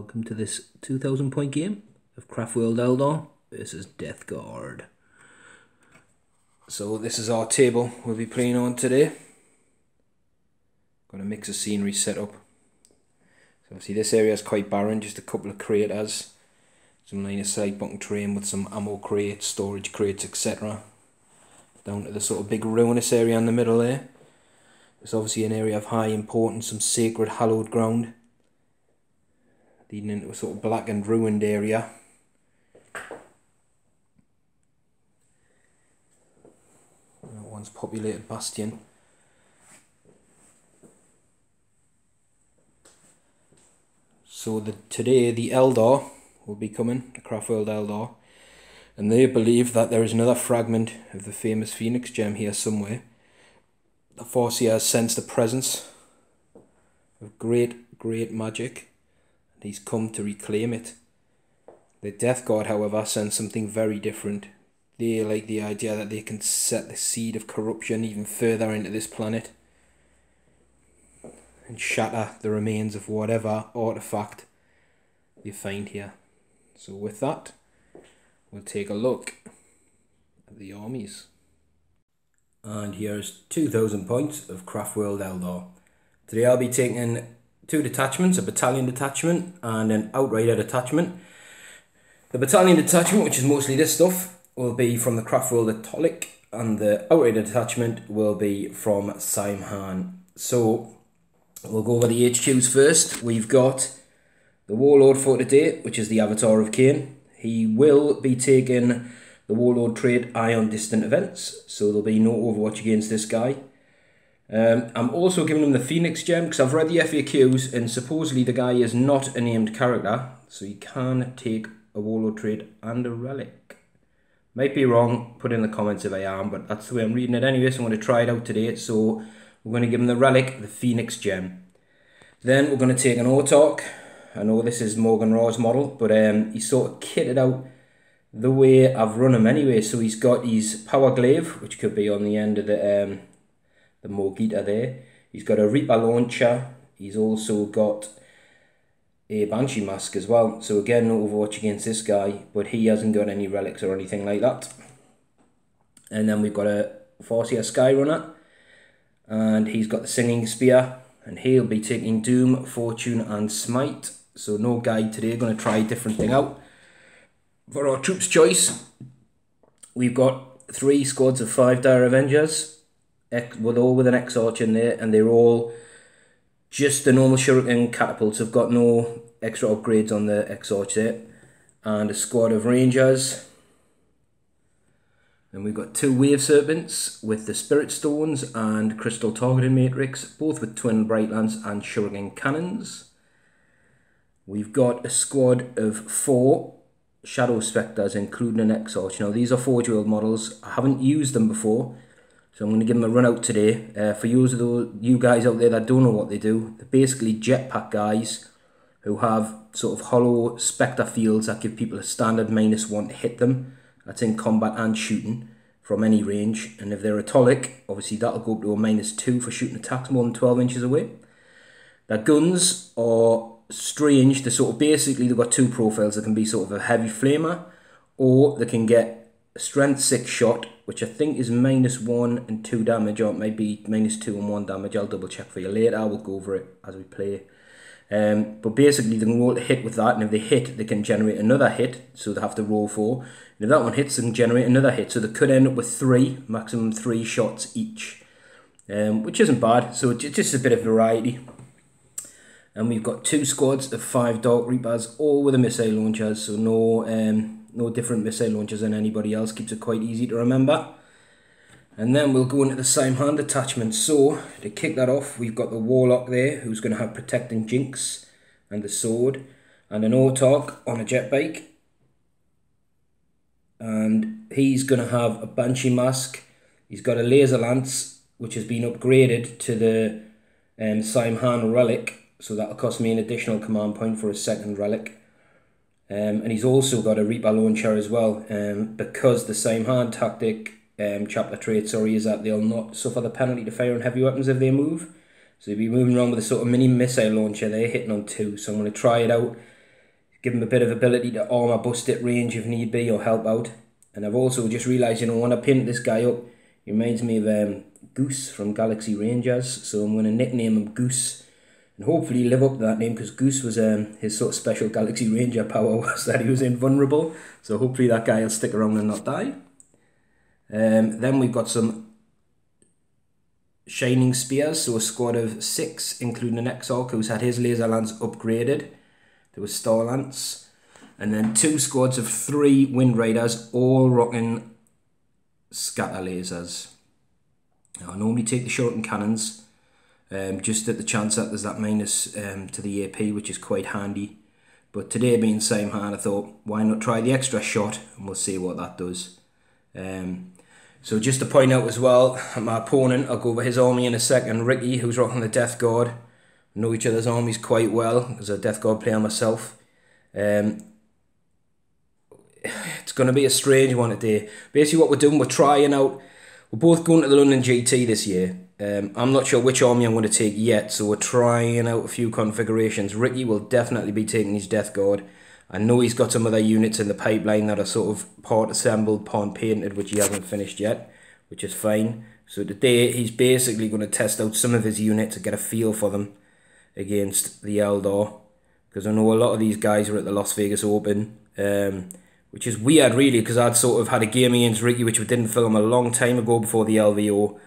Welcome to this 2000 point game of Craftworld Eldar versus Death Guard. So this is our table we'll be playing on today. Got a mix of scenery set up. So obviously this area is quite barren, just a couple of craters, some line of sight button terrain with some ammo crates, storage crates, etc. Down to the sort of big ruinous area in the middle there. It's obviously an area of high importance, some sacred hallowed ground, leading into a sort of black and ruined area. That one's populated bastion. So today the Eldar will be coming, the Craftworld Eldar, and they believe that there is another fragment of the famous Phoenix gem here somewhere. The Force here has sensed the presence of great magic, and he's come to reclaim it. The Death Guard, however, sends something very different. They like the idea that they can set the seed of corruption even further into this planet and shatter the remains of whatever artifact they find here. So with that, we'll take a look at the armies. And here's 2000 points of Craftworld Eldar. Today I'll be taking two detachments, a Battalion detachment and an Outrider detachment. The Battalion detachment, which is mostly this stuff, will be from the Craftworld Atolik, and the Outrider detachment will be from Simhan. So we'll go over the HQs first. We've got the Warlord for today, which is the Avatar of Cain. He will be taking the Warlord trait Eye on Distant Events, so there'll be no Overwatch against this guy. I'm also giving him the Phoenix gem because I've read the FAQs and supposedly the guy is not a named character, so he can take a Warlord trait and a relic. Might be wrong, put in the comments if I am, but that's the way I'm reading it anyway, so I'm going to try it out today. So we're going to give him the relic, the Phoenix gem. Then we're going to take an Autarch. I know this is Morgan Raw's model, but he's sort of kitted out the way I've run him anyway. So he's got his power glaive, which could be on the end of the Mogita there. He's got a Reaper launcher. He's also got a Banshee mask as well. So again, no Overwatch against this guy, but he hasn't got any relics or anything like that. And then we've got a Farseer Skyrunner, and he's got the Singing Spear, and he'll be taking Doom, Fortune and Smite. So no guide today, going to try a different thing out. For our troops choice, we've got 3 squads of 5 Dire Avengers, with all with an X-Arch in there, and they're all just the normal Shuriken catapults. Have got no extra upgrades on the X-Arch there. And a squad of Rangers. And we've got 2 Wave Serpents with the Spirit Stones and Crystal Targeting Matrix, both with Twin Bright Lance and Shuriken Cannons. We've got a squad of 4 Shadow Spectres, including an X-Arch. Now these are Forge World models. I haven't used them before, so I'm going to give them a run out today. For you guys out there that don't know what they do, they're basically jetpack guys who have sort of hollow Spectre fields that give people a standard -1 to hit them. That's in combat and shooting from any range. And if they're Atolik, obviously that'll go up to a -2 for shooting attacks more than 12 inches away. Their guns are strange. They're sort of basically, they've got 2 profiles. They can be sort of a heavy flamer, or they can get a strength 6 shot, which I think is -1 and 2 damage, or it might be -2 and 1 damage. I'll double check for you later. I will go over it as we play. But basically they can roll to hit with that, and if they hit, they can generate another hit, so they have to roll 4. And if that one hits, they can generate another hit, so they could end up with 3, maximum 3 shots each, which isn't bad. So it's just a bit of variety. And we've got 2 squads of 5 Dark Reapers, all with the missile launchers, so no different missile launchers than anybody else. Keeps it quite easy to remember. And then we'll go into the Simhan detachment. So to kick that off, we've got the Warlock there, who's going to have Protecting Jinx and the sword, and an Autarch on a jet bike. And he's going to have a Banshee mask. He's got a laser lance, which has been upgraded to the Simhan relic. So that'll cost me an additional command point for a 2nd relic. And he's also got a Reaper launcher as well, because the Simhan tactic chapter trait is that they'll not suffer the penalty to fire on heavy weapons if they move. So you'll be moving around with a sort of mini missile launcher there, hitting on 2. So I'm going to try it out give him a bit of ability to armour bust at range if need be, or help out. And I've also just realised, you know, when I painted this guy up, he reminds me of Goose from Galaxy Rangers, so I'm going to nickname him Goose, and hopefully live up to that name, because Goose was his sort of special Galaxy Ranger power was that he was invulnerable, so hopefully that guy will stick around and not die. Then we've got some Shining Spears, so a squad of 6, including an Exarch who's had his laser lance upgraded to a Star Lance, and then 2 squads of 3 Wind Riders, all rocking scatter lasers. Now, I normally take the shortened cannons, just at the chance that there's that minus to the AP, which is quite handy. But today being same hand, I thought, why not try the extra shot, and we'll see what that does. So just to point out as well, my opponent, I'll go over his army in a second, Ricci, who's rocking the Death Guard. I know each other's armies quite well, as a Death Guard player myself. It's going to be a strange one today. Basically what we're doing, we're trying out, we're both going to the London GT this year. I'm not sure which army I'm going to take yet, so we're trying out a few configurations. Ricci will definitely be taking his Death Guard. I know he's got some other units in the pipeline that are sort of part assembled, part painted, which he hasn't finished yet, which is fine. So today he's basically going to test out some of his units to get a feel for them against the Eldar, because I know a lot of these guys are at the Las Vegas Open, which is weird really, because I'd sort of had a game against Ricci which we didn't film a long time ago before the LVO,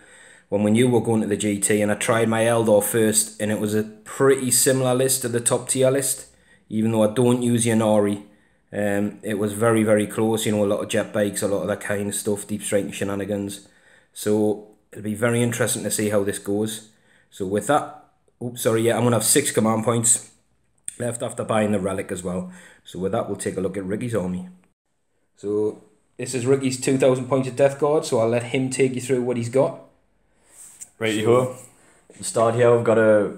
when we knew we were going to the GT, and I tried my Eldar first, and it was a pretty similar list to the top tier list. Even though I don't use Yanari, it was very, very close. You know, a lot of jet bikes, a lot of that kind of stuff, deep striking shenanigans. So it'll be very interesting to see how this goes. So with that, I'm going to have 6 command points left after buying the relic as well. So with that, we'll take a look at Ricci's army. So this is Ricci's 2,000 points of Death Guard, so I'll let him take you through what he's got. Righty-ho. To start here, we've got a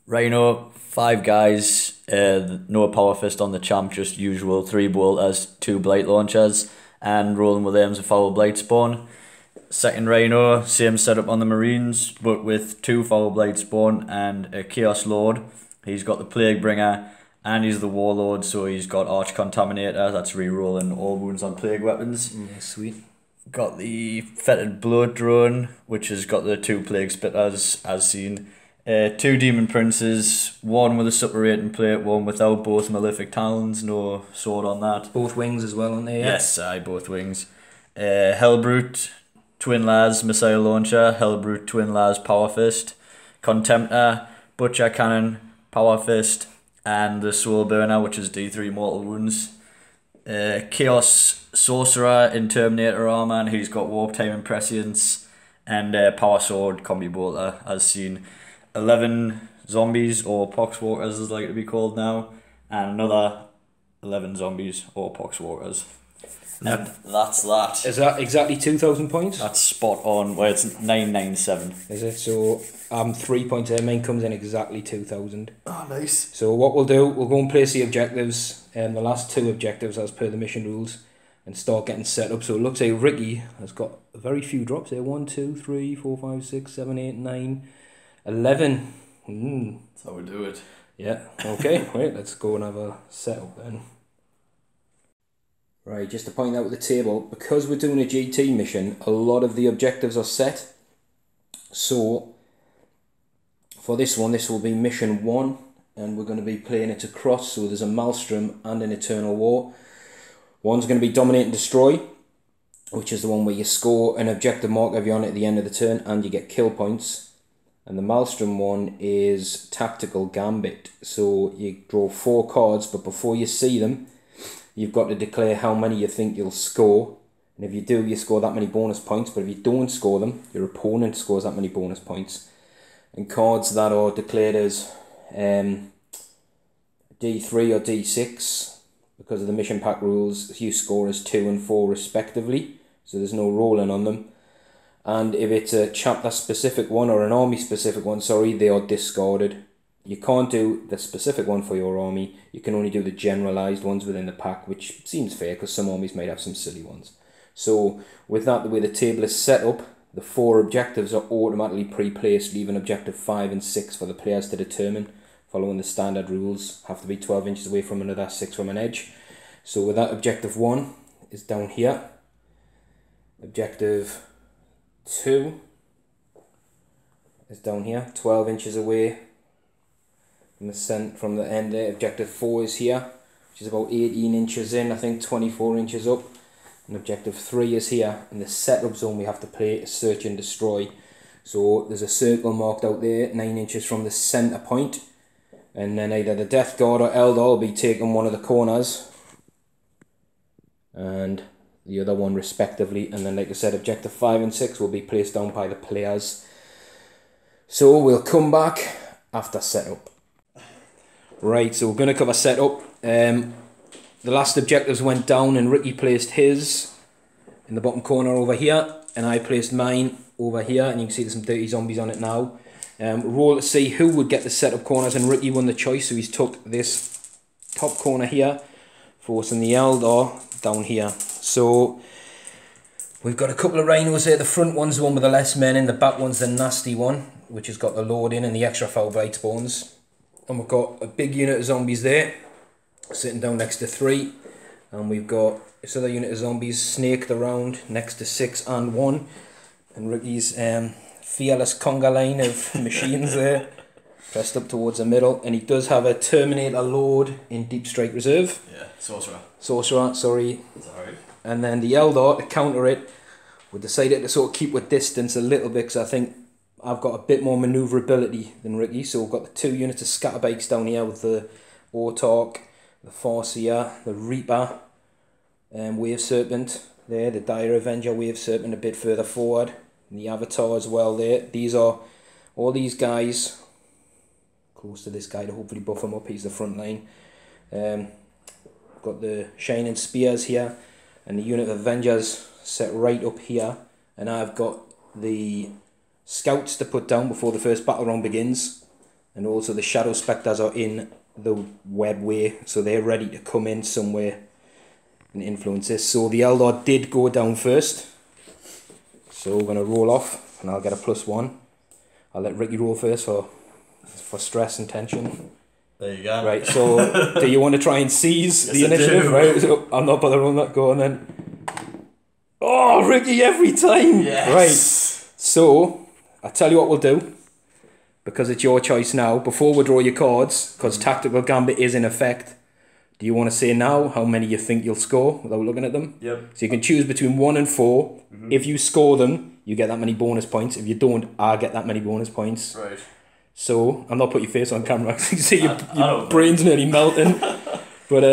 Rhino, 5 guys, no power fist on the champ, just usual 3 bolters, 2 blight launchers, and rolling with aims of foul blight spawn. Second Rhino, same setup on the Marines, but with 2 foul blight spawn and a Chaos Lord. He's got the Plague Bringer, and he's the Warlord, so he's got Arch Contaminator, that's re-rolling all wounds on plague weapons. Yeah, sweet. Got the Fetid Blood Drone, which has got the 2 Plague Spitters, as seen. 2 Demon Princes, 1 with a suppurating plate, 1 without, both Malefic Talons, no sword on that. Both wings as well, aren't they? Yeah? Yes, both wings. Hellbrute, Twin Las Missile Launcher, Hellbrute Twin Las Power Fist, Contemptor, Butcher Cannon, Power Fist, and the Soul Burner, which is D3 Mortal Wounds. Chaos Sorcerer in Terminator Armor, and he's got Warp Time and Prescience, and Power Sword Combi Bolter, as seen. 11 zombies, or poxwalkers as they like to be called now, and another 11 zombies or poxwalkers. And that's that. Is that exactly 2,000 points? That's spot on. Well, it's 997. Is it? So 3 points there. Mine comes in exactly 2,000. Oh, nice. So what we'll do, we'll go and place the objectives, the last 2 objectives as per the mission rules, and start getting set up. So it looks like Ricci has got very few drops there. 1, 2, 3, 4, 5, 6, 7, 8, 9, 11. That's how we do it. Yeah, okay, wait, let's go and have a setup then. Right, just to point out with the table, because we're doing a GT mission, a lot of the objectives are set. So, for this one, this will be mission 1, and we're going to be playing it across, so there's a Maelstrom and an Eternal War. One's going to be Dominate and Destroy, which is the one where you score an objective mark every on at the end of the turn, and you get kill points. And the Maelstrom one is Tactical Gambit. So you draw 4 cards, but before you see them, you've got to declare how many you think you'll score. And if you do, you score that many bonus points. But if you don't score them, your opponent scores that many bonus points. And cards that are declared as D3 or D6, because of the mission pack rules, you score as 2 and 4 respectively. So there's no rolling on them. And if it's a chapter specific one or an army specific one, they are discarded. You can't do the specific one for your army. You can only do the generalised ones within the pack, which seems fair because some armies might have some silly ones. So with that, the way the table is set up, the 4 objectives are automatically pre-placed, leaving objective 5 and 6 for the players to determine following the standard rules, have to be 12 inches away from another, 6 from an edge. So with that, objective 1 is down here. Objective 2 is down here, 12 inches away from the end there. Objective 4 is here, which is about 18 inches in, I think 24 inches up. And objective 3 is here. In the setup zone we have to play a search and destroy. So there's a circle marked out there, 9 inches from the centre point. And then either the Death Guard or Eldar will be taking one of the corners. And the other one respectively. And then like I said, objective 5 and 6 will be placed down by the players. So we'll come back after setup. Right, so we're going to cover setup. The last objectives went down and Ricci placed his in the bottom corner over here. And I placed mine over here. And you can see there's some dirty zombies on it now. Roll to see who would get the setup corners, and Ricci won the choice. So he's took this top corner here, forcing the Eldar down here. So we've got a couple of rhinos here. The front one's the one with the less men in. The back one's the nasty one, which has got the load in and the extra foul blight spawns. And we've got a big unit of zombies there, sitting down next to 3. And we've got this other unit of zombies snaked around next to 6 and 1. And Ricci's fearless conga line of machines there, pressed up towards the middle. And he does have a Terminator load in Deep Strike Reserve. Yeah, Sorcerer. Sorcerer, sorry. Sorry. And then the Eldar, to counter it, we decided to sort of keep with distance a little bit, because I think I've got a bit more manoeuvrability than Ricci. So we've got the 2 units of scatterbikes down here with the Autarch, the Farseer, the Reaper, Wave Serpent there, the Dire Avenger, Wave Serpent a bit further forward, and the Avatar as well there. These are all these guys close to this guy to hopefully buff him up. He's the front line. Got the Shining Spears here, and the unit of Avengers set right up here, and I've got the Scouts to put down before the first battle round begins, and also the Shadow Spectres are in the web way, so they're ready to come in somewhere and influence this. So the Eldar did go down first, so we're going to roll off and I'll get a +1. I'll let Ricci roll first for stress and tension. There you go. Right, so do you want to try and seize Yes, the initiative? Right, so I'm not bothering on that. Go on then. Oh, Ricci every time. Yes. Right, so I'll tell you what we'll do, because it's your choice now. Before we draw your cards, because Tactical Gambit is in effect, do you want to say now how many you think you'll score without looking at them? Yep. So you can choose between 1 and 4. If you score them, you get that many bonus points. If you don't, I get that many bonus points. Right. So I'm not putting your face on camera because you see your brain's nearly melting. But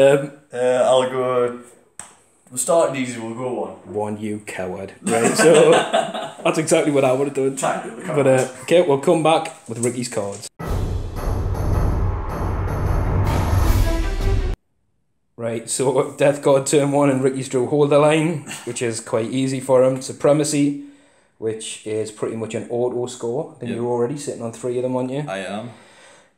I'll go. We'll start easy. We'll go 1. 1, you coward. Right. So that's exactly what I would have done. But okay, we'll come back with Ricci's cards. Right, so Death Guard turn 1 and Ricci's drew Hold the Line, which is quite easy for him. Supremacy, which is pretty much an auto score. I think you're already sitting on 3 of them, aren't you? I am.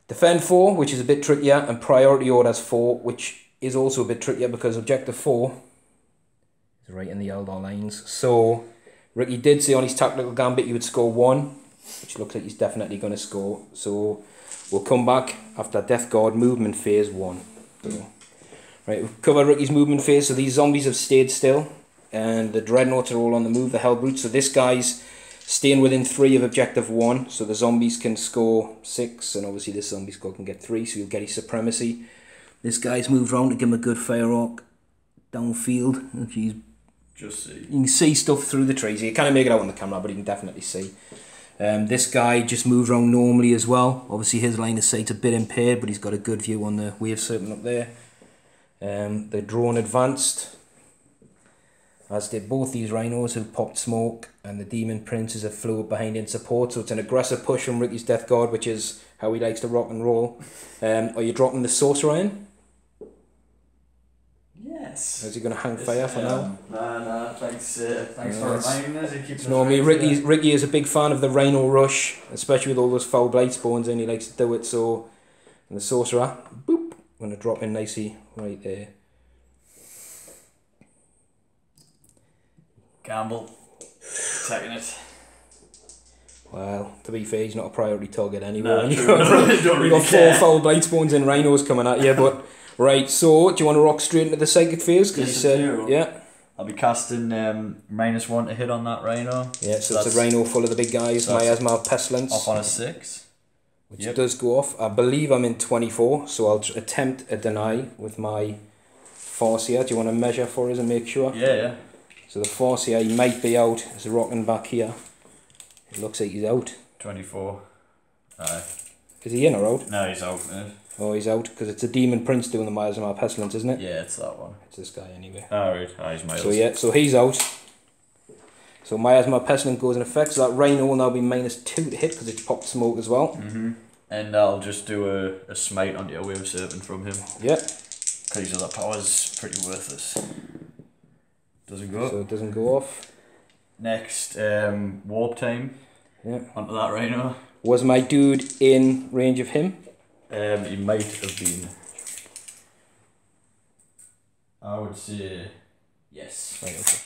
Defend 4, which is a bit trickier, and Priority Orders 4, which is also a bit trickier because Objective 4 is right in the Eldar lines. So Ricci did say on his Tactical Gambit he would score 1, which looks like he's definitely going to score. So we'll come back after Death Guard movement phase 1. So, right, we've covered Ricci's movement phase. So these zombies have stayed still, and the Dreadnoughts are all on the move, the Hellbrutes. So this guy's staying within 3 of Objective 1, so the zombies can score 6, and obviously this zombie score can get 3, so you'll get his Supremacy. This guy's moved around to give him a good fire arc downfield. If you can see stuff through the trees. You can't make it out on the camera, but you can definitely see. This guy just moves around normally as well. Obviously his line of sight's a bit impaired, but he's got a good view on the Wave Serpent up there. The drone advanced, as did both these rhinos who popped smoke, and the Demon Princes have flew up behind in support. So it's an aggressive push from Ricci's Death Guard, which is how he likes to rock and roll. Are you dropping the Sorcerer in? Yes. Or is he going to hang fire for now? No, thanks for reminding us. Normally Ricci is a big fan of the Rhino Rush, especially with all those foul blight spawns in. He likes to do it. So, and the Sorcerer, boop, going to drop in nicely right there. Gamble, taking it. Well, to be fair, he's not a priority target anyway. No, You've true. got, Don't really you've got 4 care. foul Blightspoons and Rhinos coming at you, but right, so do you want to rock straight into the psychic phase? Because Yes, you I said, do. yeah. I'll be casting -1 to hit on that Rhino. Yeah, so it's a Rhino full of the big guys, so that's Miasma Pestilence. Off on a 6. Which does go off. I believe I'm in 24, so I'll attempt a deny with my force here. Do you want to measure for us and make sure? Yeah. So the force here, he might be out. He's rocking back here. It looks like he's out. 24. Aye. Is he in or out? No, he's out, mate. Oh, he's out, because it's a Demon Prince doing the Miasma Pestilence, isn't it? Yeah, it's that one. It's this guy anyway. Alright, he's Miles. So yeah, so he's out. So Miasma Pestilence goes in effect, so that Rhino will now be -2 to hit, because it's popped smoke as well. And I'll just do a smite onto a Wave Serpent from him. Yeah. Because his other power's pretty worthless. Doesn't go. So it doesn't go off. Next, Warp Time. Yeah. Onto that Rhino. Was my dude in range of him? He might have been. I would say yes. Right, okay.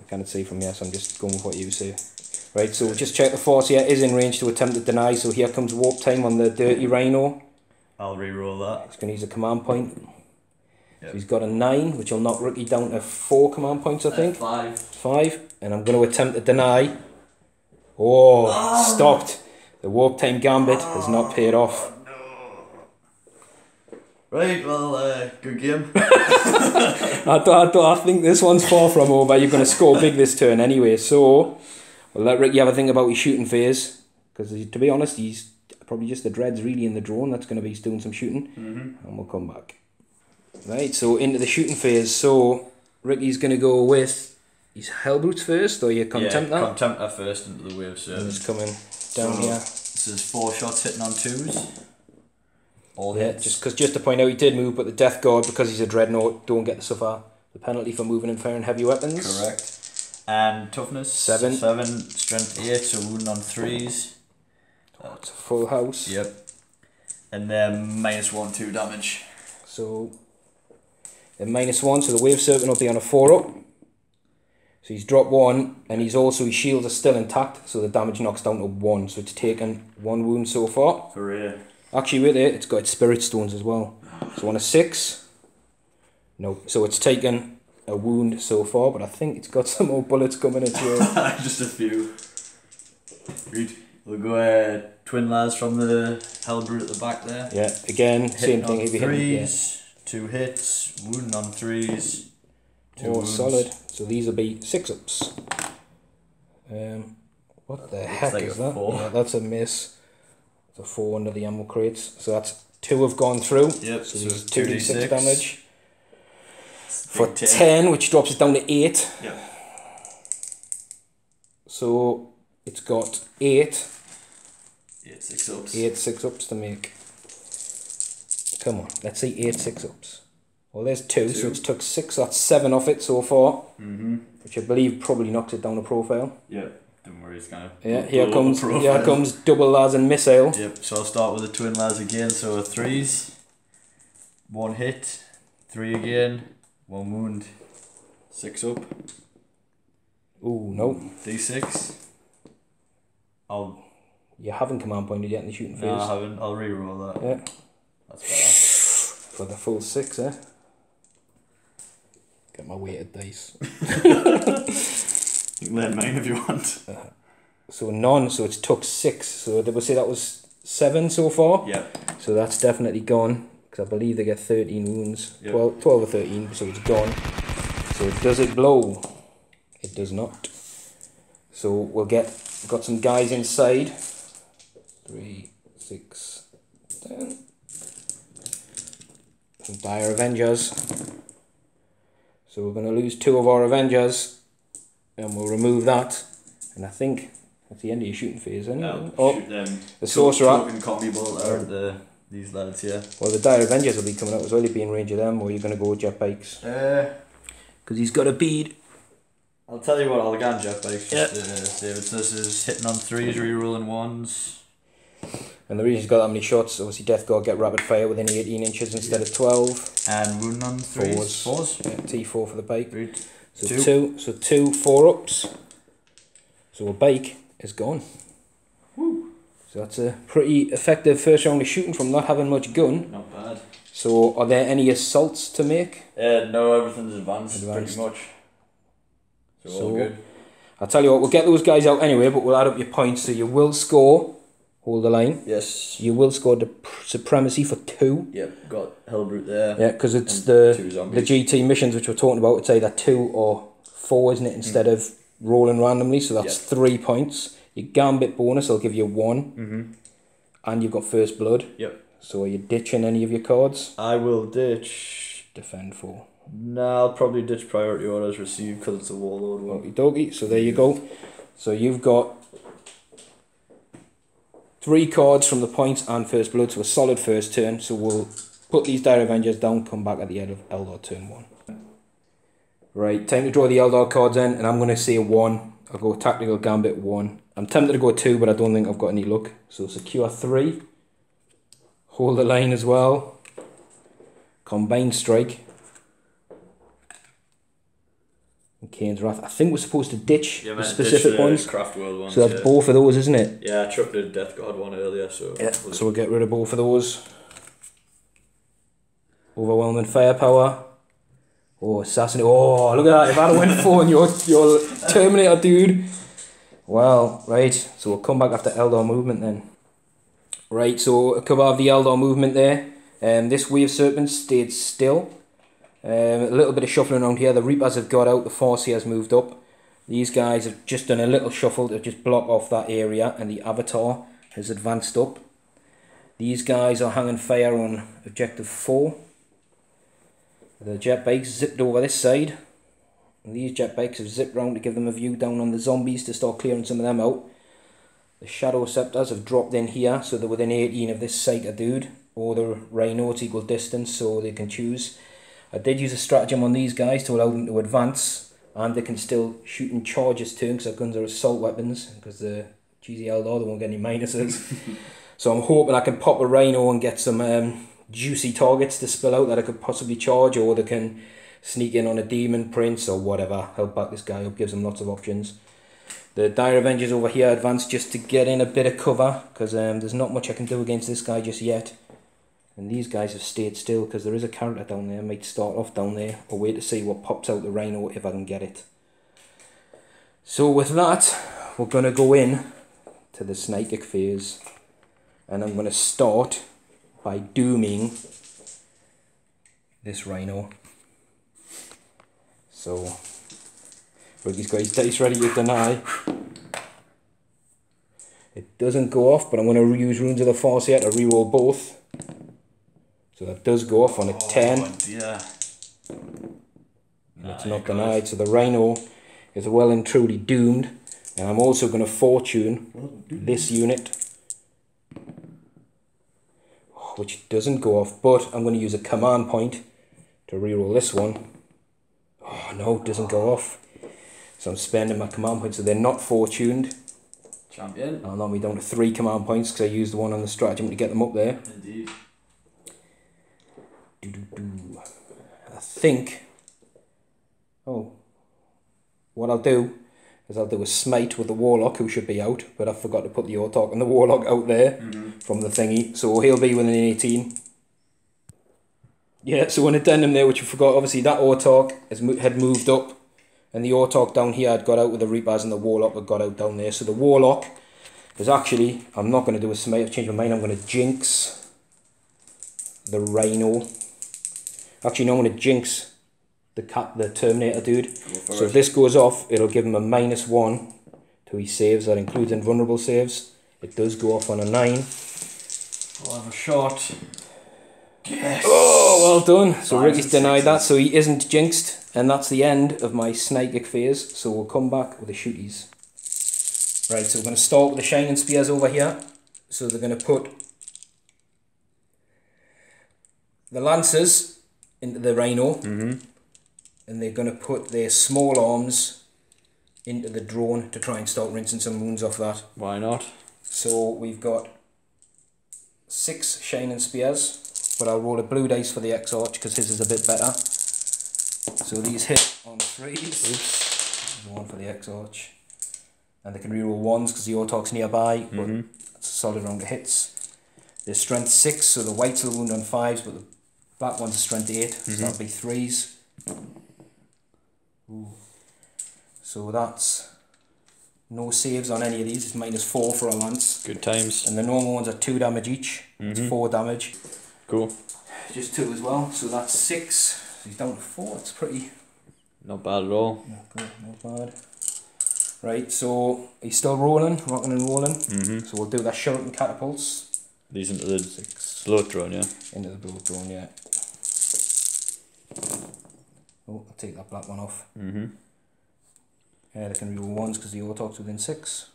I can't see from here, so I'm just going with what you say. Right, so just check the force here is in range to attempt to deny, so here comes Warp Time on the Dirty Rhino. I'll re-roll that. He's going to use a command point. Yep. So he's got a 9, which will knock Ricci down to 4 command points, I think. 5. 5, and I'm going to attempt to deny. Oh, stopped. The Warp Time Gambit has not paid off. Right, well, good game. I think this one's far from over. You're going to score big this turn anyway, so we'll let Ricci have a think about his shooting phase, because to be honest, he's probably just the dreads really in the drone that's going to be doing some shooting, and we'll come back. Right, so into the shooting phase. So Ricci's going to go with his Hellbrutes first, or you contempt that? Contempt that first into the Wave Serpent. He's coming down here. This is 4 shots hitting on 2s. All Yeah, hits. just to point out, he did move, but the Death Guard, because he's a Dreadnought, don't get to suffer the penalty for moving and firing heavy weapons. Correct. And toughness 7. 7, strength 8, so wound on 3s. It's a full house. Yep. And then -1/2 damage. So then -1, so the Wave Serpent will be on a 4-up. So he's dropped 1, and his shields are still intact, so the damage knocks down to 1. So it's taken 1 wound so far. Hooray. Actually, with it, it's got its Spirit Stones as well. So on a 6, no. So it's taken a wound so far, but I think it's got some more bullets coming its way. Just a few. Right. We'll go Twin Laz from the Hellbrute at the back there. Yeah, again, same thing. If you hit 3s, 2 hits, wound on 3s, 2 wounds. solid. So these will be 6-ups. What the heck like is a that? 4. Yeah, that's a miss. It's a 4 under the ammo crates. So that's 2 have gone through. Yep, So so these it's 2d6 damage. For Big 10, which drops it down to 8. Yep. So it's got 8. 8 6-ups. 8 6-ups to make. Come on, let's see 8 6-ups. Well, there's 2, so it's took 6. That's 7 off it so far. Which I believe probably knocks it down a profile. Yep. Don't worry, it's gonna. Yeah, here comes double Laz and missile. Yep. So I'll start with the Twin Laz again. So 3s, 1 hit, 3 again, 1 wound, 6-up. Ooh, no. D6. You haven't command pointed yet in the shooting phase. No, I haven't. I'll re-roll that. Yeah. That's better. For the full 6, eh? Get my weighted dice. You can lend mine if you want. So none, so it's took 6. So did we say that was 7 so far? Yep. So that's definitely gone, because I believe they get 13 wounds. Yep. 12 or 13, so it's gone. So does it blow? It does not. So we've got some guys inside. 3, 6, 10. Some dire Avengers. So we're going to lose 2 of our Avengers, and we'll remove that. And I think that's the end of your shooting phase, isn't it? Shoot them. The Sorcerer. Token combi bolt are these lads here. Well, the dire Avengers will be coming out as well. You'll be in range of them, or you're going to go with jet bikes. Because he's got a bead. I'll tell you what, I'll go on jet bikes. Yep. David, so this is hitting on 3s, re-rolling 1s. And the reason he's got that many shots, obviously Death Guard get rapid fire within 18 inches instead of 12. And wound on 3s. 4s. Yeah, T4 for the bike. Right. So 2 4-ups. So a bike is gone. So that's a pretty effective first round of shooting from not having much gun. Not bad. So are there any assaults to make? No, everything's advanced. Pretty much. So all good. I'll tell you what, we'll get those guys out anyway, but we'll add up your points. So you will score, hold the line. Yes. You will score the supremacy for 2. Yep, got Hellbrute there. Yeah, because it's the zombies. GT missions which we're talking about. It's either 2 or 4, isn't it? Instead of rolling randomly. So that's 3 points. Your Gambit bonus will give you 1. And you've got First Blood. Yep. So are you ditching any of your cards? I will ditch... Defend 4. No, I'll probably ditch priority orders received because it's a Warlord one. Okie dokie, so there you go. So you've got 3 cards from the points and First Blood, so a solid first turn. So we'll put these Dire Avengers down, come back at the end of Eldar turn 1. Right, time to draw the Eldar cards in, and I'm going to say 1. I'll go Tactical Gambit 1. I'm tempted to go 2, but I don't think I've got any luck. So secure 3. Hold the line as well. Combined Strike. And Kane's Wrath. I think we're supposed to ditch the specific ones. Craft World ones. So that's both of those, isn't it? Yeah, I chucked the Death God one earlier, so... Yeah, so we'll get rid of both of those. Overwhelming Firepower. Oh, Assassinate. Oh, look at that. If I'd have went 4 and your Terminator, dude. Well, right. So we'll come back after Eldar movement then. Right, so a cover of the Eldar movement there. This Wave Serpent stayed still. A little bit of shuffling around here. The Reapers have got out. The Farseer has moved up. These guys have just done a little shuffle to just block off that area, and the Avatar has advanced up. These guys are hanging fire on Objective 4. The jet bikes zipped over this side. And these jet bikes have zipped round to give them a view down on the zombies to start clearing some of them out. The Shadow Scepters have dropped in here, so they're within 18 of this Psyker dude, or the Rhino at equal distance, so they can choose. I did use a stratagem on these guys to allow them to advance, and they can still shoot in charges too, because their guns are assault weapons, because the GZ Eldar, they won't get any minuses. So I'm hoping I can pop a Rhino and get some juicy targets to spill out that I could possibly charge, or they can sneak in on a Demon Prince or whatever, help back this guy up, gives them lots of options. The Dire Avengers over here advance just to get in a bit of cover, because there's not much I can do against this guy just yet. And these guys have stayed still because there is a character down there. I might start off down there or wait to see what pops out the Rhino if I can get it. So with that, we're going to go in to the Psychic phase. And I'm going to start by dooming this Rhino. So, Ricci's got his dice ready to deny. It doesn't go off, but I'm going to use Runes of the Farseer to reroll both. So that does go off on a 10. Oh dear. It's not denied. So the Rhino is well and truly doomed. And I'm also going to fortune this unit, which doesn't go off, but I'm going to use a command point to reroll this one. Oh no, it doesn't go off. So I'm spending my command points, so they're not fortuned. Champion. I'll knock me down to 3 command points because I used the one on the stratagem to get them up there. Indeed. I think, what I'll do is I'll do a smite with the Warlock, who should be out, but I forgot to put the Autarch and the Warlock out there from the thingy, so he'll be within 18. Yeah, so an addendum there which I forgot, obviously that Autarch had moved up, and the Autarch down here had got out with the Reapers, and the Warlock had got out down there. So the Warlock is actually, I'm not going to do a smite, I've changed my mind, I'm going to jinx the Rhino. Actually, no, I'm going to jinx the Terminator dude. So if this goes off, it'll give him a -1 to his saves. That includes invulnerable saves. It does go off on a 9. I'll have a shot. Yes. Oh, well done. So Ricci's denied that, so he isn't jinxed. And that's the end of my Psychic phase. So we'll come back with the shooties. Right, so we're going to start with the Shining Spears over here. So they're going to put the Lancers into the Rhino, and they're going to put their small arms into the drone to try and start rinsing some wounds off that. Why not? So we've got 6 Shining Spears, but I'll roll a blue dice for the X-Arch because his is a bit better. So these hit on 3s. Oops. There's 1 for the X-Arch. And they can reroll 1s because the Autarch's nearby, but that's solid round of hits. They're strength 6, so the whites will wound on 5s, but the black ones are strength 8, so that'll be 3s. Ooh. So that's no saves on any of these. It's -4 for a lance. Good times. And the normal ones are 2 damage each. It's 4 damage. Cool. Just 2 as well, so that's 6. So he's down to 4. It's pretty... Not bad at all. Not good, not bad. Right, so he's still rolling, rocking and rolling. So we'll do that shuriken catapults. These into the blood drone, yeah? Into the blood drone, yeah. Oh, I'll take that black one off. They can reroll 1s because the auto-talk's within 6.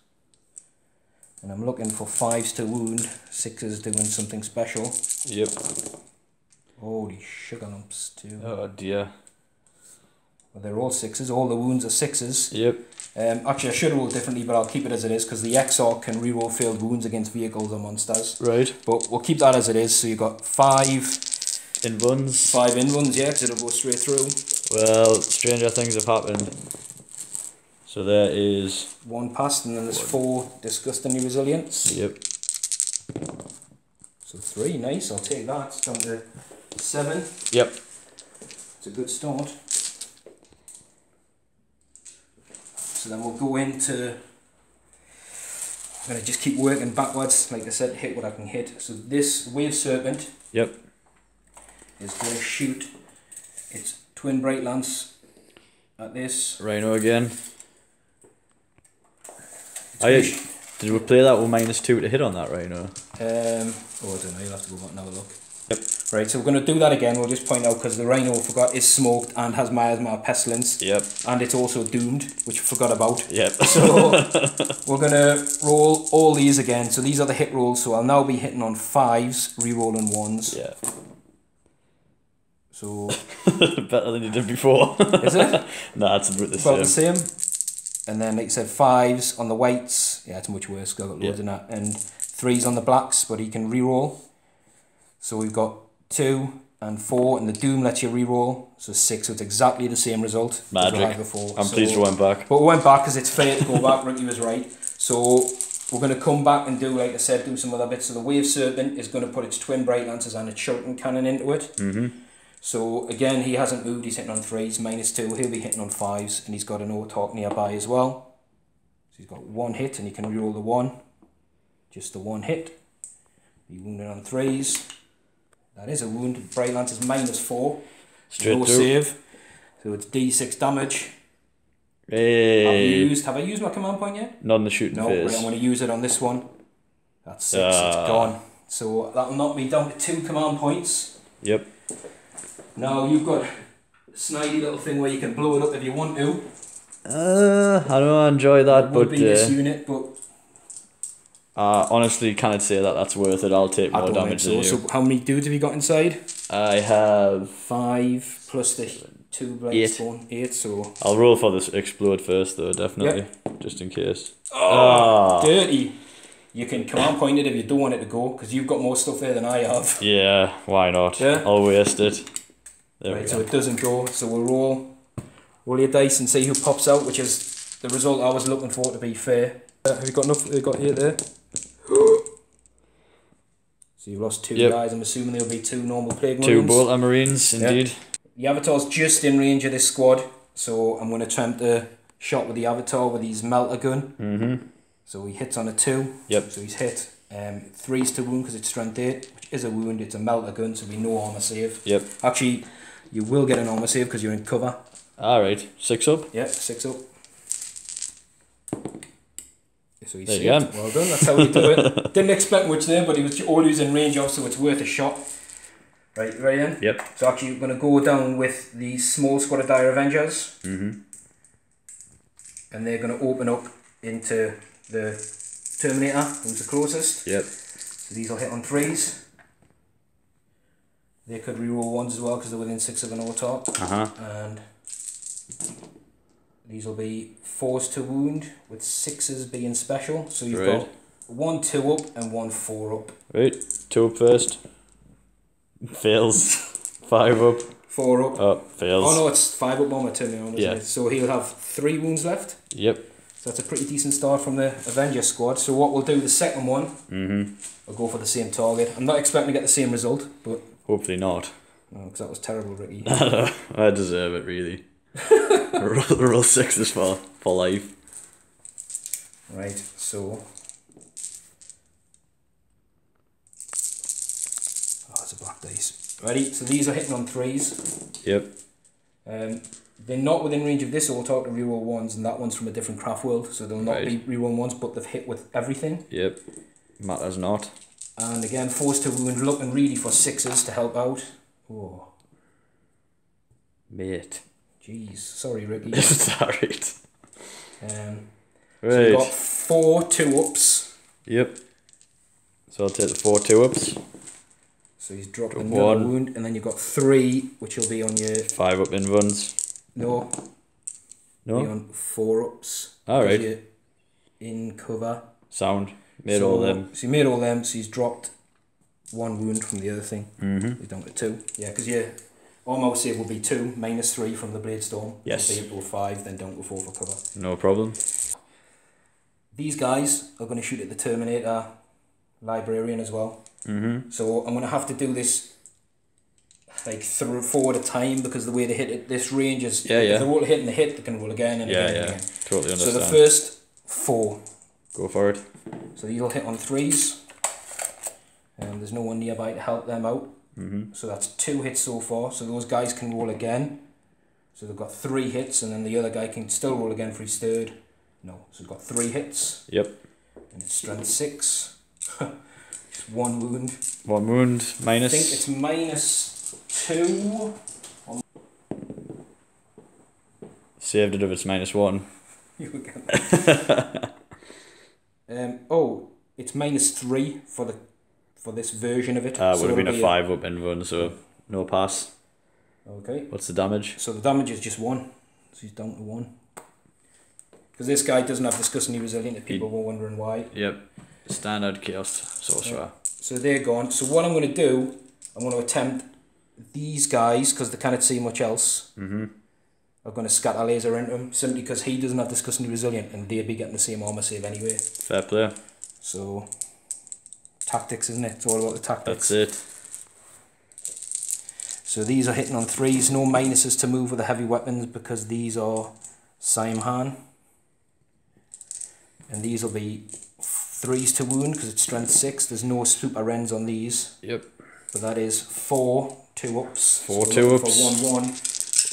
And I'm looking for 5s to wound, 6s doing something special. Yep. Holy sugar lumps too. Oh dear. Well, they're all 6s, all the wounds are 6s. Yep. Actually, I should roll differently, but I'll keep it as it is because the Exarch can reroll failed wounds against vehicles or monsters. Right. But we'll keep that as it is. So you've got 5 in-ones. 5 in-ones, yeah, because it'll go straight through. Well, stranger things have happened. So there is 1 passed, and then there's 4 disgustingly resilience. Yep. So 3, nice. I'll take that. It's down to 7. Yep. It's a good start. So then we'll go into... I'm going to just keep working backwards, like I said, hit what I can hit. So this Wave Serpent Yep. is going to shoot its Twin Bright Lance at this. Rhino again. Did we play that with -2 to hit on that Rhino? I don't know, you'll have to go back and have a look. Yep. Right, so we're going to do that again. We'll just point out because the Rhino, forgot, is smoked and has Miasma Pestilence. Yep. And it's also doomed, which we forgot about. Yep. So we're going to roll all these again. So these are the hit rolls. So I'll now be hitting on 5s, re-rolling 1s. Yeah. So better than you did before. Is it? Nah, it's about the About the same. same. And then, like I said, 5s on the whites. Yeah, it's much worse. I've got loads in that. And 3s on the blacks, but he can re-roll. So we've got 2 and 4, and the Doom lets you re-roll. So 6, so it's exactly the same result as we had before. I'm pleased we went back. But we went back because it's fair to go back. Ricky was right. So we're going to come back and do, like I said, do some other bits. So the Wave Serpent is going to put its Twin Bright Lances and its Shuriken Cannon into it. So again, he hasn't moved, he's hitting on 3s, -2, he'll be hitting on 5s, and he's got an Autarch nearby as well. So he's got 1 hit, and he can reroll the 1. Just the 1 hit. Be wounded on 3s. That is a wound. Bright Lance is -4. Straight no through. save. So it's D6 damage. Hey. Have I used my command point yet? Not in the shooting No, phase. right, I'm going to use it on this one. That's 6, it's gone. So that'll knock me down to 2 command points. Yep. Now you've got a snidey little thing where you can blow it up if you want to. I don't enjoy that, It would but be this unit, but honestly, can't say that that's worth it. I'll take more damage than you. So how many dudes have you got inside? I have 5 plus the 2 blade spawn, 8. So I'll roll for this explode first, though, definitely, just in case. Dirty. You can command point it if you don't want it to go, because you've got more stuff there than I have. Yeah, why not? Yeah. I'll waste it. There Right, we so go. it doesn't go. So we'll roll your dice and see who pops out, which is the result I was looking for, to be fair. Have you got enough? Have you got 8 there? So you've lost 2 guys. I'm assuming there'll be 2 normal plague marines. 2 Bolter Marines, indeed. The Avatar's just in range of this squad, so I'm going to attempt a shot with the Avatar with his melter gun. So he hits on a 2. Yep. So he's hit. 3's to wound because it's strength 8, which is a wound. It's a melter gun, so we no armor save. Yep. Actually, you will get an armor save because you're in cover. Alright, 6 up. Yep, 6 up. So he's There you saved. go. Well done, that's how we do it. Didn't expect much there, but he was all he was in range of, so it's worth a shot. Right, ready then? Yep. So actually, we're going to go down with the small squad of Dire Avengers. And they're going to open up into the Terminator, who's the closest. Yep. So these will hit on 3s. They could reroll 1s as well because they're within 6 of an autarch. And these will be 4s to wound, with 6s being special. So you've got 1 2 up and 1 4 up. Right, 2 up first. Fails. 5 up. 4 up. Oh, fails. Oh no, it's 5 up on my Terminator, isn't it? So he'll have 3 wounds left. Yep. So that's a pretty decent start from the Avenger squad. So what we'll do, the second one, I'll go for the same target. I'm not expecting to get the same result, but... Hopefully not. No, because that was terrible, Ricky. No, I deserve it, really. roll 6s for life. Right, so... Oh, it's a black dice. Ready? So these are hitting on 3s. Yep. They're not within range of this, so we'll talk to reroll 1s, and that one's from a different craft world, so they'll not be reroll 1s, but they've hit with everything. Yep. Matters not. And again, forced to wound, looking really for 6s to help out. Oh. Mate. Jeez, sorry, Ricky. Sorry. So Right. we've got 4 2-ups. Yep. So I'll take the 4 2-ups. So he's dropped another wound, and then you've got 3, which will be on your... 5 up in runs. No. No? Be on 4-ups. Alright. You're in cover. Sound. Made all them. So he made all them, so he's dropped 1 wound from the other thing. He's down to 2. Yeah, because your armor save will be 2, minus 3 from the Blade Storm. Yes. It'll be up to 5, then down to 4 for cover. No problem. These guys are going to shoot at the Terminator Librarian as well. So I'm going to have to do this like 4 at a time, because the way they hit it, this range is... Yeah, yeah. If they're all hitting the hit, they can roll again and again and again. Totally understand. So the first 4. Go for it. So you'll hit on 3s. And there's no one nearby to help them out. So that's 2 hits so far. So those guys can roll again. So they've got 3 hits, and then the other guy can still roll again for his 3rd. No, so we've got 3 hits. Yep. And it's strength 6. Just 1 wound. 1 wound, minus. I think it's minus 2. Saved it if it's minus 1. You again. Oh, it's minus 3 for this version of it. Would so have been it'll a be 5 up in run, so no pass. Okay. What's the damage? So the damage is just 1. So he's down to 1. Because this guy doesn't have disgustingly resilient, if people were wondering why. Yep. Standard chaos sorcerer. Yeah. So they're gone. So what I'm going to do, I'm going to attempt these guys, because they cannot see much else. are going to scatter laser into him, simply because he doesn't have disgustingly resilient, and they'd be getting the same armor save anyway. Fair play. So, tactics, isn't it? It's all about the tactics. That's it. So these are hitting on 3s, no minuses to move with the heavy weapons, because these are Simhan. And these will be 3s to wound, because it's strength 6. There's no super rends on these. Yep. But that is 4 2-ups. 4 so 2-ups. For 1-1.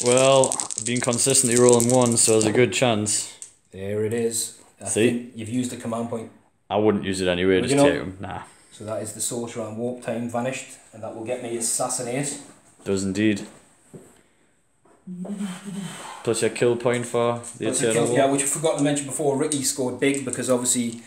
Well, I've been consistently rolling 1, so there's a good chance. There it is. I See? think you've used the command point. I wouldn't use it anyway, Would just you not? take them. Nah. So that is the sorcerer and warp time vanished, and that will get me assassinate. Does indeed. Plus your kill point for the Eternal War. Yeah, which I forgot to mention before, Ricci scored big, because obviously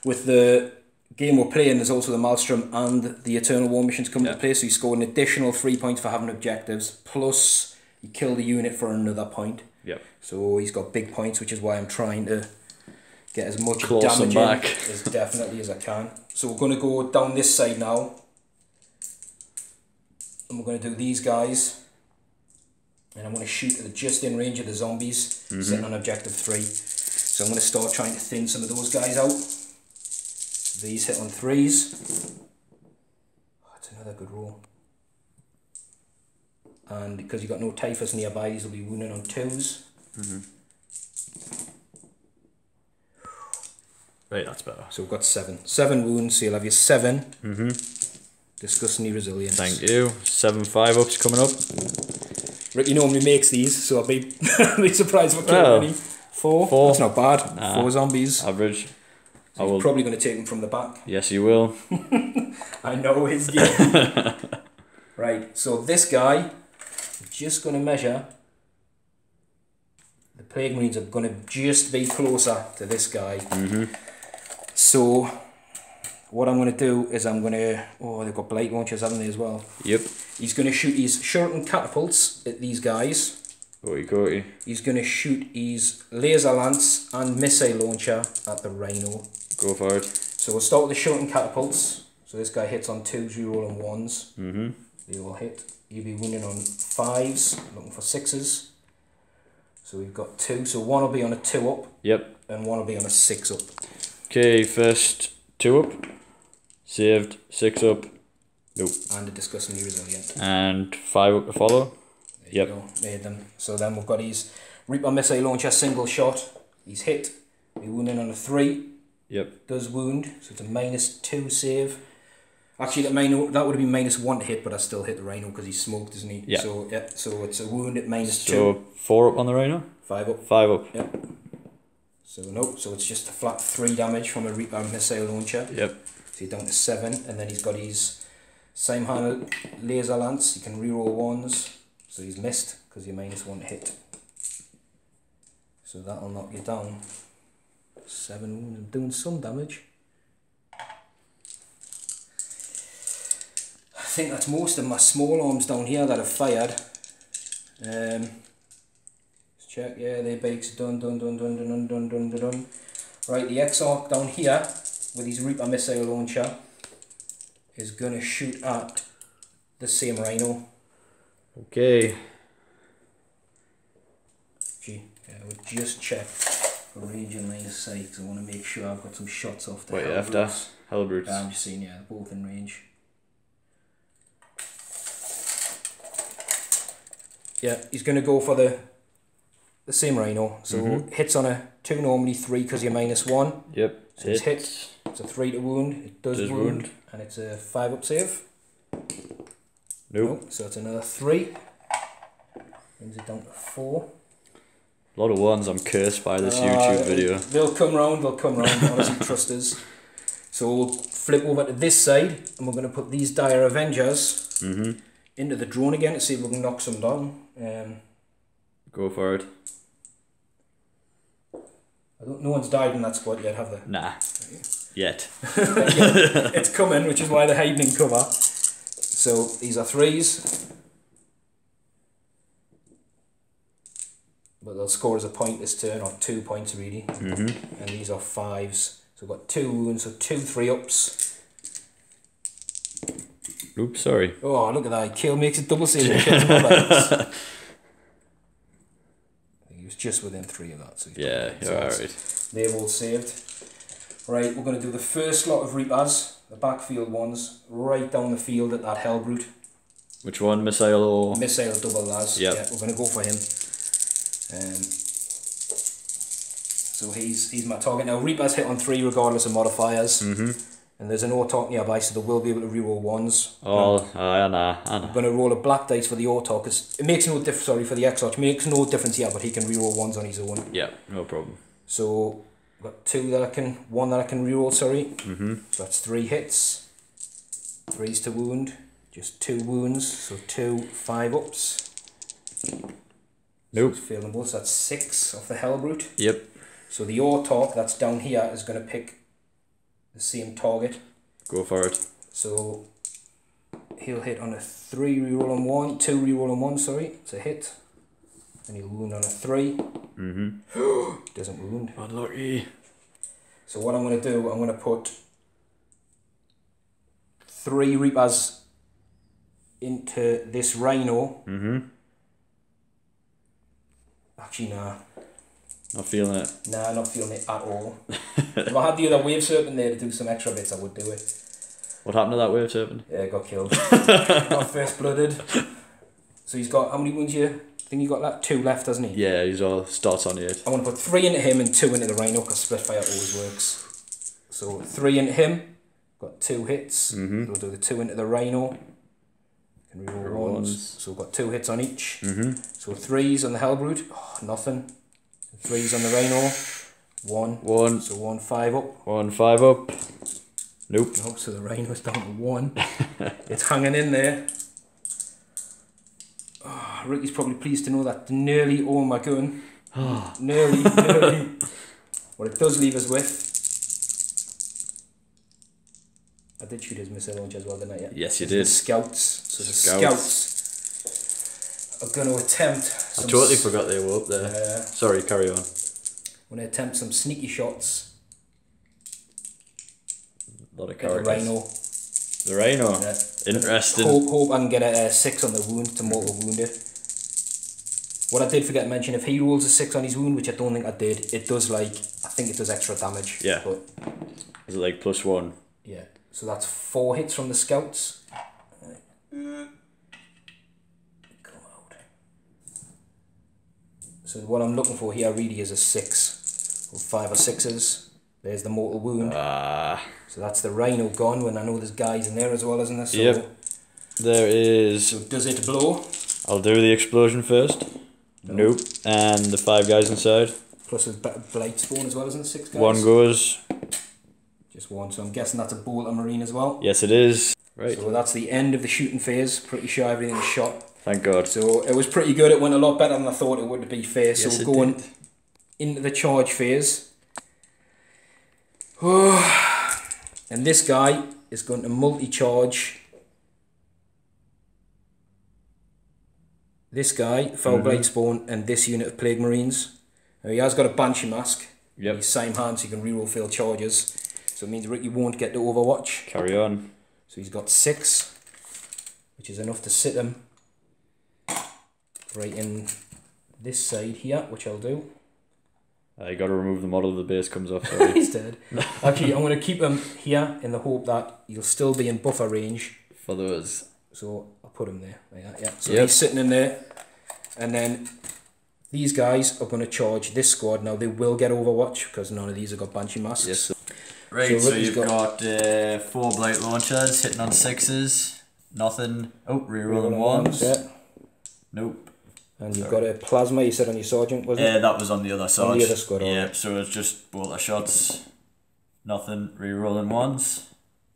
with the game we're playing, there's also the Maelstrom and the Eternal War missions come into play, so he scored an additional 3 points for having objectives, plus he killed a unit for another point. Yep. So he's got big points, which is why I'm trying to get as much Claw damage some in back. as definitely as I can. So we're going to go down this side now, and we're going to do these guys, and I'm going to shoot at just in range of the zombies sitting on objective 3. So I'm going to start trying to thin some of those guys out. These hit on 3s. Oh, that's another good roll. And because you've got no typhus nearby, these will be wounding on 2s. Right, that's better. So we've got 7. 7 wounds, so you'll have your 7. Disgustingly resilient. Thank you. 7 5-ups coming up. Ricky normally makes these, so I'll be, I'll be surprised if I kill any. 4? That's not bad. Nah. 4 zombies. Average. So you're probably going to take them from the back. Yes, you will. I know his game. Right, so this guy, I'm just going to measure. The Plague Marines are going to just be closer to this guy. So, what I'm going to do is I'm going to... Oh, they've got blight launchers, haven't they, as well? Yep. He's going to shoot his shuriken catapults at these guys. Goaty. He's going to shoot his laser lance and missile launcher at the rhino. Go for it. So we'll start with the shuriken catapults. So this guy hits on 2s, you roll on 1s. They will hit. You'll be winning on 5s, looking for 6s. So we've got 2. So 1 will be on a 2-up. Yep. and one will be on a 6 up. Okay, first 2 up. Saved. 6 up. Nope. And a disgustingly resilient. And 5 up to follow. There you go, made them. So then we've got his Reaper missile launcher single shot. He's hit. We wounding on a 3. Yep. Does wound, so it's a -2 save. Actually, that would have been -1 to hit, but I still hit the Rhino because he's smoked, isn't he? Yeah. So yeah, so it's a wound at -2. So 4 up on the Rhino? 5 up. 5 up. Yep. So no, so it's just a flat 3 damage from a Reaper missile launcher. Yep. So you're down to 7, and then he's got his same-handed laser lance. He can reroll 1s, so he's missed because you're -1 to hit. So that'll knock you down. 7 wounds, I'm doing some damage. I think that's most of my small arms down here that have fired. Let's check, yeah, their bakes done. Right, the Exarch down here with his Reaper missile launcher is gonna shoot at the same Rhino. Okay. Gee, yeah, we'll just check for range and line of sight because I want to make sure I've got some shots off the Wait, after Hellbrutes. I'm just seeing, yeah, both in range. Yeah, he's going to go for the same Rhino. So hits on a 2 normally, 3 because you're -1. Yep. So it's hit. It's a 3 to wound. It does wound. And it's a 5 up save. Nope. So it's another 3. Brings it down to 4. A lot of ones. I'm cursed by this YouTube video. They'll come round, honestly, trust us. So we'll flip over to this side and we're going to put these Dire Avengers into the drone again to see if we can knock some down. Go for it. No one's died in that squad yet, have they? Nah. Yet. Yeah, it's coming, which is why they're hiding in cover. So these are 3s. But they'll score as a point this turn, or 2 points really. And these are 5s. So we've got 2 wounds, so 2 3-ups. Oops, sorry. Oh, look at that. Kill makes it double save. And kills my legs. He was just within 3 of that. So yeah, you're alright. They've all saved. Right, we're going to do the first lot of Reapers, the backfield ones, right down the field at that Hellbrute. Which one? Missile or? Missile double las. Yep. Yeah, we're going to go for him. So he's my target. Now, Reapers hit on 3 regardless of modifiers. And there's an Autarch nearby, so they will be able to reroll 1s. Oh, I know. I'm going to roll a black dice for the Autarch, because it makes no difference, sorry, for the Exarch. It makes no difference here, but he can reroll 1s on his own. Yeah, no problem. So, I've got 2 that I can, 1 that I can reroll, sorry. So that's 3 hits. 3s to wound, just 2 wounds, so 2 5-ups. Nope. So failing both, so that's 6 off the Hellbrute. Yep. So the Autarch that's down here is going to pick the same target. Go for it. So he'll hit on a 3 reroll on 1, 2 reroll on 1, sorry, it's a hit. And he'll wound on a 3. Doesn't wound. Unlucky. So what I'm going to do, I'm going to put 3 Reapers into this Rhino. Actually, nah. Not feeling it. Nah, not feeling it at all. If I had the other Wave Serpent there to do some extra bits, I would do it. What happened to that Wave Serpent? Yeah, got killed. Got first blooded. So he's got, how many wounds here? I think he got like 2 left, hasn't he? Yeah, he's all starts on 8. I want to put 3 into him and 2 into the Rhino, because Spitfire always works. So 3 into him, got 2 hits. We'll do the 2 into the Rhino. Can reroll 1s. So we've got 2 hits on each. So 3s on the Hellbrute, oh, nothing. 3s on the Rhino, 1. So 1 5-up. 1 5-up. Nope. Nope, so the Rhino's down to 1. It's hanging in there. Oh, Ricky's probably pleased to know that nearly all my gun. Nearly. What it does leave us with. I did shoot his missile launcher as well, didn't I? Yeah. Yes, you did. The scouts. So the scouts are going to attempt. I totally forgot they were up there. Sorry, carry on. I'm going to attempt some sneaky shots. A lot of The characters. Rhino. The Rhino. Yeah. Interesting. Hope I can get a 6 on the wound to mortal wound it. What I did forget to mention, if he rolls a 6 on his wound, which I don't think I did, it does like, I think it does extra damage. Yeah. But Is it like +1? yeah. So that's 4 hits from the scouts. Come out. So what I'm looking for here really is a 6. Or 5 or 6s. There's the mortal wound. So that's the rhino gone, when I know there's guys in there as well, isn't there? So, yep. There is... So does it blow? I'll do the explosion first. Nope. And the 5 guys inside. Plus there's blight spawn as well, isn't it? 6 guys? 1 goes. Just 1, so I'm guessing that's a bolter marine as well. Yes, it is. Right. So that's the end of the shooting phase. Pretty sure everything's shot. Thank God. So it was pretty good. It went a lot better than I thought it would, to be fair. Yes, so we're going into the charge phase. And this guy is going to multi-charge this guy, Foul Blight Spawn, and this unit of Plague Marines. Now he has got a Banshee Mask. Yep. He's same hand, so he can reroll failed charges. So it means Ricky won't get to Overwatch. Carry on. So he's got 6, which is enough to sit him right in this side here, which I'll do. You got to remove the model of the base comes off. He's dead. Actually, I'm going to keep him here in the hope that he'll still be in buffer range. For those. So I'll put him there. Like that, yeah. So he's sitting in there. And then these guys are going to charge this squad. Now they will get Overwatch because none of these have got Banshee Masks. Yes. Right, so you've got 4 Blight Launchers hitting on 6s. Nothing. Oh, rerolling 1s. Yeah. Nope. And you've got a Plasma, you said on your Sergeant, wasn't it? Yeah, that was on the other side. On the other squad, yeah, so it's just bolter shots. Nothing. Rerolling 1s.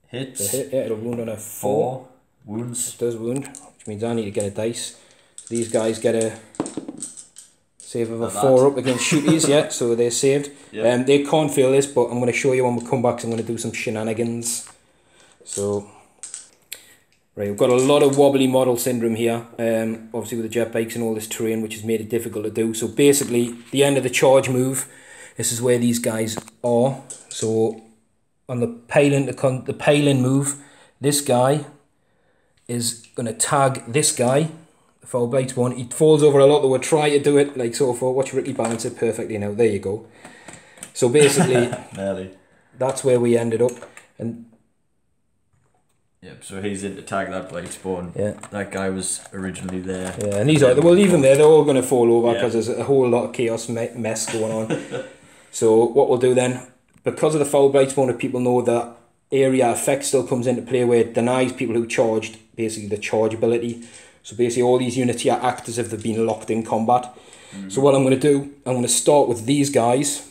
Hits. The hit, yeah, it'll wound on a 4. Wounds. It does wound, which means I need to get a dice. These guys get a save of a 4 up against shooties, yeah, so they're saved. Yep. They can't feel this, but I'm going to show you when we come back, so I'm going to do some shenanigans. So, right, we've got a lot of wobbly model syndrome here, obviously with the jet bikes and all this terrain, which has made it difficult to do. So basically, the end of the charge move, this is where these guys are. So on the pile-in move, this guy is going to tag this guy, the Foul Blight Spawn. He falls over a lot, though we'll try to do it like so for. Watch Ricky balance it perfectly now. There you go. So basically, that's where we ended up. And yep, so he's in to tag that Blight Spawn. Yeah. That guy was originally there. Yeah, and these are, well, even there, they're all going to fall over because there's a whole lot of chaos mess going on. So what we'll do then, because of the Foul Blight Spawn, if people know that area effect still comes into play where it denies people who charged basically the charge ability. So basically all these units here act as if they've been locked in combat. So what I'm going to do, I'm going to start with these guys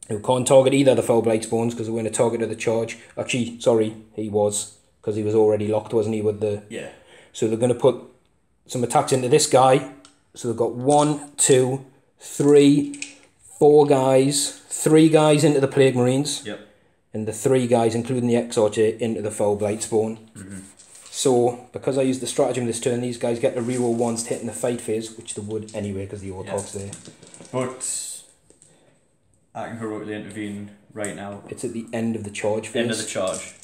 who can't target either the Foul Blight Spawns because we're going to target the charge. Actually, sorry, he was, because he was already locked, wasn't he, with the... Yeah. So they're going to put some attacks into this guy. So they've got 1, 2, 3, 4 guys, 3 guys into the Plague Marines. Yep. And the 3 guys, including the X-Archer, into the Foul Blight Spawn. So, because I used the stratagem this turn, these guys get to reroll 1s to hit in the fight phase, which they would anyway, because the Autarch's there. But I can heroically intervene right now. It's at the end of the charge phase. End of the charge.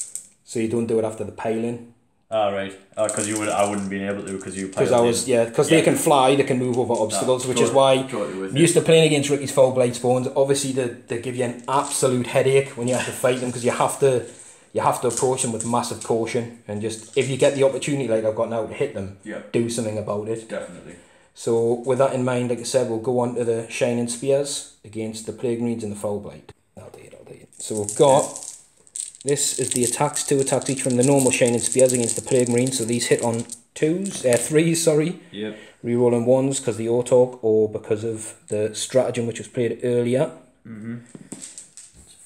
So you don't do it after the pile-in. Ah, right. Because I wouldn't been able to because you. Because I was because they can fly, they can move over obstacles, which is why I'm used to playing against Ricky's Foul Blight Spawns. Obviously, they give you an absolute headache when you have to fight them because you have to approach them with massive caution and just if you get the opportunity like I've got now to hit them, do something about it. Definitely. So with that in mind, like I said, we'll go on to the Shining Spears against the Plague Marines and the Foul Blight. I'll do it. So we've got. This is the attacks, 2 attacks each from the normal Shining Spears against the Plague Marines. So these hit on 3s, sorry. Yep. Rerolling 1s because the Autarch or because of the stratagem which was played earlier.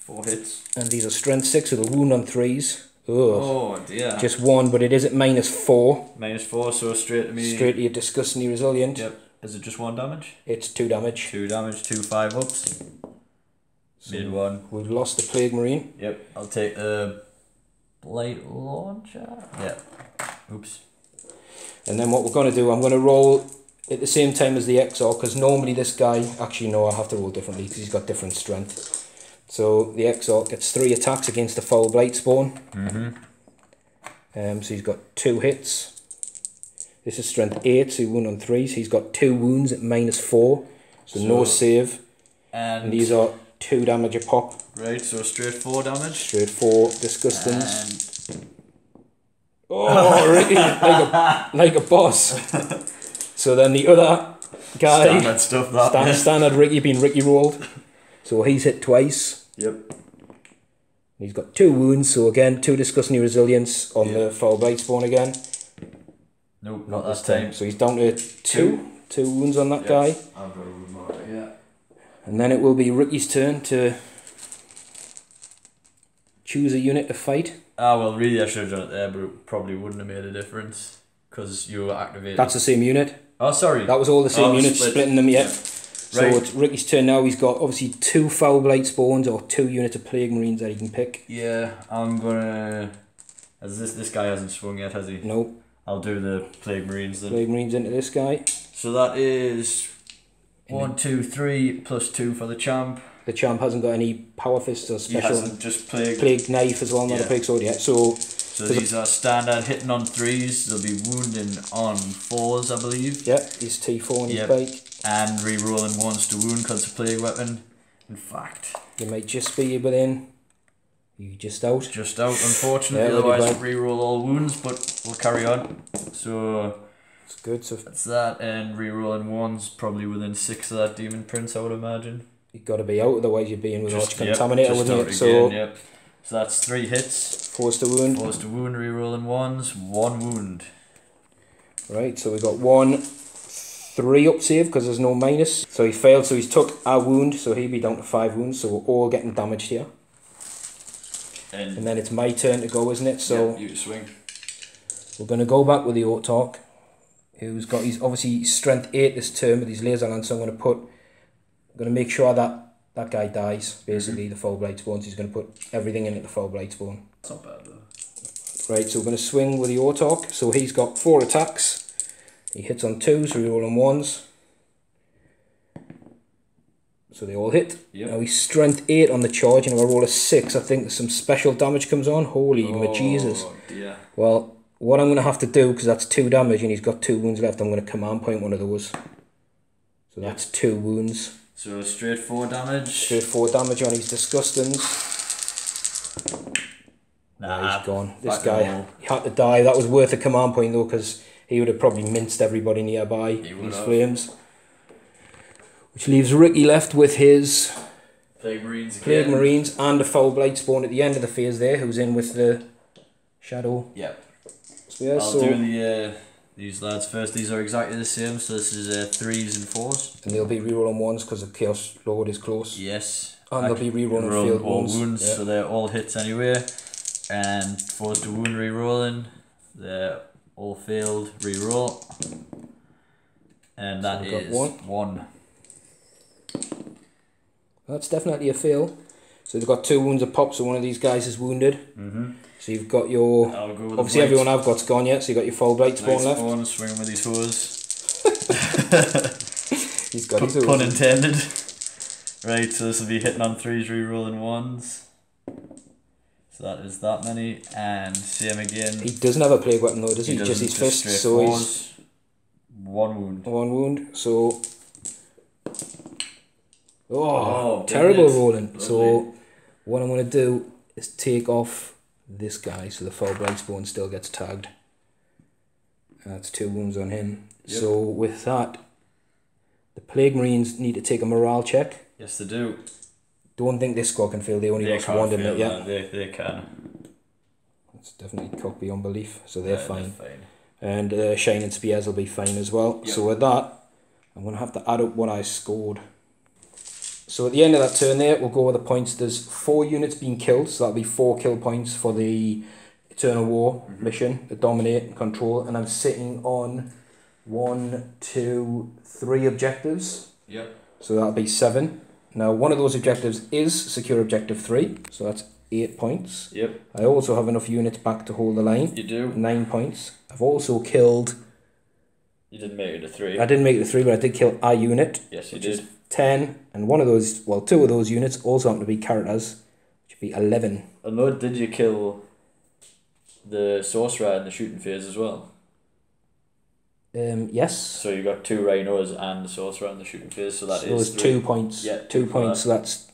4 hits. And these are strength 6 with a wound on 3s. Ugh. Oh dear. Just 1, but it is at -4. -4, so straight to me. Straight to your disgustingly resilient. Yep. Is it just 1 damage? It's 2 damage. 2 damage, 2 5-ups. So Mid 1. we've lost the Plague Marine. Yep. I'll take the Blight Launcher. Yeah. Oops. And then what we're going to do, I'm going to roll at the same time as the XR, because normally this guy, actually no, I have to roll differently because he's got different strength. So the XR gets 3 attacks against the Foul Blight Spawn. So he's got 2 hits. This is strength 8, so he wound on 3. So he's got 2 wounds at -4. So no save. And these are 2 damage a pop. Right, so straight 4 damage. Straight 4 disgustings. Oh, Ricky, like a boss. So then the other guy, standard stuff that. Standard Ricky being Ricky rolled. So he's hit twice. Yep. He's got 2 wounds, so again, 2 disgusting resilience on the foul blade spawn again. Nope, not this time. So he's down to 2 wounds on that guy. I've got a wound marker, yeah. And then it will be Ricky's turn to choose a unit to fight. Ah, well, really I should have done it there, but it probably wouldn't have made a difference because you were activated. That's the same unit. Oh, sorry. That was all the same units, splitting them, yeah. So Right. it's Ricky's turn now. He's got obviously 2 foul blade spawns or 2 units of plague marines that he can pick. Yeah, I'm gonna. As this guy hasn't swung yet, has he? No. I'll do the plague marines then. Plague marines into this guy. So that is 1, 2, 3 plus 2 for the champ. The champ hasn't got any power fists or special. He hasn't, just plague. Plague knife as well, not a plague sword yet. So these are standard hitting on 3s. They'll be wounding on 4s, I believe. Yeah, he's T4 on his bike. And re-rolling 1s to wound because it's a plague weapon. In fact, you might just be within. You just out. Just out, unfortunately. Otherwise, re-roll all wounds, but we'll carry on. So it's good. So that's that, and re-rolling 1s probably within 6 of that demon prince, I would imagine. You've got to be out, otherwise you're being with Arch Contaminator, wouldn't you? So so that's 3 hits. 4's to wound. 4's to wound, re-rolling 1s, 1 wound. Right, so we got 1, 3 up save because there's no minus. So he failed, so he's took a wound, so he'll be down to 5 wounds, so we're all getting damaged here. And then it's my turn to go, isn't it? So you swing. We're going to go back with the Autarch, who's got, he's obviously strength 8 this turn with his laser lance, so I'm going to make sure that that guy dies, basically, the foul blade spawns. He's going to put everything in at the foul blade spawn. That's not bad though. Right, so we're going to swing with the Autarch. So he's got 4 attacks. He hits on 2s, re-roll on 1s. So they all hit. Yep. Now he's strength 8 on the charge, and if I roll a 6, I think some special damage comes on. Holy Jesus. Dear. Well, what I'm going to have to do, because that's 2 damage and he's got 2 wounds left, I'm going to command point one of those. So that's 2 wounds. So straight 4 damage. Straight 4 damage on his disgustings. Nah, he's gone. This guy, he had to die. That was worth a command point though, because he would have probably minced everybody nearby. These flames. Which leaves Ricky left with his Plague Marines again. Plague Marines and a foul blade spawn at the end of the phase there, who's in with the shadow. Yep. Spears. I'll do these lads first. These are exactly the same, so this is 3s and 4s. And they'll be rerolling 1s because the Chaos Lord is close. Yes. And they'll be rerolling field all wounds. So they're all hits anyway. And 4s to wound rerolling. They're all failed reroll. And that is 1. That's definitely a fail. So they've got 2 wounds a pop, so one of these guys is wounded. So you've got your... obviously everyone I've got's gone yet, so you've got your full blade spawn left. Spawn, swinging with his hose. He's got his hose. Pun intended. Right, so this will be hitting on 3s, re-rolling 1s. So that is that many, and same again. He doesn't have a plague weapon though, does he? Just his fists, so he's... 1 wound. 1 wound, so... Oh, terrible rolling. Lovely. So what I'm going to do is take off this guy so the foul blade spawn still gets tagged. That's 2 wounds on him. Yep. So with that, the Plague Marines need to take a morale check. Yes, they do. Don't think this squad can fail. They only lost 1, didn't it? Yeah, they can. It's definitely cock beyond belief. So they're fine. And Shining Spears will be fine as well. Yep. So with that, I'm going to have to add up what I scored. So at the end of that turn there, we'll go with the points. There's 4 units being killed, so that'll be 4 kill points for the Eternal War mission, the Dominate and Control, and I'm sitting on 1, 2, 3 objectives. Yep. So that'll be 7. Now one of those objectives is secure objective 3, so that's 8 points. Yep. I also have enough units back to hold the line. You do. 9 points. I've also killed... You didn't make it a 3. I didn't make it a 3, but I did kill a unit. Yes, you did. 10, and one of those, well, 2 of those units also happen to be characters, which would be 11. And no, did you kill the sorcerer in the shooting phase as well? Yes. So you got 2 rhinos and the sorcerer in the shooting phase, so that is 2 points. Yeah, 2 points. So that's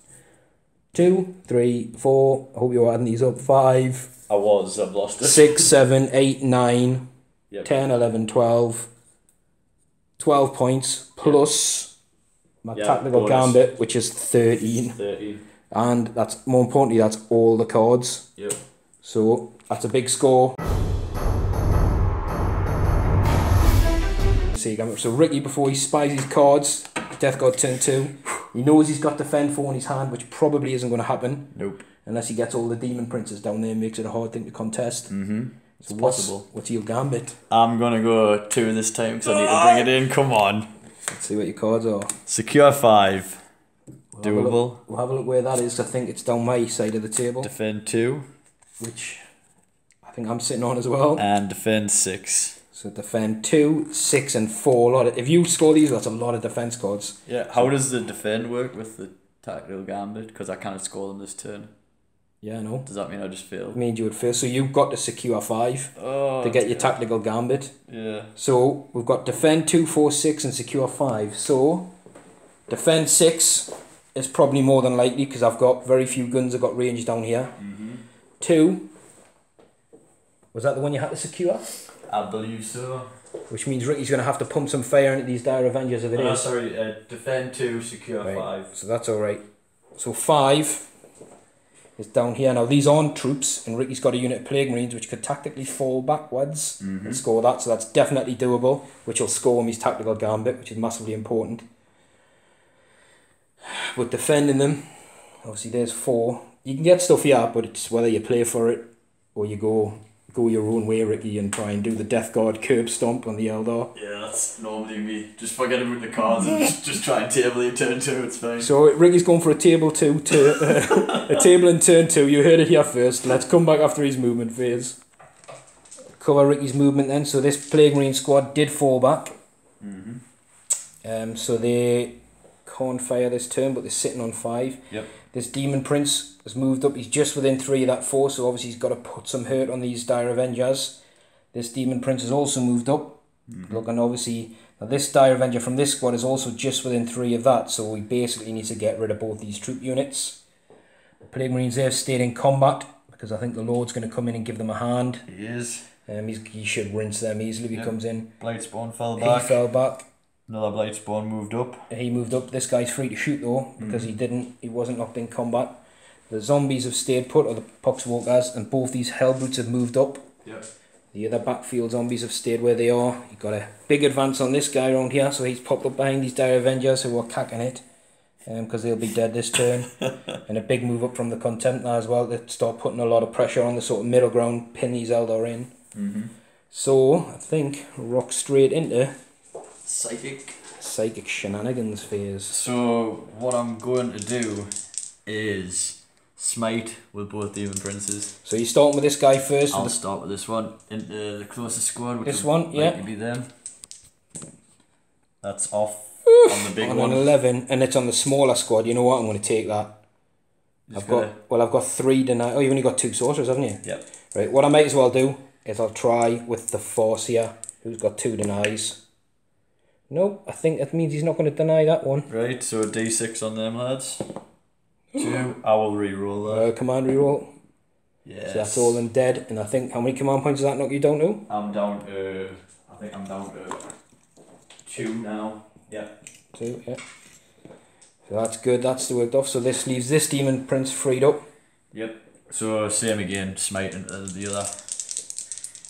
2, 3, 4. I hope you're adding these up. 5. I've lost it. 6, 7, 8, 9, Yep. 10, 11, 12. 12 points plus my Tactical bonus. Gambit, which is 13. 13. And that's, more importantly, that's all the cards. Yep. So that's a big score. So Ricci, before he spies his cards, Death Guard turn 2, he knows he's got Defend 4 in his hand, which probably isn't going to happen. Nope. Unless he gets all the Demon Princes down there and makes it a hard thing to contest. Mm-hmm. So It's possible. What's your Gambit? I'm going to go 2 this time because I need to bring it in. Come on. Let's see what your cards are. Secure 5. Doable. We'll have a look where that is. I think it's down my side of the table. Defend 2. Which I think I'm sitting on as well. And defend 6. So defend 2, 6 and 4. If you score these, that's a lot of defense cards. Yeah. How does the defend work with the Tactical Gambit? Because I can't score them this turn. Yeah, I know. Does that mean I just failed? It means you would fail. So you've got to secure 5 to get your Tactical Gambit. Yeah. So we've got defend 2, 4, 6 and secure 5. So defend 6 is probably more than likely because I've got very few guns that got range down here. 2. Was that the one you had to secure? I believe so. Which means Ricky's going to have to pump some fire into these Dire Avengers if it is. Sorry, defend 2, secure Right. 5. So that's alright. So 5 is down here. Now these aren't troops, and Ricky's got a unit of Plague Marines which could tactically fall backwards and score that, so that's definitely doable, which will score him his Tactical Gambit, which is massively important. But defending them, obviously there's 4. You can get stuff here, but it's whether you play for it or you go your own way, Ricky, and try and do the Death Guard curb stomp on the Eldar. Yeah, that's normally me. Just forget about the cards and just try and table your turn 2, it's fine. So Ricky's going for a table 2, a table in turn 2. You heard it here first. Let's come back after his movement phase. Cover Ricky's movement then. So this Plague Marine squad did fall back. So they can't fire this turn, but they're sitting on 5. Yep. This Demon Prince has moved up. He's just within 3 of that 4, so obviously he's got to put some hurt on these Dire Avengers. This Demon Prince has also moved up. Look, and obviously now this Dire Avenger from this squad is also just within 3 of that, so we basically need to get rid of both these troop units. The Plague Marines there have stayed in combat because I think the Lord's going to come in and give them a hand. He is. He should rinse them easily if he comes in. Blightspawn fell back. He fell back. Another Blightspawn moved up. He moved up. This guy's free to shoot though because he wasn't locked in combat. The zombies have stayed put, or the Poxwalkers, and both these Hellbrutes have moved up. Yep. The other backfield zombies have stayed where they are. You've got a big advance on this guy around here, so he's popped up behind these Dire Avengers who are cacking it, because they'll be dead this turn. And a big move up from the Contemptor as well to start putting a lot of pressure on the sort of middle ground, pin these Eldar in. So I think we'll rock straight into Psychic Shenanigans phase. So what I'm going to do is smite with both Demon Princes. So you're starting with this guy first? I'll start with this one into the closest squad, which this one, yeah. likely be them. That's off on the big on one. On 11, and it's on the smaller squad. You know what? I'm going to take that. I've got 3 deny. Oh, you've only got 2 sorcerers, haven't you? Yep. Right. What I might as well do is I'll try with the Force here, who's got 2 denies. Nope, I think that means he's not going to deny that one. Right, so a D6 on them, lads. 2. I will re-roll that. Command reroll. Yes. So that's all in dead. And I think, how many command points does that knock you down to? I'm down to... I think I'm down to 2 now. Yeah. 2, yeah. So that's good, that's worked off. So this leaves this Demon Prince freed up. Yep. So same again, smite into the other.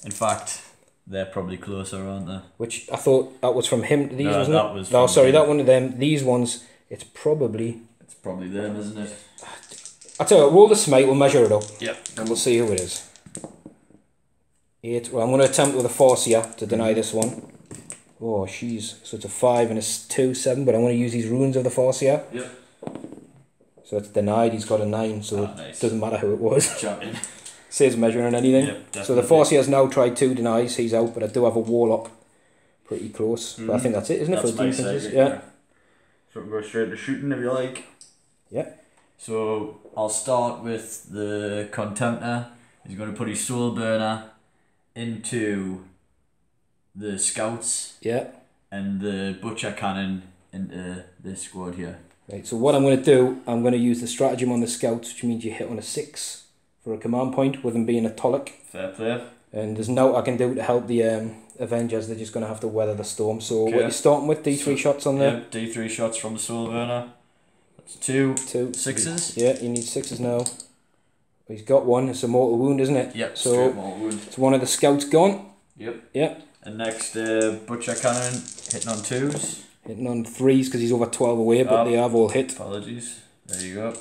In fact, they're probably closer, aren't they? Which I thought that was from him to these, no, wasn't that it? Was no, sorry, him. that one of them. These ones, it's probably... It's probably them, isn't it? I'll tell you what, roll the smite, we'll measure it up. Yep. And we'll see who it is. 8. Well, I'm going to attempt with a Force here to deny this one. Oh, she's... So it's a 5 and a 2, 7, but I'm going to use these runes of the Force here. Yep. So it's denied, he's got a 9, so nice. It doesn't matter who it was. Champion. Saves measuring anything. Yep, definitely. So the Force has now tried 2 denies, he's out, but I do have a Warlock pretty close. But I think that's it, isn't it? That's for my defenses? side, Yeah. So we'll go straight to shooting if you like. Yeah. So I'll start with the Contemptor. He's going to put his Soul Burner into the scouts Yeah. and the butcher cannon into this squad here. Right, so what I'm going to do, I'm going to use the stratagem on the scouts, which means you hit on a 6 for a command point, with them being a tolic. Fair play. And there's no I can do to help the Avengers. They're just going to have to weather the storm. So Okay. what you're starting with, D3 shots on there? Yep, D3 shots from the soul burner. That's 2. 2. 6s. Yeah, you need 6s now. He's got one. It's a mortal wound, isn't it? Yep, so straight mortal wound. it's one of the scouts gone. Yep. Yep. And next, butcher cannon hitting on 2s. Hitting on 3s because he's over 12 away, but they have all hit. Apologies. There you go.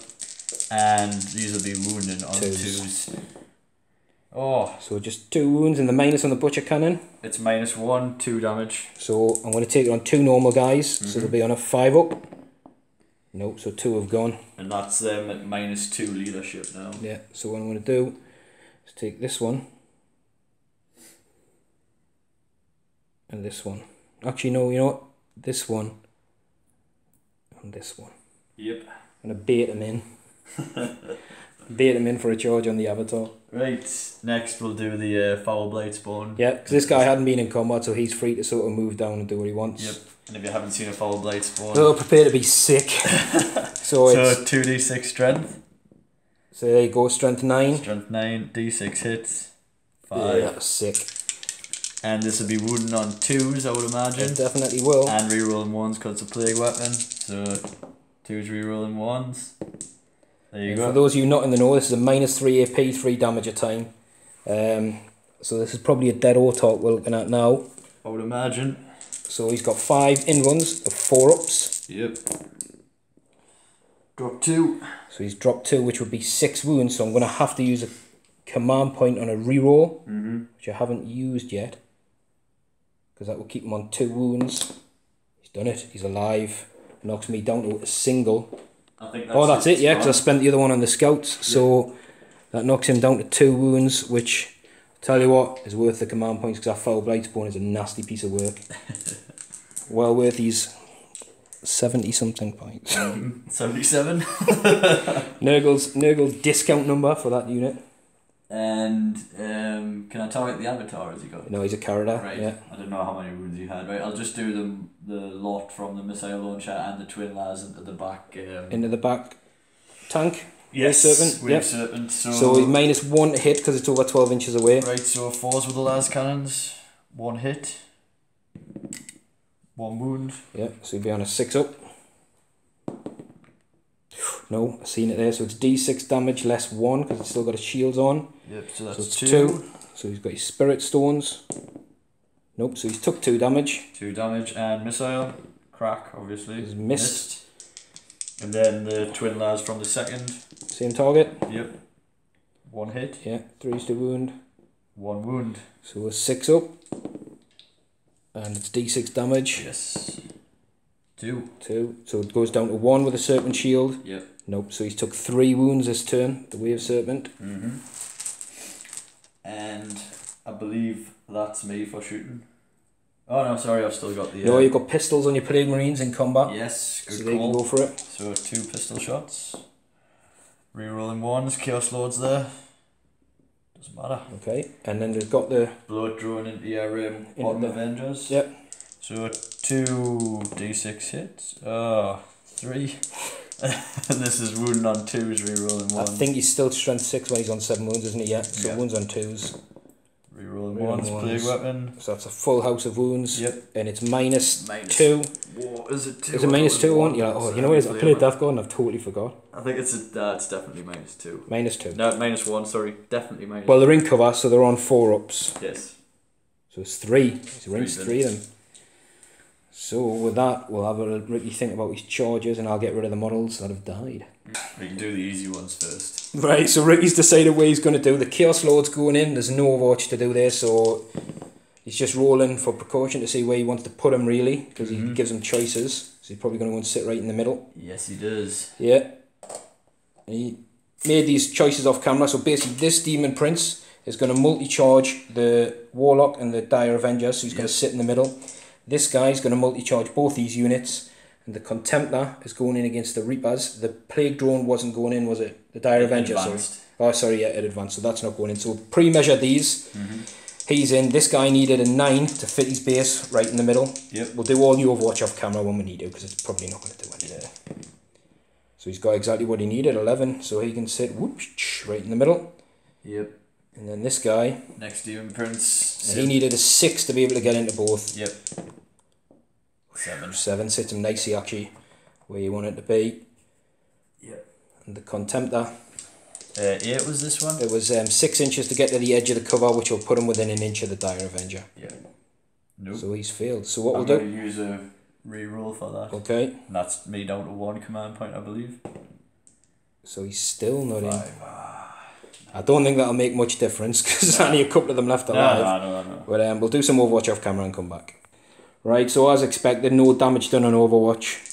And these will be wounding on 2s. Oh. So just 2 wounds and the minus on the butcher cannon. It's -1, 2 damage. So I'm going to take it on 2 normal guys. So they'll be on a 5 up. Nope, so 2 have gone. And that's them at -2 leadership now. Yeah, so what I'm going to do is take this one. And this one. Actually, no, you know what? This one. And this one. Yep. I'm going to bait them in. Bait them in for a charge on the avatar. Right, next we'll do the foul blade spawn. Yeah, because this guy hadn't been in combat, so he's free to sort of move down and do what he wants. Yep, and if you haven't seen a foul blade spawn... So prepare to be sick. so it's 2d6 strength. So there you go, strength 9. Strength 9, d6 hits. 5. Yeah, that's sick. And this will be wounding on 2s, I would imagine. It definitely will. And rerolling 1s because it's a plague weapon. So 2s rerolling 1s. There you go. For those of you not in the know, this is a -3 AP, 3 damage a time. So this is probably a dead autarch we're looking at now. I would imagine. So he's got 5 in-runs of 4 ups. Yep. Drop 2. So he's dropped 2, which would be 6 wounds. So I'm going to have to use a command point on a reroll, which I haven't used yet. Because that will keep him on 2 wounds. He's done it. He's alive. Knocks me down to a single. I think that's it, yeah, because I spent the other one on the scouts. So that knocks him down to 2 wounds, which, tell you what, is worth the command points, because that foul blade spawn is a nasty piece of work. Well worth these 70-something points. 77. Nurgle's discount number for that unit. And can I target the avatar as he got? No, he's a character. Right. Yeah. I don't know how many wounds he had. Right. I'll just do the lot from the missile launcher and the twin las into the back. Into the back tank. Yes. Serpent. Wave serpent. So he's -1 to hit because it's over 12 inches away. Right. So 4s with the las cannons. 1 hit. 1 wound. Yeah. So he'll be on a 6 up. No, I've seen it there. So it's D6 damage less 1 because it's still got his shields on. Yep, so that's it's 2. 2. So he's got his spirit stones. Nope, so he's took 2 damage. 2 damage and missile. Crack, obviously. He's missed. And then the twin las from the second. Same target. Yep. 1 hit. Yeah, 3's to wound. 1 wound. So a 6 up. And it's D6 damage. Yes. 2. 2. So it goes down to 1 with a serpent shield. Yep. Nope, so he's took 3 wounds this turn, the wave serpent. And I believe that's me for shooting. Oh no, sorry, I've still got the... No, you've got pistols on your plague marines in combat. Yes, good so call. they can go for it. So 2 pistol shots. Rerolling 1s, Chaos Lord's there. Doesn't matter. Okay, and then they've got the... Blood drawn into your bottom Avengers. Yep. So 2 d6 hits. 3. And this is wounding on 2s, rerolling 1. I think he's still strength 6 when he's on 7 wounds, isn't he? Yeah, so wounds on 2s. Rerolling 1s, plague weapon. So that's a full house of wounds. Yep. And it's -2. Whoa, is it 2? Is it -2 one? You're like, oh, you know what it is? I played Death God and I've totally forgot. I think it's definitely -2. -2. No, -1, sorry. Definitely -2. Well, they're in cover, so they're on 4 ups. Yes. So it's 3. He's rinsed 3 of them. So with that, we'll have a Ricky think about his charges and I'll get rid of the models that have died. We can do the easy ones first. Right, so Ricky's decided what he's going to do. The Chaos Lord's going in. There's no Overwatch to do there, so he's just rolling for precaution to see where he wants to put him, really, because he gives him choices. So he's probably going to go and sit right in the middle. Yes, he does. Yeah. And he made these choices off camera. So basically, this Demon Prince is going to multi-charge the Warlock and the Dire Avenger, so he's going to sit in the middle. This guy's going to multi-charge both these units, and the Contemptor is going in against the Reapers. The Plague Drone wasn't going in, was it? The Dire Avenger, sorry. Oh, sorry, yeah, it advanced, so that's not going in. So pre-measure these. He's in. This guy needed a 9 to fit his base right in the middle. Yep. We'll do all the Overwatch off camera when we need to, because it's probably not going to do anything. Yeah. So he's got exactly what he needed, 11, so he can sit right in the middle. Yep. And then this guy, next Demon Prince. he needed a 6 to be able to get into both. Yep. 7. 7 sits him nicely actually where you want it to be. Yep. And the Contemptor. 8 was this one? It was 6 inches to get to the edge of the cover, which will put him within an inch of the Dire Avenger. Yeah. Nope. So he's failed. So what I'm we'll going do... to use a reroll for that. Okay. And that's me down to 1 command point, I believe. So he's still not 5. in. I don't think that'll make much difference, because there's only a couple of them left alive. No. But we'll do some Overwatch off camera and come back. Right, so as expected, no damage done on Overwatch.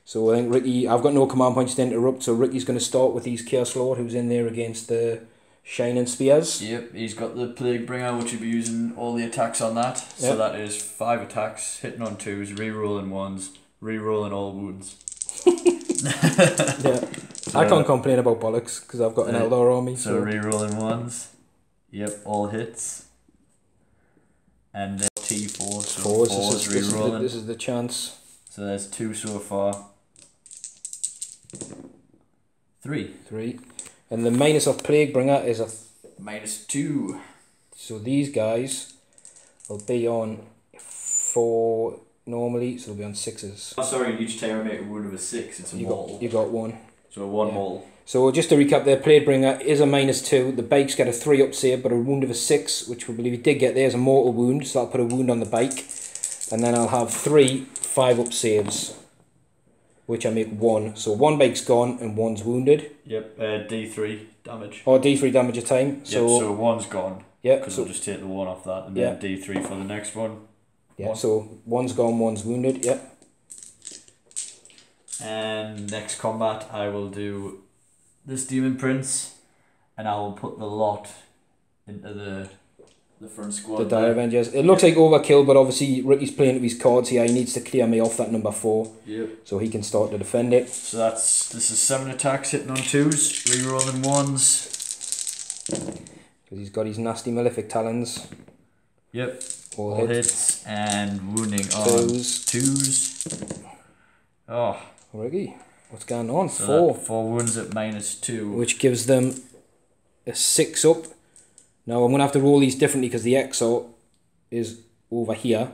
So I think Ricky, I've got no command points to interrupt, so Ricky's going to start with his Chaos Lord, who's in there against the Shining Spears. Yep, he's got the Plague Bringer, which he'll be using all the attacks on that. So Yep. that is 5 attacks, hitting on 2s, rerolling 1s, rerolling all wounds. Yeah, so, I can't complain about bollocks, because I've got an Eldar army. So rerolling 1s, yep, all hits. And then T4, so 4s rerolling. This is the chance. So there's 2 so far. 3. And the minus of Plague Bringer is a... -2. So these guys will be on 4 normally, so they'll be on 6s. Oh, sorry, each time I make a wound of a 6, it's a mortal. You got 1. So a 1 mortal. So just to recap there, Plague Bringer is a -2. The bikes get a 3 up save, but a wound of a 6, which we believe he did get there, is a mortal wound, so I'll put a wound on the bike. And then I'll have 3 5 up saves, which I make 1. So 1 bike's gone and 1's wounded. Yep, D3 damage. Or D3 damage a time. Yep, so 1's gone. Yeah, because so I'll just take the 1 off that, and yeah. then D3 for the next one. Yeah, so 1's gone, 1's wounded. Yeah. And next combat, I will do this Demon Prince, and I will put the lot into the front squad. The Dire Avengers. It looks like overkill, but obviously Ricky's playing with his cards here. He needs to clear me off that number 4. Yep. So he can start to defend it. So this is 7 attacks hitting on 2s, rerolling 1s. Because he's got his nasty malefic talons. Yep. All hits and wounding on 2s. Oh. Ricky, what's going on? So 4. 4 wounds at -2. Which gives them a 6 up. Now I'm going to have to roll these differently because the Exo is over here.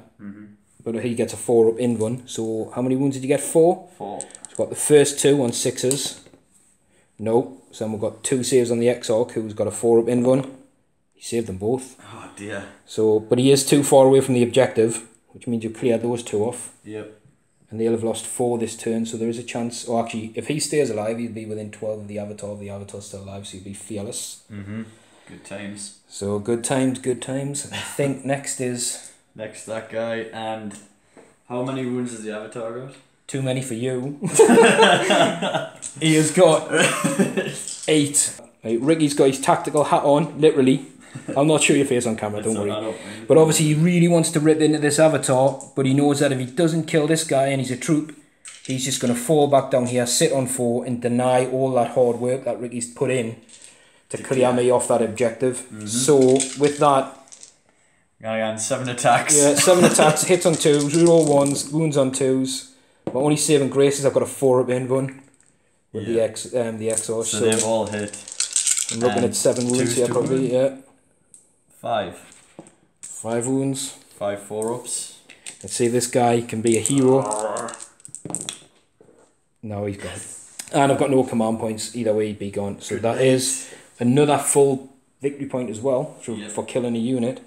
But he gets a 4 up in one. So how many wounds did you get? 4? 4. He's got the first 2 on 6s. No. So then we've got 2 saves on the Exorc, who's got a 4 up in one. He saved them both. Oh dear. So, but he is too far away from the objective, which means you clear those 2 off. Yep. And they'll have lost 4 this turn, so there is a chance. Or actually, if he stays alive, he'll be within 12 of the Avatar. The Avatar's still alive, so he'll be fearless. Good times. So good times, good times. I think next is... Next that guy, and how many wounds has the Avatar got? Too many for you. He has got 8. Right, Ricky's got his tactical hat on, literally. I'll not show your face on camera, don't worry. But obviously he really wants to rip into this Avatar, but he knows that if he doesn't kill this guy and he's a troop, he's just going to fall back down here, sit on 4 and deny all that hard work that Ricky's put in to clear me off that objective. So with that... Again, 7 attacks. Yeah, 7 attacks, hits on 2s, reroll 1s, wounds on 2s. My only saving grace is I've got a 4 up in one with the Exhaust. So they've all hit. I'm looking at 7 wounds here probably, yeah. 5 wounds. 5 4-ups. Let's see if this guy can be a hero. No, he's gone. And I've got no command points, either way he'd be gone. So that is another full victory point as well for killing a unit.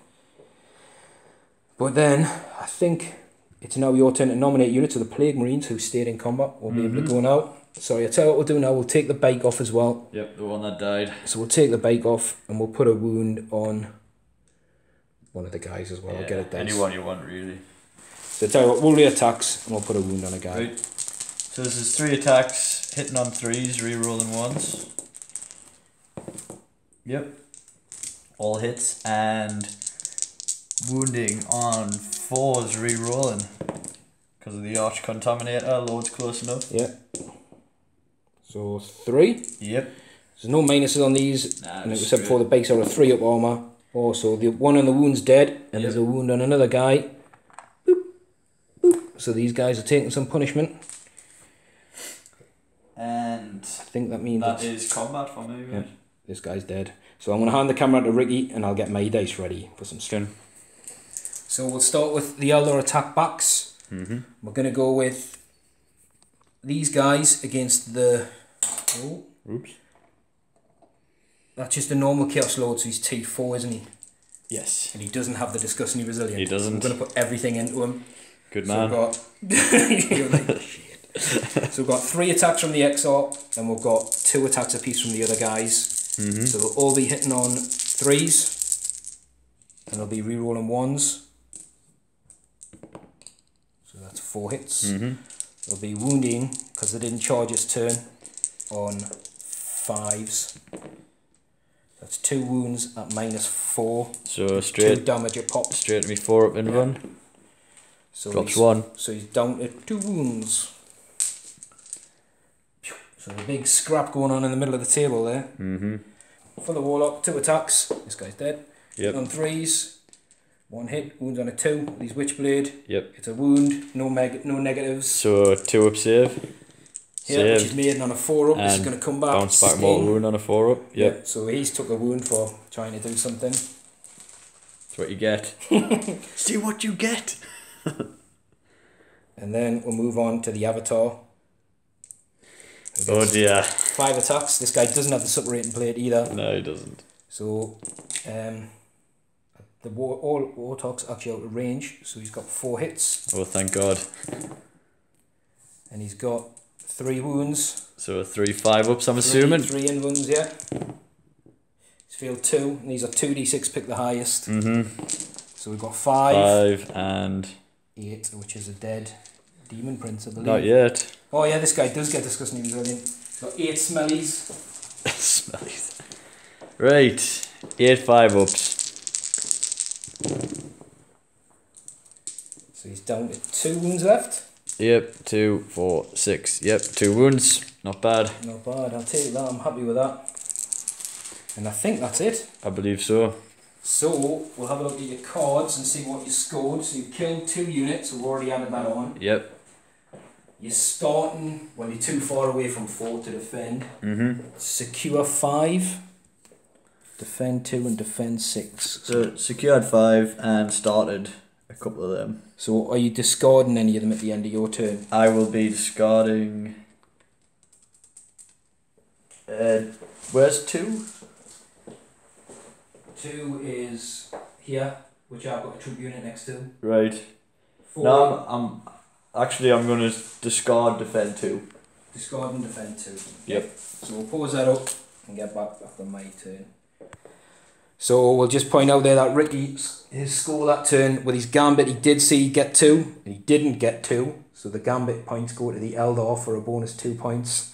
But then, I think it's now your turn to nominate units of the Plague Marines who stayed in combat. We'll be able to go now. Sorry, I'll tell you what we'll do now. We'll take the bike off as well. Yep, the one that died. So we'll take the bike off and we'll put a wound on one of the guys as well. Yeah, I'll get it done. anyone you want, really. So tell you what, we'll re-attacks and we'll put a wound on a guy. Right. So this is 3 attacks, hitting on 3s, re-rolling 1s. Yep. All hits, and wounding on 4s, re-rolling. Because of the Arch Contaminator, load's close enough. Yeah. So 3. Yep. There's no minuses on these. And it was said before, the bikes are a 3 up armor. Also, the one on the wound's dead, and there's a wound on another guy. Boop, boop. So these guys are taking some punishment. And I think that means that is combat for me, yeah, this guy's dead. So I'm going to hand the camera to Ricci, and I'll get my dice ready for some stun. So we'll start with the Eldar attack backs. We're going to go with these guys against the... Oh. Oops. That's just a normal Chaos Lord, so he's T4, isn't he? Yes. And he doesn't have the Disgustingly Resilient. He doesn't. So we're going to put everything into him. Good man. So we've got... So we've got 3 attacks from the XR, and we've got 2 attacks apiece from the other guys. So they'll all be hitting on 3s, and they'll be re-rolling 1s. So that's 4 hits. They'll be wounding, because they didn't charge its turn, on 5s. That's 2 wounds at -4. So straight 2 damage a pop. Straight to me 4 up and run. So drops 1. So he's down to 2 wounds. So the big scrap going on in the middle of the table there. For the Warlock, 2 attacks. This guy's dead. Yep. On 3s. 1 hit. Wounds on a 2. He's Witchblade. Yep. It's a wound. No negatives. So 2 up save. Yeah, which is made on a 4 up. This is going to come back. Bounce back mortal wound on a 4 up. Yep. Yeah, so he's took a wound for trying to do something. That's what you get. See what you get. And then we'll move on to the Avatar. Oh dear. 5 attacks. This guy doesn't have the separating plate either. No, he doesn't. So, the Warthog's actually out of range, so he's got 4 hits. Oh, thank God. And he's got 3 wounds. So 3 5-ups, I'm assuming. 3 in wounds, yeah. He's failed 2, and these are 2d6, pick the highest. So we've got 5. 5 and... 8, which is a dead demon prince, I believe. Not yet. Oh yeah, this guy does get Disgustingly Resilient. Got 8 smellies. Smellies. Right, 8 5-ups. So he's down to 2 wounds left. Yep, 2, 4, 6. Yep, 2 wounds. Not bad. Not bad, I'll take that, I'm happy with that. And I think that's it. I believe so. So, we'll have a look at your cards and see what you scored. So you killed 2 units, we've already added that on. Yep. You're starting, well you're too far away from 4 to defend. Secure 5. Defend 2 and defend 6. So secured 5 and started a couple of them. So are you discarding any of them at the end of your turn? I will be discarding... where's 2? 2 is here, which I've got a troop unit next to. Right. 4. No, I'm going to discard defend 2. Discard and defend 2. Yep. So we'll pause that up and get back after my turn. So we'll just point out there that Ricci, his score that turn with his Gambit, he did see get 2, and he didn't get 2. So the Gambit points go to the Eldar for a bonus 2 points.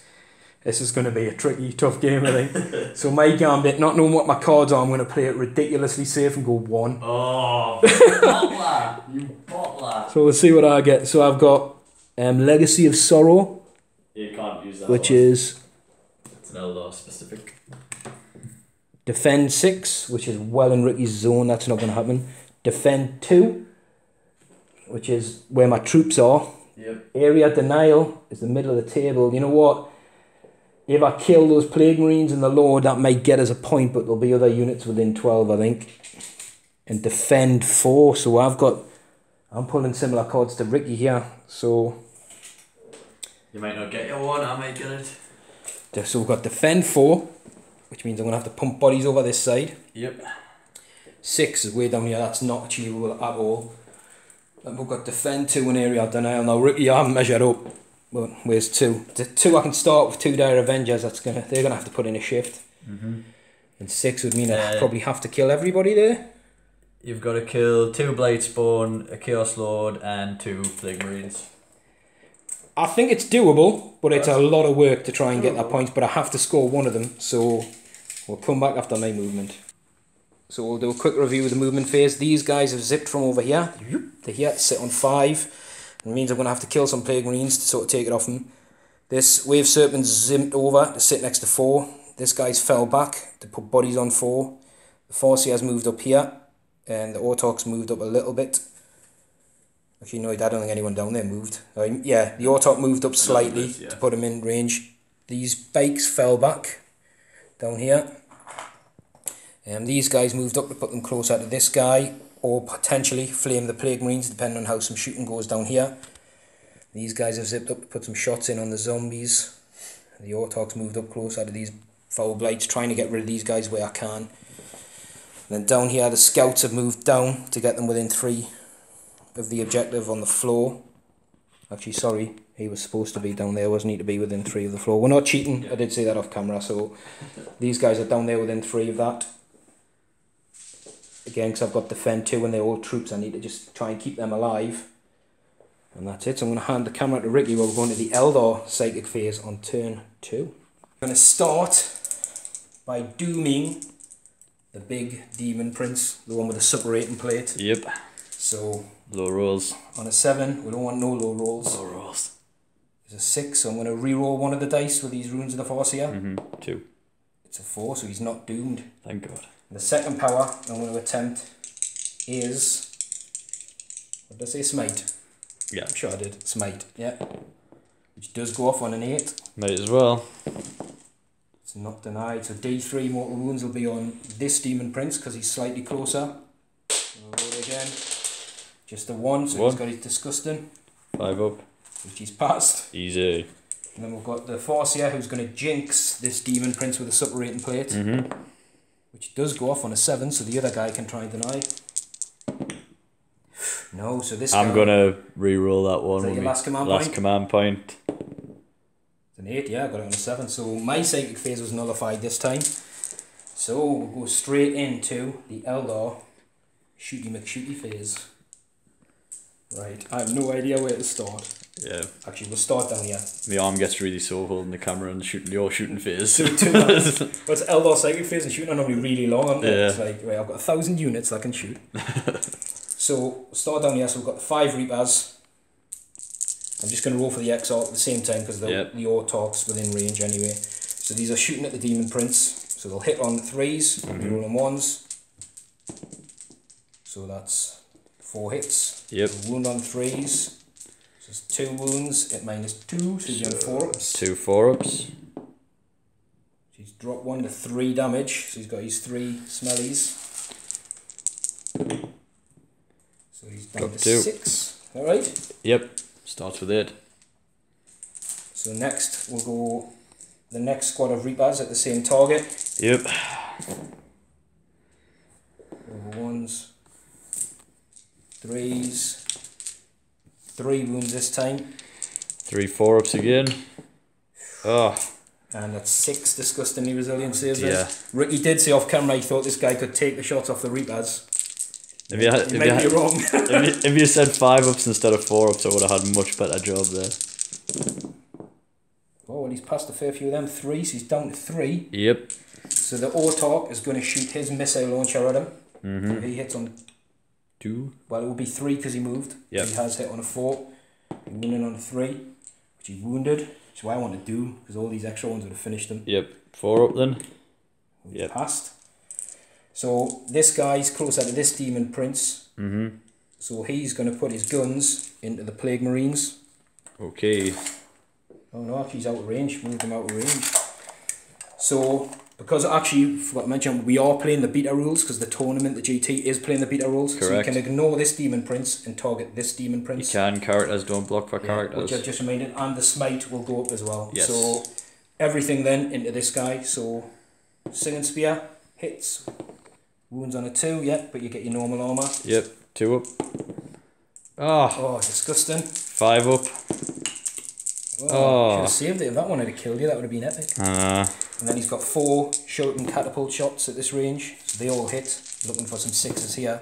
This is going to be a tricky, tough game, I think. So my Gambit, not knowing what my cards are, I'm going to play it ridiculously safe and go 1. Oh, bottler! You bottler! So we'll see what I get. So I've got Legacy of Sorrow. You can't use that which one. Is... It's an Eldar specific. Defend 6, which is well in Ricci's zone, that's not going to happen. Defend 2, which is where my troops are. Yep. Area Denial is the middle of the table. You know what? If I kill those Plague Marines and the Lord, that might get us a point, but there'll be other units within 12, I think. And Defend 4, so I'm pulling similar cards to Ricci here, so... You might not get your one, I might get it. So we've got Defend 4, which means I'm going to have to pump bodies over this side. Yep. 6 is way down here, that's not achievable at all. And we've got Defend 2 in Area Denial. Now Ricci, I haven't measured up, but where's 2? The 2 I can start with 2 Dire Avengers, they're going to have to put in a shift. And 6 would mean I probably have to kill everybody there. You've got to kill 2 Bladespawn, a Chaos Lord, and 2 Plague Marines. I think it's doable, but it's a lot of work to try and get that point, but I have to score one of them, so we'll come back after my movement. So we'll do a quick review of the movement phase. These guys have zipped from over here. They're here to sit on 5. It means I'm going to have to kill some Plague Marines to sort of take it off them. This Wave Serpent's zipped over to sit next to 4. This guy's fell back to put bodies on 4. The Forcia's moved up here, and the Autarch's moved up a little bit. Actually, no, I don't think anyone down there moved. Yeah, the Autarch moved up slightly to put him in range. These bikes fell back down here. And these guys moved up to put them closer to this guy, or potentially flame the Plague Marines, depending on how some shooting goes down here. These guys have zipped up to put some shots in on the zombies. The Autarch's moved up closer to these foul blights, trying to get rid of these guys where I can. And then down here, the scouts have moved down to get them within 3 of the objective on the floor. Actually, sorry, he was supposed to be down there, wasn't he, to be within 3 of the floor. We're not cheating, I did say that off camera, so these guys are down there within 3 of that. Again, because I've got defend 2 and they're all troops, I need to just try and keep them alive. And that's it, so I'm going to hand the camera to Ricci while we're going to the Eldar psychic phase on turn 2. I'm going to start by dooming the big demon prince, the one with the separating plate. Yep. So low rolls. On a 7, we don't want no low rolls. Low rolls. There's a 6, so I'm going to re-roll one of the dice with these runes of the Forcia. 2. It's a 4, so he's not doomed. Thank God. And the second power I'm going to attempt is, what did I say, smite? Yeah. I'm sure I did. Smite, yeah. Which does go off on an 8. Might as well. It's not denied. So D3 mortal wounds will be on this demon prince because he's slightly closer. We'll roll it again. Just a 1, so he's got his disgusting. 5 up. Which he's passed. Easy. And then we've got the Forcia who's going to jinx this demon prince with a suppurating plate. Which does go off on a 7, so the other guy can try and deny. No, so this I'm going to re-roll that one. Is that your last command point? Last command point. It's an 8, yeah, I got it on a 7. So my psychic phase was nullified this time. So we'll go straight into the Eldar shooty McShooty phase. Right, I have no idea where to start. Yeah. Actually, we'll start down here. My arm gets really sore holding the camera and shooting your shooting phase. Well, it's Eldar psychic phase and shooting are normally really long, aren't they? Yeah. It's like, right, I've got 1,000 units that I can shoot. So, we'll start down here. So we've got the 5 Reapers. I'm just going to roll for the Exalt at the same time because the Autarch's within range anyway. So these are shooting at the Demon Prince. So they'll hit on 3s, roll on 1s. So that's 4 hits. Yep. So wound on 3s. So it's 2 wounds at -2, so he's on 4 ups. 2 4-ups. He's dropped 1 to 3 damage, so he's got his 3 smellies. So he's down to 6. Alright? Yep. Starts with 8. So next we'll go the next squad of Reapers at the same target. Yep. Over 1s, 3s, 3 wounds this time. 3 4-ups again. Oh. And that's 6 disgustingly resilient saves. Yeah. Ricci did say off camera he thought this guy could take the shots off the Reapers. If you said 5-ups instead of 4-ups, I would have had a much better job there. Oh, well, he's passed a fair few of them 3s. He's down to 3. Yep. So the Autarch is going to shoot his missile launcher at him. So he hits on 2. Well, it will be 3 because he moved. Yep. He has hit on a 4. He wounded on a 3, which he wounded. Which is what I want to do because all these extra ones would have finished him. Yep. 4 up then. He's passed. So this guy's closer to this demon prince. So he's going to put his guns into the Plague Marines. Okay. Oh no, actually he's out of range. Moved him out of range. So because actually, forgot to mention, we are playing the beta rules because the tournament, the GT, is playing the beta rules. Correct. So you can ignore this demon prince and target this demon prince. You can. Characters don't block for characters. Which I've just reminded, and the smite will go up as well. Yes. So everything then into this guy. So Singing Spear hits. Wounds on a 2, yeah, but you get your normal armour. Yep, 2 up. Oh, disgusting. 5 up. Should have saved it. If that one had killed you, that would have been epic. And then he's got 4 shuriken catapult shots at this range. So they all hit. Looking for some 6s here.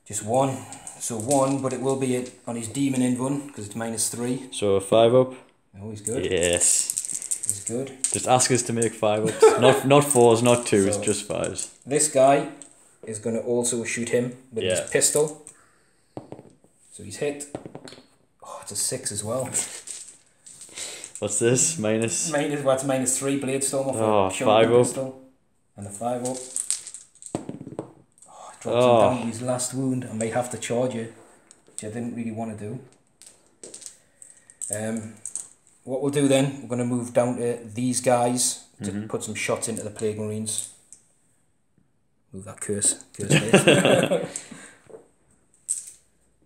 Just 1. So 1, but it will be on his demon invuln because it's -3. So 5 up. Oh, he's good. Yes. He's good. Just ask us to make 5-ups. not 4s, not 2s, so just 5s. This guy is going to also shoot him with his pistol. So he's hit. Oh, it's a 6 as well. What's this? Minus? Well, it's -3 blade storm off a 5 up. pistol. And a 5 up. Drops him down to his last wound. I might have to charge it, which I didn't really want to do. What we'll do then, we're going to move down to these guys to put some shots into the Plague Marines. Move that curse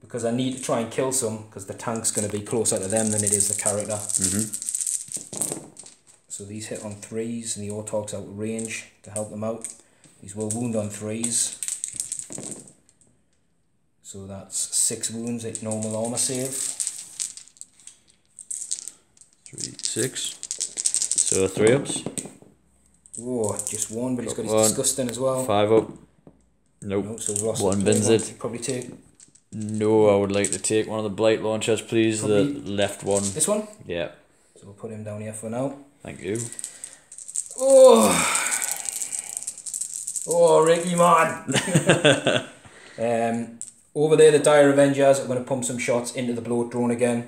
because I need to try and kill some, because the tank's going to be closer to them than it is the character. So these hit on 3s and the Autarch's out of range to help them out. These will wound on 3s. So that's 6 wounds at normal armor save. 3, 6. So 3 ups. Oh, just 1, but he's got his disgusting as well. 5 up. Nope. No, so we lost 1 bins it. Probably take. No, I would like to take one of the blight launchers, please. Probably the left one. This one? Yeah. So we'll put him down here for now. Thank you. Oh, Ricky, man. Over there, the Dire Avengers are going to pump some shots into the bloat drone again.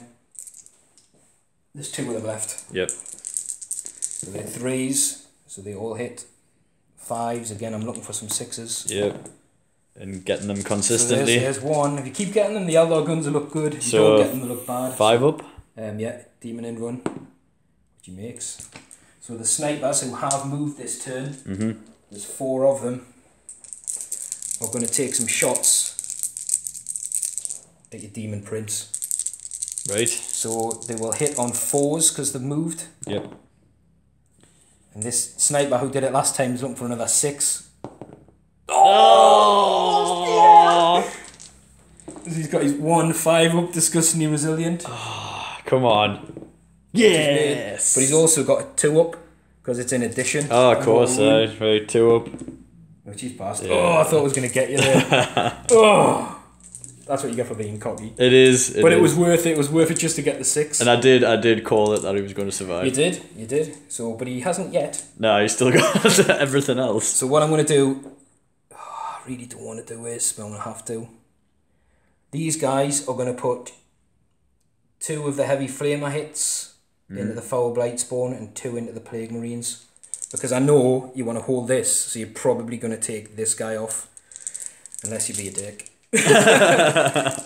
There's 2 of them left. Yep. So they're 3s, so they all hit. 5s, again, I'm looking for some 6s. Yep. And getting them consistently. So there's 1. If you keep getting them, the Eldar guns will look good. If you don't get them, they look bad. 5 up. Yeah, Demon End Run, which he makes. So the snipers who have moved this turn, there's 4 of them, are going to take some shots at your Demon Prince. Right. So they will hit on 4s because they've moved. Yep. And this sniper who did it last time is looking for another 6. Oh! He's got his 1 5 up, disgustingly resilient. Oh, come on. Yes! But he's also got a 2 up because it's in addition. Oh, of course, right, 2 up. Which he's passed. Yeah. Oh, I thought I was going to get you there. Oh! That's what you get for being cocky. It is. But it was worth it. It was worth it just to get the 6. And I did call it that he was going to survive. You did. So, but he hasn't yet. No, he's still got everything else. So what I'm going to do, I really don't want to do this, but I'm going to have to. These guys are going to put 2 of the heavy flamer hits into the foul blight spawn and 2 into the plague marines. Because I know you want to hold this, so you're probably going to take this guy off. Unless you be a dick.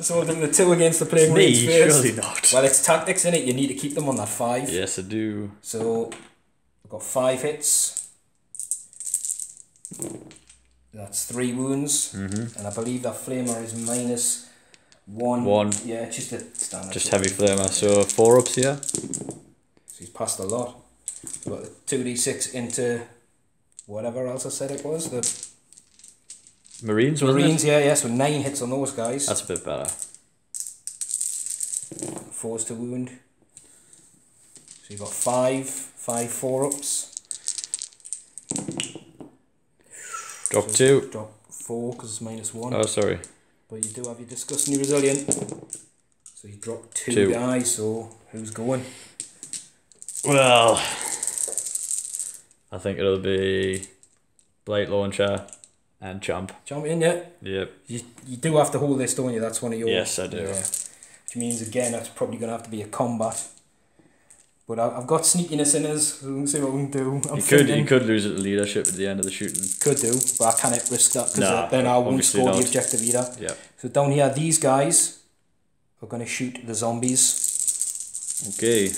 So then the 2 against the plague marines first. Surely not. Well, it's tactics in it. You need to keep them on that 5. Yes, I do. So I've got 5 hits. That's 3 wounds, and I believe that flamer is -1. Yeah, it's just a standard. Just heavy flamer. So 4 ups here. So he's passed a lot. We've got the 2d6 into whatever else I said it was. The Marines, wasn't Marines, it? yeah. So 9 hits on those guys. That's a bit better. 4s to wound. So you've got 5 4-ups. Drop So 2. Drop 4 because it's -1. Oh, sorry. But you do have your disgustingly resilient. So you drop 2 2. guys. So who's going? Well, I think it'll be Blight Launcher and Champ. Champion, yeah. Yep. You do have to hold this, don't you? That's one of your... Yes, I do. Yeah. Which means, again, that's probably going to have to be a combat. But I've got sneakiness in us, so we'll see what we can do. You could lose it to leadership at the end of the shooting. Could do, but I can't risk that, because Nah, then I won't obviously score not. the objective either. Yeah. So down here, these guys are going to shoot the zombies. Okay.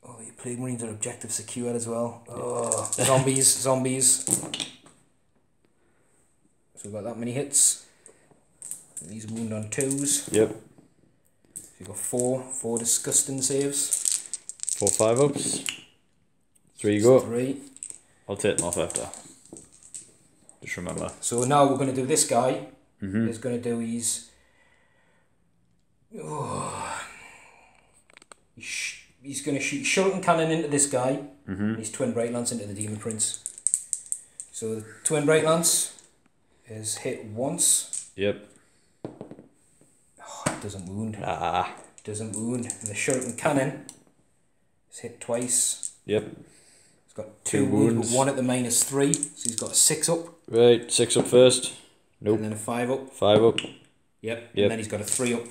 Oh, your plague marines are objective secured as well. Oh, zombies. So we've got that many hits. These wound on 2s. Yep. So you've got 4 disgusting saves. 4 5 ups. 3 go. 3. I'll take them off after. Just remember. So now we're going to do this guy. He's going to do his... He's going to shoot shuriken cannon into this guy. And his twin bright lance into the demon prince. So the twin bright lance is hit once. Yep. Oh, it doesn't wound. Doesn't wound. And the shuriken cannon is hit twice. Yep. It's got 2 wounds, but 1 at the -3. So he's got a 6 up. Right, 6 up first. Nope. And then a 5 up. 5 up. Yep. And then he's got a 3 up.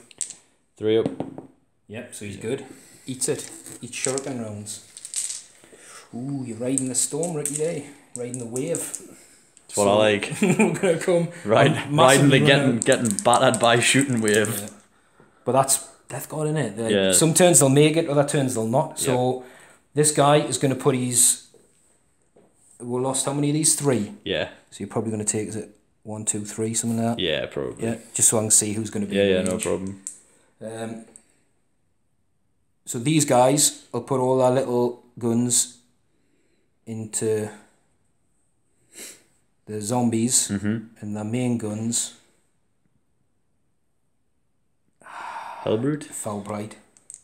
3 up. Yep, so he's good. Eats it. Eats shuriken rounds. Ooh, you're riding the storm, Ricky, there. Riding the wave. That's what I like. We're going to come... Riding the getting battered by shooting wave. Yeah. But that's Death Guard, innit? Like, some turns they'll make it, other turns they'll not. So this guy is going to put his... We lost how many of these? 3. Yeah. So you're probably going to take, is it 1, 2, 3, something like that? Yeah, probably. Yeah, just so I can see who's going to be in range. No problem. So these guys will put all their little guns into the zombies, and their main guns... Hellbrute? Foulblight.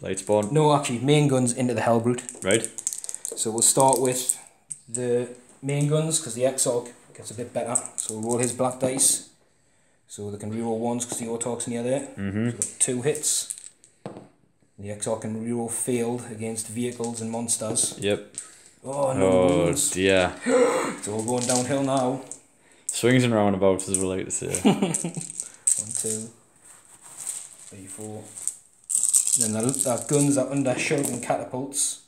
Lightspawn? No, actually, main guns into the Hellbrute. Right. So we'll start with the main guns, because the Exarch gets a bit better. So we'll roll his black dice. So they can reroll 1s because the Autarch's near there. So we've got 2 hits. The Exarch can reroll failed against vehicles and monsters. Yep. Oh, no wounds. Dear. It's all going downhill now. Swings and roundabouts, as we like to say. 1, 2, 3, 4. Then our guns are under shot and catapults.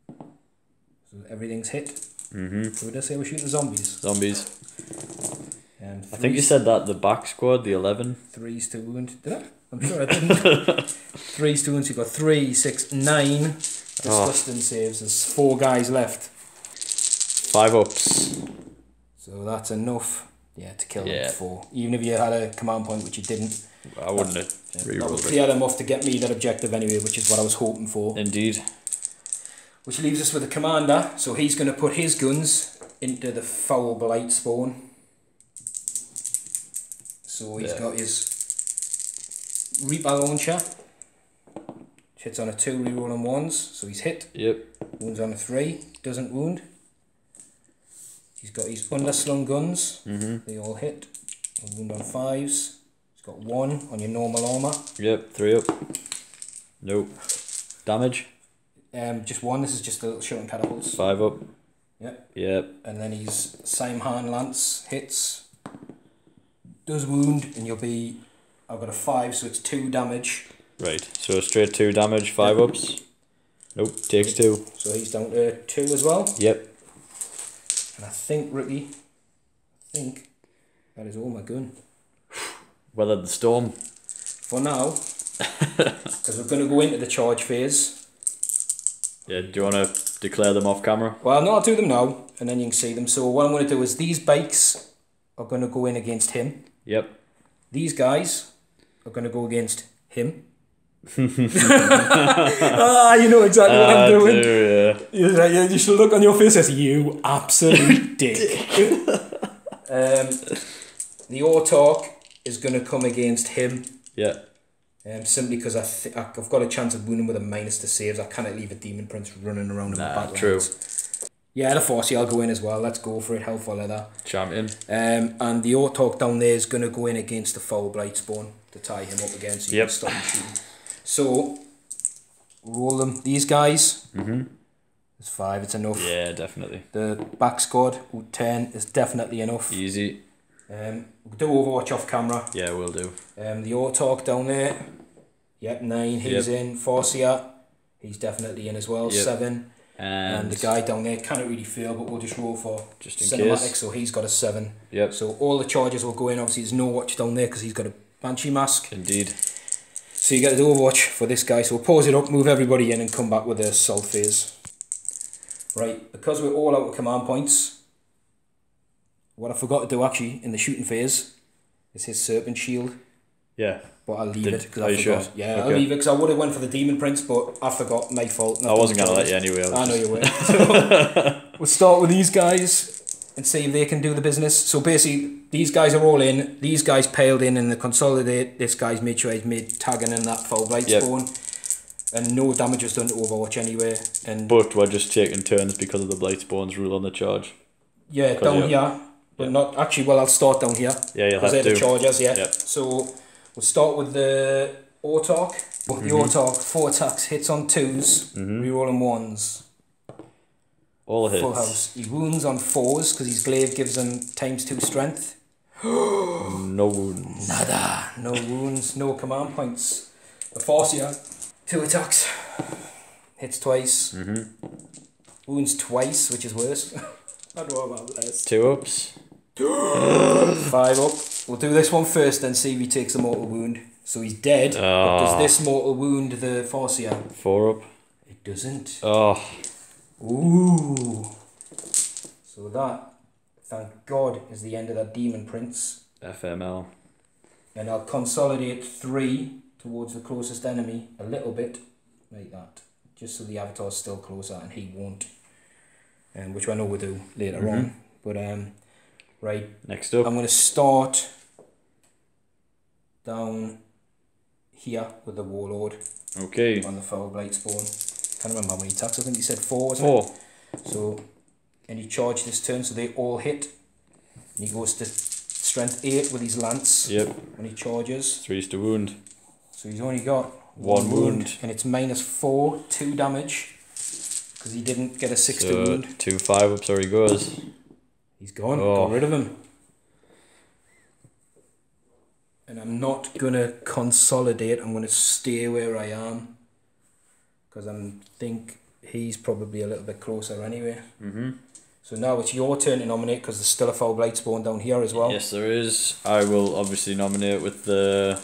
So everything's hit. So we just say we're shooting zombies. Zombies. I think you said that the back squad, the 11. 3's to wound. Did I? I'm sure I didn't. 3's to wound. So you've got 3, 6, 9 disgusting saves. There's 4 guys left. 5 ups. So that's enough. Yeah, to kill them 4. Even if you had a command point, which you didn't. I wouldn't have that would clear them off to get me that objective anyway, which is what I was hoping for. Indeed. Which leaves us with a commander. So he's going to put his guns into the foul blight spawn. So he's got his Reaper launcher. Hits on a 2, rerolling 1s. So he's hit. Yep. Wounds on a 3. Doesn't wound. He's got his underslung guns. They all hit. A wound on 5s. He's got 1 on your normal armour. Yep, 3 up. Nope. Damage? Just 1. This is just a little shot and catapults. 5 up. Yep. Yep. And then his Simhan Lance hits. Does wound, and you'll be... I've got a 5, so it's 2 damage. Right, so straight 2 damage, 5 ups. Nope, takes 2. So he's down to 2 as well. Yep. And I think, Ricci, that is all my gun. Weathered the storm. For now, because we're going to go into the charge phase. Yeah, do you want to declare them off camera? Well, no, I'll do them now, and then you can see them. So what I'm going to do is these bikes are going to go in against him. Yep. These guys are going to go against him. You know exactly what I'm doing. You should look on your face as you absolute dick. The Autarch is going to come against him. Yeah. Simply because I've got a chance of winning with a minus to saves. I cannot leave a Demon Prince running around in my battle. True. Yeah, the Forcey, I'll go in as well. Let's go for it. Hell for leather. Champion. And the Autarch down there is going to go in against the Foul Blight Spawn to tie him up again so you can stop him shooting. So, roll them. These guys, it's 5, it's enough. Yeah, definitely. The back squad, 10, is definitely enough. Easy. We'll do Overwatch off camera. Yeah, we'll do. The Autarch down there, yep, 9, he's in. Forcia, he's definitely in as well, 7. And the guy down there cannot really fail, but we'll just roll for just in cinematic, case. so he's got a 7. Yep. So all the charges will go in. Obviously, there's no watch down there because he's got a Banshee mask. Indeed. So you get the Overwatch for this guy. So we'll pause it up, move everybody in, and come back with a assault phase. Right, because we're all out of command points, what I forgot to do actually in the shooting phase is his Serpent Shield. Yeah. But I'll leave it because I forgot. sure? Yeah, Okay. I'll leave it because I would have went for the Demon Prince, but I forgot. My fault. I wasn't going to let you anyway. I know you were. So we'll start with these guys and see if they can do the business. So basically, these guys are all in. These guys paled in the consolidate. This guy's made sure he's made tagging in that Foul Blight spawn. And no damage was done to Overwatch anyway. But we're just taking turns because of the Blight Spawn's rule on the charge. Yeah, down here. But not actually, well, I'll start down here. Yeah, you'll have to. to. The chargers, yeah. Yep. So we'll start with the Autarch. The Autarch, 4 attacks, hits on 2s, rerolling 1s. All hits. Full house. He wounds on 4s because his glaive gives him ×2 strength. No wounds. Nada. No wounds, no command points. The Forcia, 2 attacks, hits twice, wounds twice, which is worse. I'd rather have less. 2 ups. 5 up. We'll do this one first, then see if he takes a mortal wound. So he's dead. But does this mortal wound the Farseer? 4 up. It doesn't. Oh. Ooh. So that, thank God, is the end of that Demon Prince. FML. And I'll consolidate 3 towards the closest enemy a little bit, like that. Just so the Avatar's still closer and he won't. Which I know we'll do later on. But, right. Next up. I'm going to start down here with the Warlord. Okay. On the Foul Blight Spawn. Can't remember how many attacks. I think he said 4, wasn't 4. it? So, and he charged this turn, so they all hit. And he goes to strength 8 with his lance. Yep. When he charges. 3's to wound. So he's only got 1 wound. And it's -4, 2 damage. Because he didn't get a 6 to wound. 2 5-ups, there he goes. He's gone. Got rid of him. And I'm not going to consolidate. I'm going to stay where I am. Because I think he's probably a little bit closer anyway. So now it's your turn to nominate because there's still a Foul Blight Spawn down here as well. Yes, there is. I will obviously nominate with the...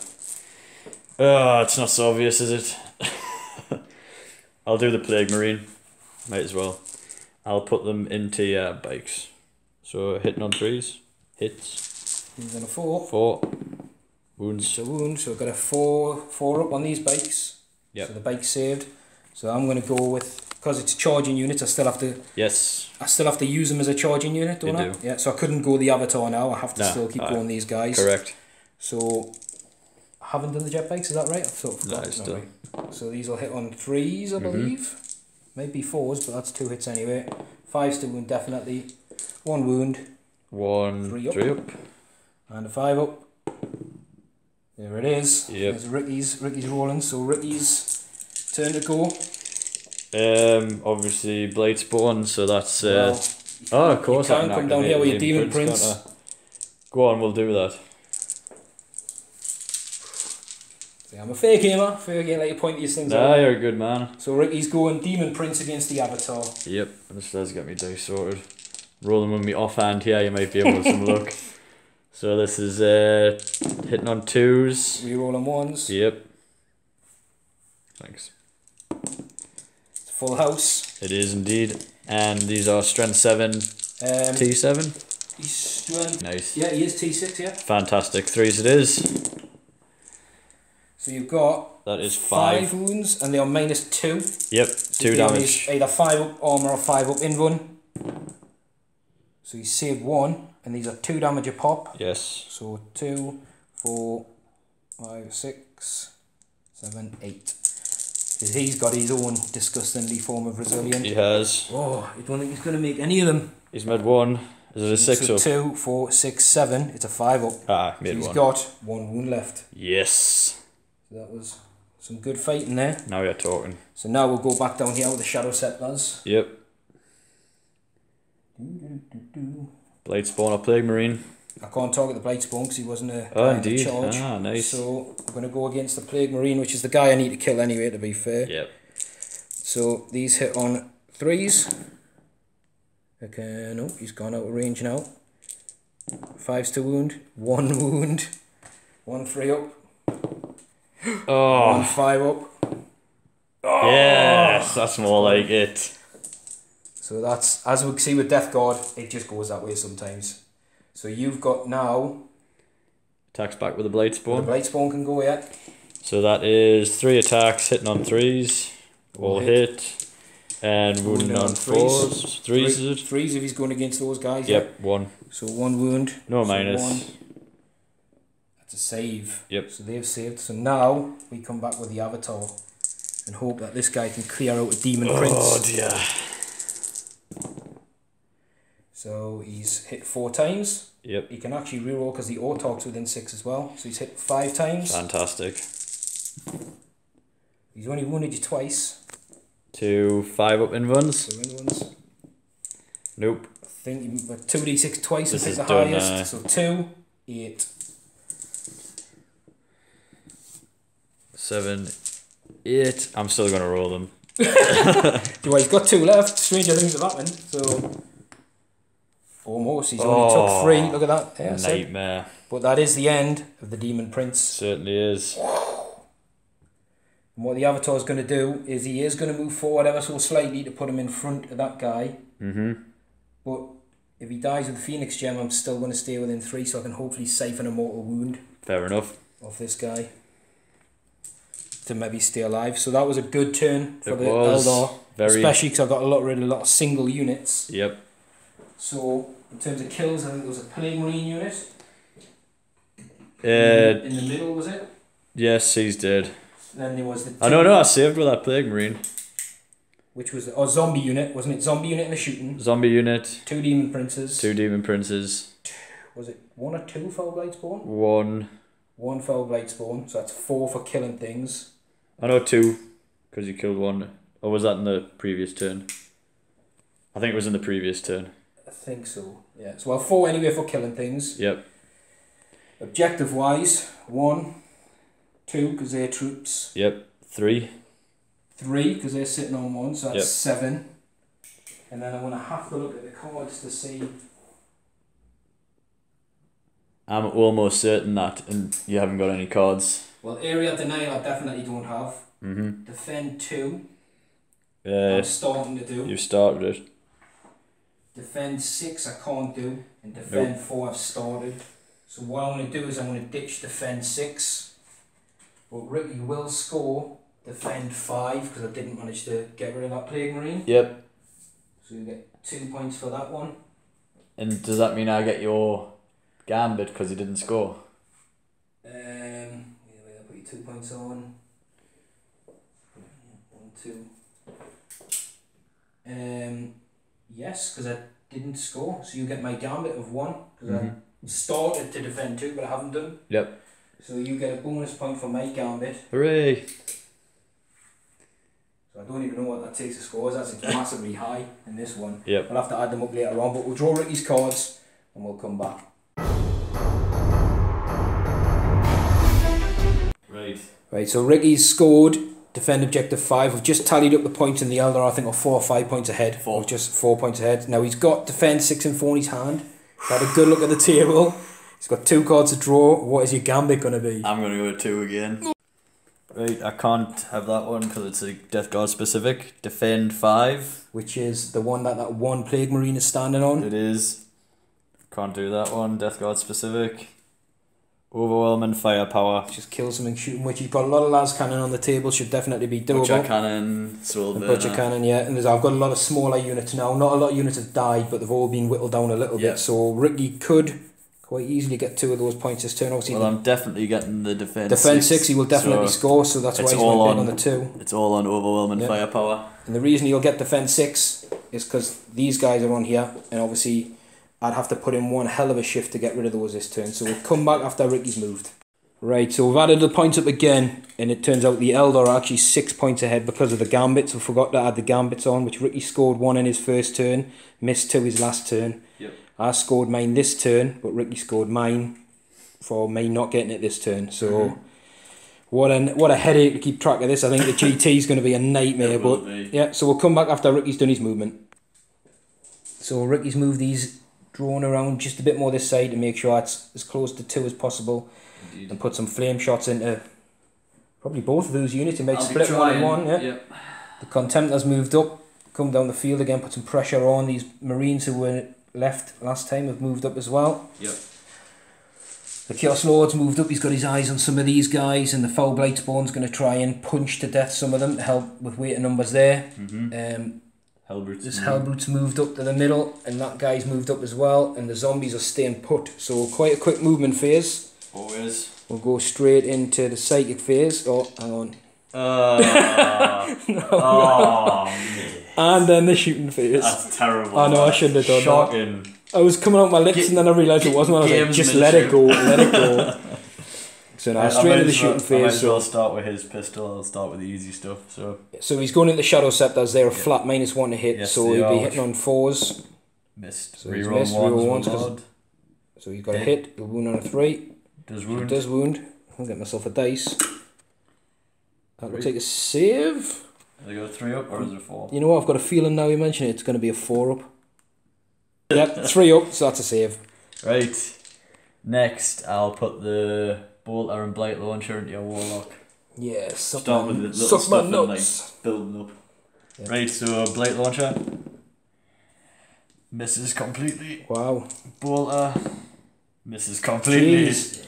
it's not so obvious, is it? I'll do the Plague Marine. Might as well. I'll put them into bikes. So hitting on 3s. Hits. He's on a 4. 4. Wounds. It's a wound. So I've got a 4 up on these bikes. Yep. So the bike's saved. So I'm going to go with... Because it's charging units, I still have to... Yes. I still have to use them as a charging unit, don't I? do. Yeah, so I couldn't go the Avatar now. I have to still keep going these guys. Correct. So, I haven't done the jet bikes, is that right? I've sort of forgotten. No, still. Right. So these will hit on 3s, I believe. Maybe 4s, but that's 2 hits anyway. 5's to wound, definitely. 1 wound. 1 3 up. And a 5 up. There it is. Yep. There's Ricci's rolling, so Ricci's turn to go. Obviously Blade Spawn, so that's Of course, you can come down here with your Demon Prince. Go on, we'll do that. Yeah, I'm a fair gamer, like to point these things out. Nah, you're a good man. So Ricci's going Demon Prince against the Avatar. Yep, this does get me dice sorted. Rolling with me offhand here, you might be able to some luck. So this is hitting on 2s. Rerolling 1s. Yep. Thanks. It's a full house. It is indeed. And these are strength 7, T7. He's strength. Nice. Yeah, he is T6, yeah. Fantastic. 3s it is. So you've got that is 5 wounds, and they are -2. Yep, so 2 damage. Either 5 up armor or 5 up invuln. So he's saved 1, and these are 2 damage a pop. Yes. So 2, 4, 5, 6, 7, 8. He's got his own disgustingly form of resilient. He has. Oh, I don't think he's going to make any of them. He's made 1. Is it a 6 up? 2, 4, 6, 7. It's a 5 up. Ah, made so 1. He's got 1 wound left. Yes. So that was some good fighting there. Now you're talking. So now we'll go back down here with the Shadow Settlers. Yep. Blade Spawn or Plague Marine. I can't target the Blight Spawn because he wasn't a indeed. charge. Ah, nice. So I'm going to go against the Plague Marine, which is the guy I need to kill anyway, to be fair. Yep. So these hit on 3s. Okay, no, he's gone out of range now. 5's to wound. 1 wound. 1 3 up. Oh. 1 5 up. Oh. Yes, that's more like it. So that's, as we see with Death Guard, it just goes that way sometimes. So you've got now... Attacks back with the Blade Spawn. The Blade Spawn can go, yeah. So that is 3 attacks, hitting on 3s. All hit. And wounding on 4s. 3s is it? 3s if he's going against those guys. Yep, yeah. 1. So 1 wound. No so minus. 1. That's a save. Yep. So they've saved. So now we come back with the Avatar and hope that this guy can clear out a Demon Prince. Oh dear. So he's hit 4 times. Yep. He can actually reroll because the Autarch's within 6 as well. So he's hit 5 times. Fantastic. He's only wounded you twice. 2 5 up invuns. 2 invulns. Nope. I think you 2d6 twice This and is pick the done, highest. So 2, 8. 7, 8. I'm still going to roll them. Well, he's got 2 left. Stranger things have happened. So Almost. He's only took 3. Look at that. Yeah, nightmare. But that is the end of the Demon Prince. Certainly is. And what the Avatar's going to do is he is going to move forward ever so slightly to put him in front of that guy. But if he dies with the Phoenix Gem, I'm still going to stay within 3, so I can hopefully siphon a mortal wound. Fair enough. Off this guy. To maybe stay alive. So that was a good turn for the Eldar. Especially because I got rid of a lot of single units. Yep. So, in terms of kills, I think there was a Plague Marine unit. In the middle, was it? Yes, he's dead. And then there was the... I saved with that Plague Marine. Which was... Oh, Zombie unit, wasn't it? Zombie unit and a shooting. Zombie unit. 2 Demon Princes. 2 Demon Princes. Was it 1 or 2 Foul Blade Spawn? 1. 1 Foul Blade Spawn, so that's 4 for killing things. I know 2, because you killed 1. Or was that in the previous turn? I think it was in the previous turn. I think so, yeah. So, well, 4 anyway for killing things. Yep. Objective-wise, 1, 2, because they're troops. Yep. 3. 3, because they're sitting on 1, so that's Yep. 7. And then I'm going to have to look at the cards to see... I'm almost certain that, and you haven't got any cards. Well, Area Denial I definitely don't have. Defend 2. I'm starting to do. You've started it. Defend 6 I can't do. And Defend 4 I've started. So what I'm going to do is I'm going to ditch Defend 6. But Ricci will score Defend 5 because I didn't manage to get rid of that Plague Marine. Yep. So you get 2 points for that one. And does that mean I get your Gambit because he didn't score? I'll put you 2 points on. 1, 2. Yes, because I didn't score. So you get my Gambit of 1 because I started to defend 2 but I haven't done. Yep. So you get a bonus point for my Gambit. Hooray! So I don't even know what that takes to scores. That's massively high in this one. Yep. I'll have to add them up later on, but we'll draw Ricci's cards and we'll come back. Right, so Ricci's scored defend objective 5. We've just tallied up the points in the Eldar, I think, are 4 or 5 points ahead. 4. Or just 4 points ahead. Now he's got defend 6 and 4 in his hand. Had a good look at the table. He's got 2 cards to draw. What is your Gambit going to be? I'm going to go with 2 again. Right, I can't have that one because it's a Death Guard specific. Defend 5. Which is the one that 1 Plague Marine is standing on. It is. Can't do that one. Death Guard specific. Overwhelming firepower. Just kill something, shoot him, which you've got a lot of las cannon on the table, should definitely be doable. Butcher cannon, soul burner. Butcher cannon, yeah. And I've got a lot of smaller units now. Not a lot of units have died, but they've all been whittled down a little bit. So Ricci could quite easily get 2 of those points this turn. Obviously, well, I'm definitely getting the defense. Defense 6, he will definitely score, so that's why he's all on the 2. It's all on overwhelming firepower. And the reason he'll get defense 6 is because these guys are on here, and obviously I'd have to put in one hell of a shift to get rid of those this turn. So we'll come back after Ricci's moved. Right, so we've added the points up again, and it turns out the Eldar are actually 6 points ahead because of the Gambits. We forgot to add the Gambits on, which Ricci scored 1 in his first turn, missed 2 his last turn. Yep. I scored mine this turn, but Ricci scored mine for me not getting it this turn. So what a headache to keep track of this. I think the GT is going to be a nightmare. Yeah, so we'll come back after Ricci's done his movement. So Ricci's moved these drawn around just a bit more this side to make sure it's as close to 2 as possible. Indeed. And put some flame shots into probably both of those units. It might split 1 and 1. Yeah. Yep. The Contemptor's moved up, come down the field again, put some pressure on. These Marines who were left last time have moved up as well. Yep. The Chaos Lord's moved up. He's got his eyes on some of these guys, and the Foul Blight Spawn's going to try and punch to death some of them to help with weight and numbers there. Hellbrute's moved up to the middle, and that guy's moved up as well, and the zombies are staying put. So quite a quick movement phase. Always. We'll go straight into the psychic phase. Oh, hang on. And then the shooting phase. That's terrible. I know, I shouldn't have done Shocking. that. I was coming out my lips and then I realised it wasn't. I was like, just let it go, let it go. So now straight into the shooting phase. I might as well start with his pistol. I'll start with the easy stuff. So he's going into Shadow Scepters. They're a flat -1 to hit, yes, so he'll be hitting on 4s. Missed. So he's missed reroll ones. So he's got a hit. He'll wound on a 3. Does wound. Does wound. I'll get myself a dice. That will take a save. Have they got a 3 up or is it a 4? You know what? I've got a feeling now you mention it, it's going to be a 4 up. Yep, 3 up, so that's a save. Right. Next, I'll put the bolter and blight launcher into your warlock. Yeah, Start with the little stuff and like building up. Yep. Right, so blight launcher misses completely. Wow. Bolter misses completely. Jeez.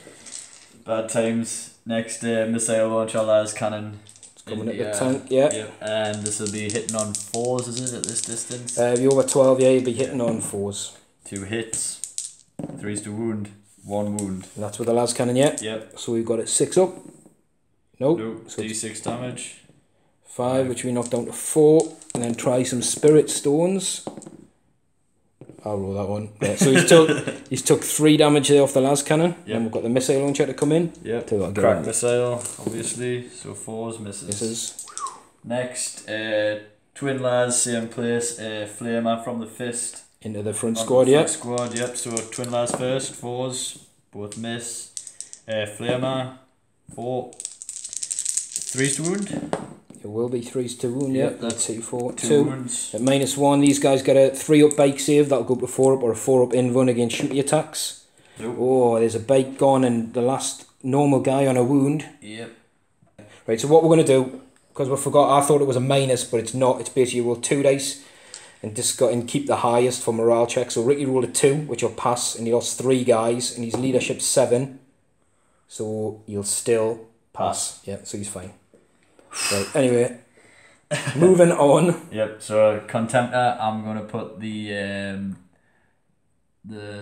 Bad times. Next, missile launcher las cannon. It's coming at the tank, yeah. Yep. And this will be hitting on 4s, is it, at this distance? If you're over 12, yeah, you'll be hitting on 4s. 2 hits, 3s to wound, 1 wound. And that's with the las cannon, yeah? Yep. So we've got it 6 up. Nope. So D6 damage. 5, which we knocked down to 4. And then try some spirit stones. I'll roll that one. Yeah, so he's took 3 damage there off the las cannon. Yep. And we've got the missile launcher to come in. Yep. Crack missile, obviously. So 4s misses. Next, twin las, same place. Flamer from the fist. Into the front squad, yeah. Squad, yep. So twin las first, 4s, both miss. Flamer, 4. 3s to wound. It will be 3s to wound, yeah. That's 2, 2 wounds. At -1, these guys get a 3 up bike save. That'll go up to 4 up, or a 4 up in run against shooting attacks. Nope. Oh, there's a bike gone and the last normal guy on a wound. Yep. Right, so what we're going to do, because we forgot, I thought it was a minus, but it's not. It's basically roll 2 dice and keep the highest for morale check. So Ricci rolled a 2, which will pass, and he lost 3 guys, and his leadership's 7. So you'll still pass. Yeah, so he's fine. Right, anyway, moving on. Yep, so Contemptor, I'm going to put the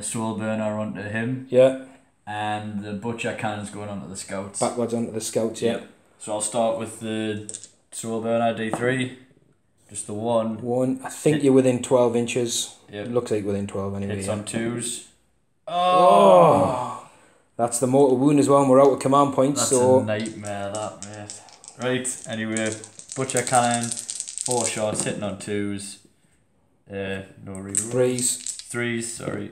Soul Burner onto him. Yeah. And the Butcher Cannon's going onto the Scouts. Backwards onto the Scouts, yeah. Yep. So I'll start with the Soul Burner, D3. Just the 1. 1. I think you're within 12 inches. Yep. It looks like within 12 anyway. Hits on 2s. Oh! That's the mortal wound as well, and we're out of command points. That's so a nightmare, that, mate. Right, anyway, Butcher Cannon, 4 shots, hitting on 2s. No reroll. 3s, sorry.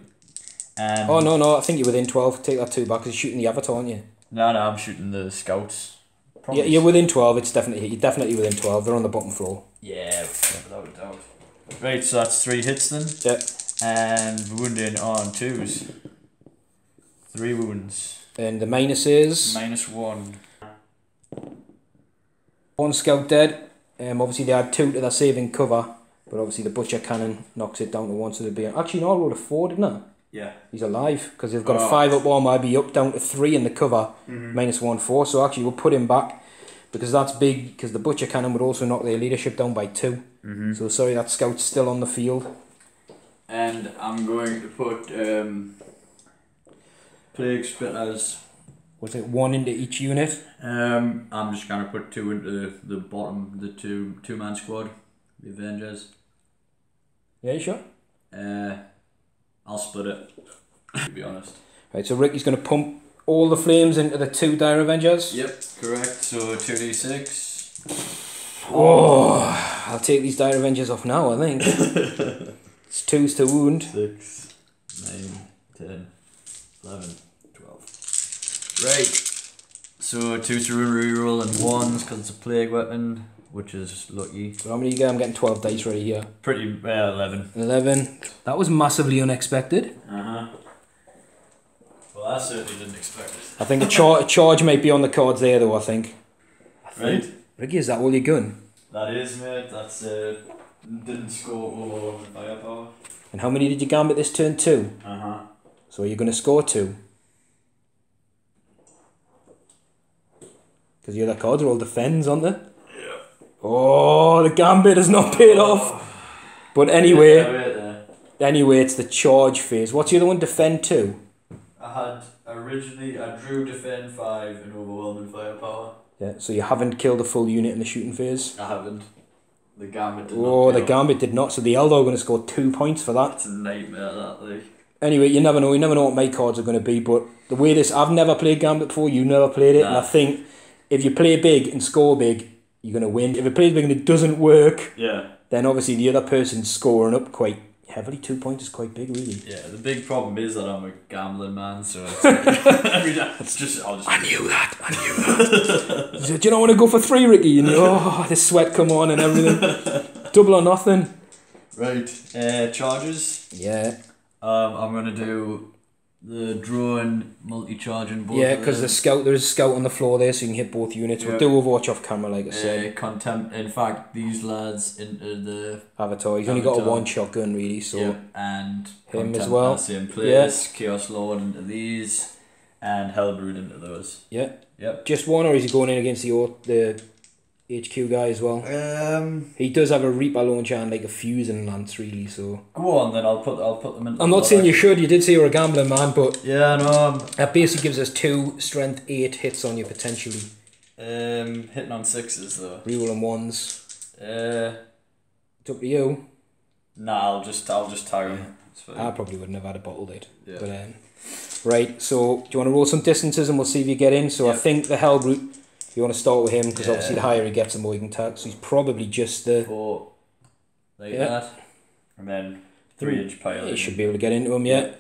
And oh, no, I think you're within 12. Take that 2 back, because you're shooting the Avatar, aren't you? No, I'm shooting the Scouts. Yeah, you're within 12, it's definitely, you're definitely within 12. They're on the bottom floor. Yeah, without a doubt. Right, so that's 3 hits then. Yep. And wounding on 2s. 3 wounds. And the minus is? -1. 1 scout dead. Obviously they had 2 to their saving cover, but obviously the Butcher Cannon knocks it down to 1, so they'd be... Actually, no, I rolled a 4, didn't I? Yeah. He's alive, because they've got a 5 up armor, I'd be up down to 3 in the cover, -1, 4, so actually we'll put him back, because that's big, because the Butcher Cannon would also knock their leadership down by 2. So sorry, that scout's still on the field. And I'm going to put Plague Spitters. Was it 1 into each unit? I'm just going to put 2 into the bottom, the two-man squad, the Avengers. Yeah, you sure? I'll split it, to be honest. Right, so Ricky's going to pump all the flames into the 2 Dire Avengers. Yep, correct. So 2d6. Oh, I'll take these Dire Avengers off now, I think. It's 2s to wound. 6, 9, 10, 11, 12. Right. So 2 to reroll and 1s because it's a plague weapon, which is lucky. So how many you get? I'm getting 12 dice ready here. Pretty well, 11. 11. That was massively unexpected. Well, I certainly didn't expect it. I think a charge might be on the cards there, though. I think. Right. Ricky, is that all you're gun? That is, mate. That's didn't score over the firepower. And how many did you gambit this turn? 2. So you're going to score 2. Because the other cards are all defends, aren't they? Yeah. Oh, the gambit has not paid off. But anyway, it's the charge phase. What's the other one? Defend 2. I drew defend 5 and overwhelming firepower. Yeah, so you haven't killed a full unit in the shooting phase? I haven't. The Gambit did not. Oh, the Gambit did not. So the Eldar are going to score 2 points for that. It's a nightmare, that, like. Anyway, you never know. You never know what my cards are going to be. But the way this... I've never played Gambit before. You never played it. Nah. And I think if you play big and score big, you're going to win. If you play big and it doesn't work, then obviously the other person's scoring up quite heavily. 2 points is quite big, really. Yeah, the big problem is that I'm a gambling man, so it's every day, it's just... I knew that. So, do you not want to go for 3, Ricky? And the sweat come on and everything. Double or nothing. Right. Charges. Yeah. I'm gonna do the drone multi-charging both. Yeah, because there is a scout on the floor there, so you can hit both units. We'll do Overwatch off camera, like I said. In fact, these lads into the Avatar. He's only got a one shotgun, really, so. And him as well. Same place. Chaos Lord into these, and Hellbrood into those. Yeah. Yep. Just one, or is he going in against the HQ guy as well? He does have a Reaper launcher and like a fusing lance, really. So go on then. I'll put them in. I'm not saying you should. You did say you're a gambling man, but yeah, no. That basically gives us 2 strength 8 hits on you potentially. Hitting on 6s though. Rerolling 1s. It's up to you. Nah, I'll just tag him. I probably wouldn't have had a bottle date. Yeah. But right. So do you want to roll some distances and we'll see if you get in? So I think the Hellbrute. You want to start with him because obviously the higher he gets, the more he can tag. So he's probably just the 4 like that, and then 3-inch pile. You should be able to get into him. Yeah.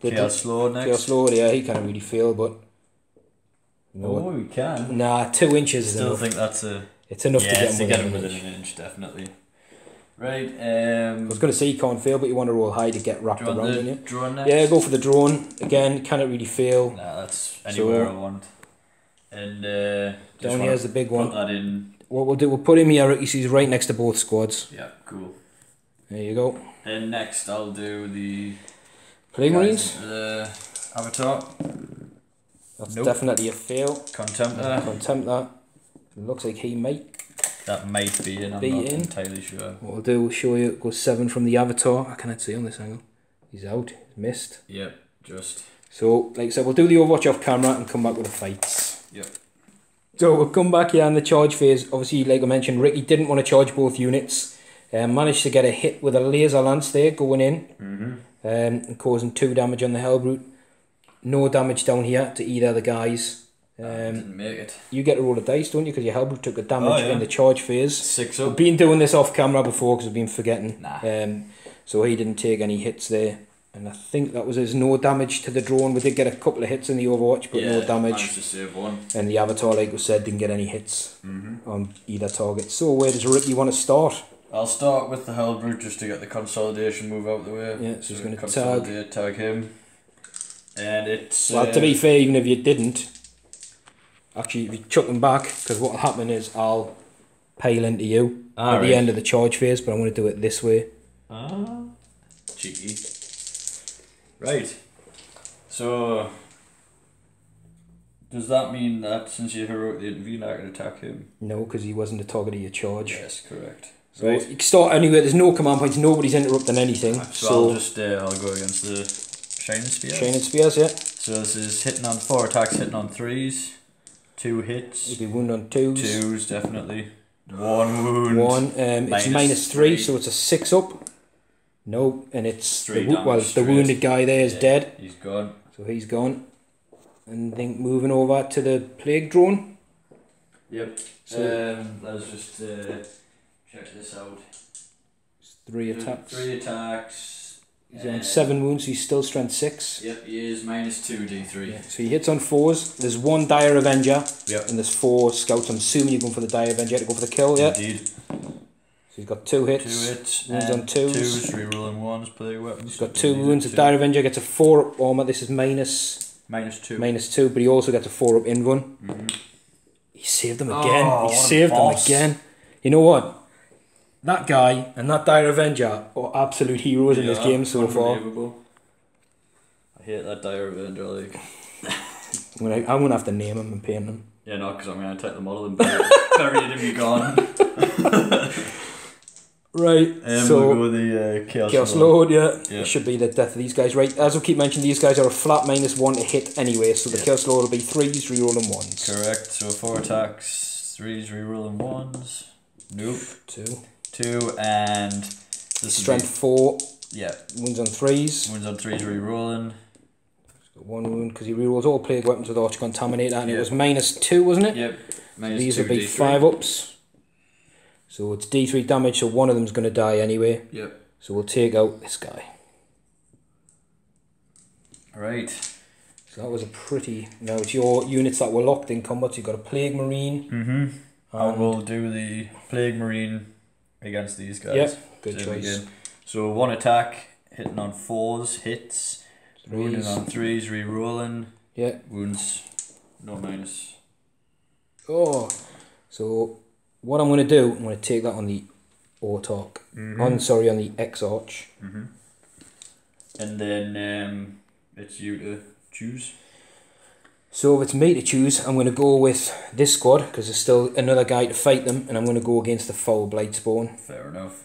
Chaos Lord next. Chaos Lord. Yeah, he can't really feel, but you know we can. Nah, 2 inches is enough. Still think that's a. It's enough to get him within an inch, definitely. Right. I was going to say you can't fail, but you want to roll high to get wrapped around in you. Drone next? Yeah, go for the drone again. Cannot really fail. Nah, that's anywhere I want. And down here's the big one. Put that in. What we'll do, we'll put him here. He's right next to both squads. Yeah, cool. There you go. And next I'll do the Plague Marines. Avatar. That's definitely a fail. Contemptor. Contemptor. It looks like he might. That might be in. I'm not entirely sure. What we'll do, we'll show you. It goes 7 from the Avatar. I cannot see on this angle. He's out. He's missed. Yep. Just. So, like I said, we'll do the Overwatch off camera and come back with the fights. Yep. So we'll come back here in the charge phase. Obviously, like I mentioned, Ricci didn't want to charge both units. Managed to get a hit with a laser lance there going in. And causing 2 damage on the Hellbrute. No damage down here to either of the guys. Didn't make it. You get to roll a dice, don't you? Because your Hellbrute took a damage in the charge phase. 6 up. We've been doing this off camera before because we've been forgetting. Nah. So he didn't take any hits there. And I think that was his no damage to the drone. We did get a couple of hits in the Overwatch, but no damage. Managed to save 1. And the Avatar, like we said, didn't get any hits on either target. So where does Ricci want to start? I'll start with the Hellbrute just to get the consolidation move out the way. Yeah, so he's going to tag him. And it's... Well, to be fair, even if you didn't, actually, if you chuck him back, because what will happen is I'll pile into you at the end of the charge phase, but I want to do it this way. Cheeky. Right. So, does that mean that since you heroically intervene, I can attack him? No, because he wasn't the target of your charge. Yes, correct. So you can start anywhere. There's no command points. Nobody's interrupting anything. So I'll just I'll go against the Shining Spears. Shining Spears, yeah. So this is hitting on 4 attacks, hitting on 3s, 2 hits. You'll be wound on 2s. 2s, definitely. 1 wound. 1. It's -3, so it's a 6 up. No, and it's the wounded guy there is dead. He's gone. So he's gone. And then moving over to the plague drone. Yep. So let's just check this out. 3 attacks. 3 attacks. He's on 7 wounds, so he's still strength 6. Yep, he is -2 D3. Yeah, so he hits on 4s. There's 1 Dire Avenger. Yep. And there's 4 scouts. I'm assuming you're going for the Dire Avenger to go for the kill, yeah? Indeed. So he's got 2 hits. 2 hits. Wounds on 2s. 2s, rerolling 1s, plague weapons. He's got 2 wounds. The Dire Avenger gets a 4 up armor. This is -2. -2, but he also gets a 4 up invuln. He saved them again. He saved them again. You know what? That guy and that Dire Avenger are absolute heroes in this game so far. I hate that Dire Avenger, like. I'm gonna have to name him and paint him. Yeah, no, because I'm gonna take the model and bury it and be gone. Right, so we'll go with the Chaos Lord, yeah. It should be the death of these guys. Right, as we keep mentioning, these guys are a flat -1 to hit anyway, so the Chaos Lord will be 3s, rerolling 1s. Correct, so 4 attacks, 3s, rerolling 1s. Nope. 2, and this strength 4. Yeah. Wounds on 3s. Wounds on 3s, rerolling. He's got 1 wound because he rerolls all plague weapons with Arch Contaminator, and it was -2, wasn't it? Yep. These will be D3. 5 ups. So it's D3 damage, so one of them's going to die anyway. Yep. So we'll take out this guy. Right. So that was a pretty... Now it's your units that were locked in combat. So you've got a Plague Marine. I will do the Plague Marine against these guys. Yep, good choice. So 1 attack, hitting on 4s, hits. Wounding 3s. on 3s, re-rolling. Yeah. Wounds, no minus. Oh, so what I'm going to do, I'm going to take that on the Autarch. On the X-Arch. And then it's you to choose. So if it's me to choose, I'm going to go with this squad because there's still another guy to fight them, and I'm going to go against the Foul Blightspawn. Fair enough.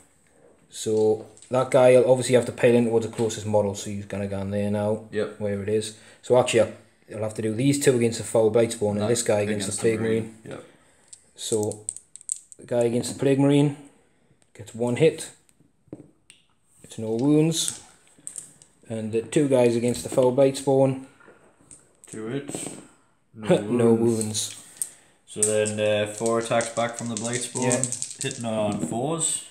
So that guy will obviously have to pile in towards the closest model, so he's going to go in there now. Yep. Where it is. So actually, I'll have to do these two against the Foul Blightspawn and this guy against the Plague Marine. Yep. So the guy against the Plague Marine gets 1 hit. It's no wounds. And the 2 guys against the Foul Blightspawn. 2 hits. No wounds. So then 4 attacks back from the Blightspawn. Hitting on 4s.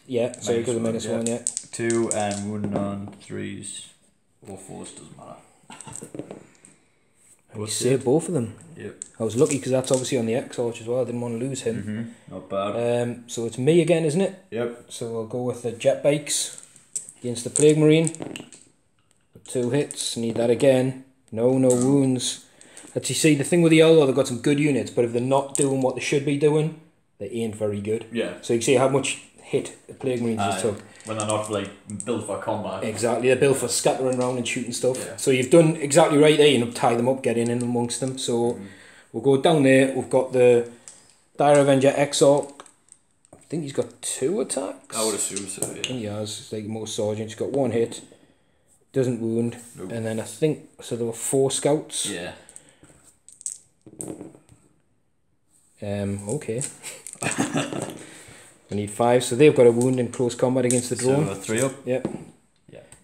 Yeah, so because of -1, -1, yeah. 2 and wounding on 3s. Or 4s, doesn't matter. And he saved both of them. Yep. I was lucky because that's obviously on the X-Arch as well. I didn't want to lose him. Not bad. So it's me again, isn't it? Yep. So we'll go with the jet bikes against the Plague Marine. 2 hits. Need that again. No wounds. As you see, the thing with the Eldar, they've got some good units, but if they're not doing what they should be doing, they ain't very good. Yeah. So you can see how much hit the Plague Marines just took. When they're not like built for combat. Exactly, they're built for scattering around and shooting stuff. Yeah. So you've done exactly right there, you know, tie them up, get in amongst them. So we'll go down there, we've got the Dire Avenger Exarch. I think he's got 2 attacks. I would assume so, I yeah. think he has, it's like most sergeants. He's got 1 hit, doesn't wound. Nope. And then I think, so there were 4 scouts. Yeah. Okay. We need 5, so they've got a wound in close combat against the drone. So 3 up. Yep.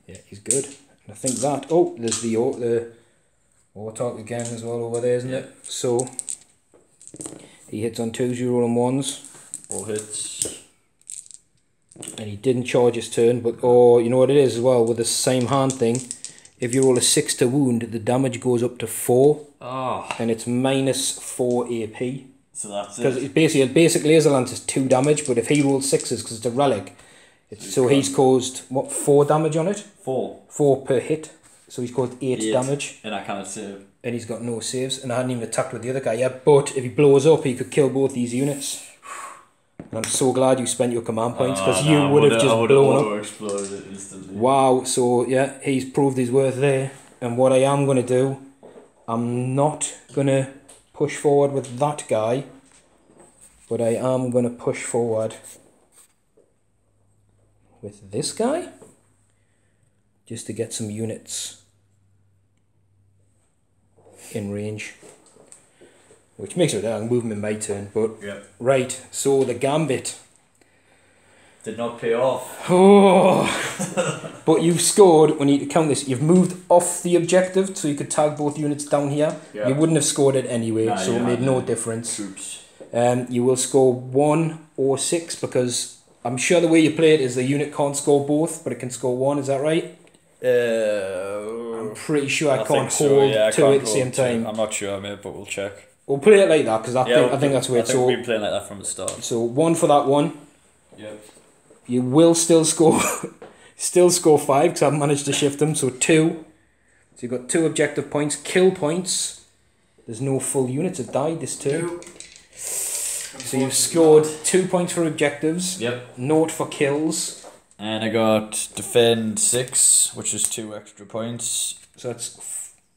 Yeah, he's good. And I think that. Oh, there's the Autarch again as well over there, isn't it? So he hits on 2s, you roll on 1s. All hits. And he didn't charge his turn, but you know what it is as well with the same hand thing. If you roll a 6 to wound, the damage goes up to 4. Oh. And it's -4 AP. So that's Because it. it basically is a lance is 2 damage, but if he rolls 6s because it's a relic, he's caused what 4 damage on it. 4 per hit. So he's caused 8 damage. And I cannot save. And he's got no saves, and I hadn't even attacked with the other guy yet. But if he blows up, he could kill both these units. And I'm so glad you spent your command points because you would have just blown up. Exploded it instantly. Wow. So yeah, he's proved his worth there. And what I am gonna do, I'm not gonna push forward with that guy, but I am gonna push forward with this guy just to get some units in range. Which makes it I can move him in my turn, but right, so the Gambit. Did not pay off. Oh, but you've scored, we need to count this, you've moved off the objective so you could tag both units down here. Yeah. You wouldn't have scored it anyway, so it made no difference. Troops. You will score 1 or 6 because I'm sure the way you play it is the unit can't score both, but it can score 1, is that right? I'm pretty sure I can't hold 2 at the same time. I'm not sure, mate, but we'll check. We'll play it like that because I think that's where it's we've been playing like that from the start. So 1 for that one. Yep. You will still score 5 because I've managed to shift them. So 2. So you've got 2 objective points. Kill points. There's no full units have died this turn. So you've scored 2 points for objectives. Yep. 0 for kills. And I got defend 6, which is 2 extra points. So that's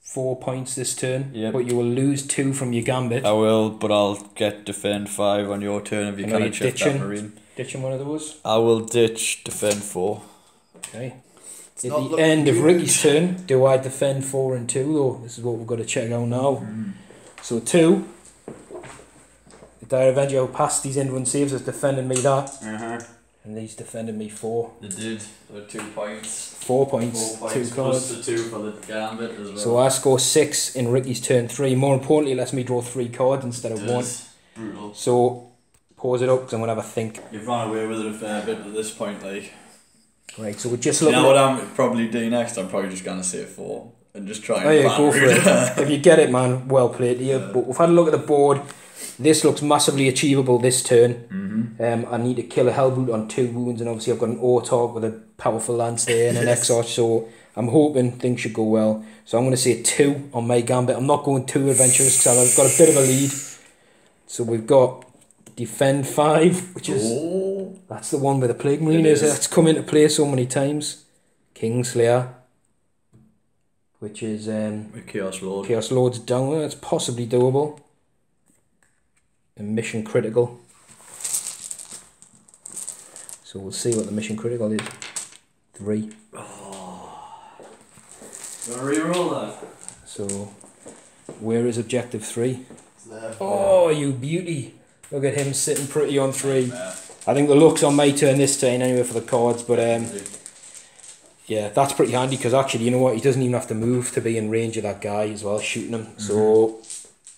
4 points this turn. Yep. But you will lose 2 from your Gambit. I will, but I'll get defend 5 on your turn if you And are can't you shift that marine. Ditching one of those. I will ditch defend 4. Okay. At the end of Ricci's turn, do I defend 4 and 2 though? This is what we've got to check out now. So 2. The Dire Avenger who passed these end-run saves has defended me that. And he's defended me 4. They did. There were 2 points. 4 points. 2 cards. Plus the 2 for the Gambit as well. So I score 6 in Ricci's turn 3. More importantly, it lets me draw 3 cards instead of 1. Brutal. So pause it up because I'm going to have a think. You've run away with it a fair bit at this point, like. Right, so we're just You looking know what I'm probably doing next? I'm probably just going to say 4 and just try and go for it. If you get it, man, well played to you. But we've had a look at the board. This looks massively achievable this turn. I need to kill a Hellbrute on 2 wounds, and obviously I've got an Autarch with a powerful lance there and an Exarch, so I'm hoping things should go well. So I'm going to say 2 on my Gambit. I'm not going too adventurous because I've got a bit of a lead. So we've got Defend 5, which is... That's the one where the Plague Marine is. It's come into play so many times. Kingslayer, which is... Chaos Lord. Chaos Lord's down there. It's possibly doable. And Mission Critical. So we'll see what the Mission Critical is. 3. Gonna reroll that. So, where is objective 3? Oh, you beauty! Look at him sitting pretty on 3. I think the luck's on my turn this turn anyway for the cards, but yeah, that's pretty handy because actually, you know what? He doesn't even have to move to be in range of that guy as well, shooting him. So,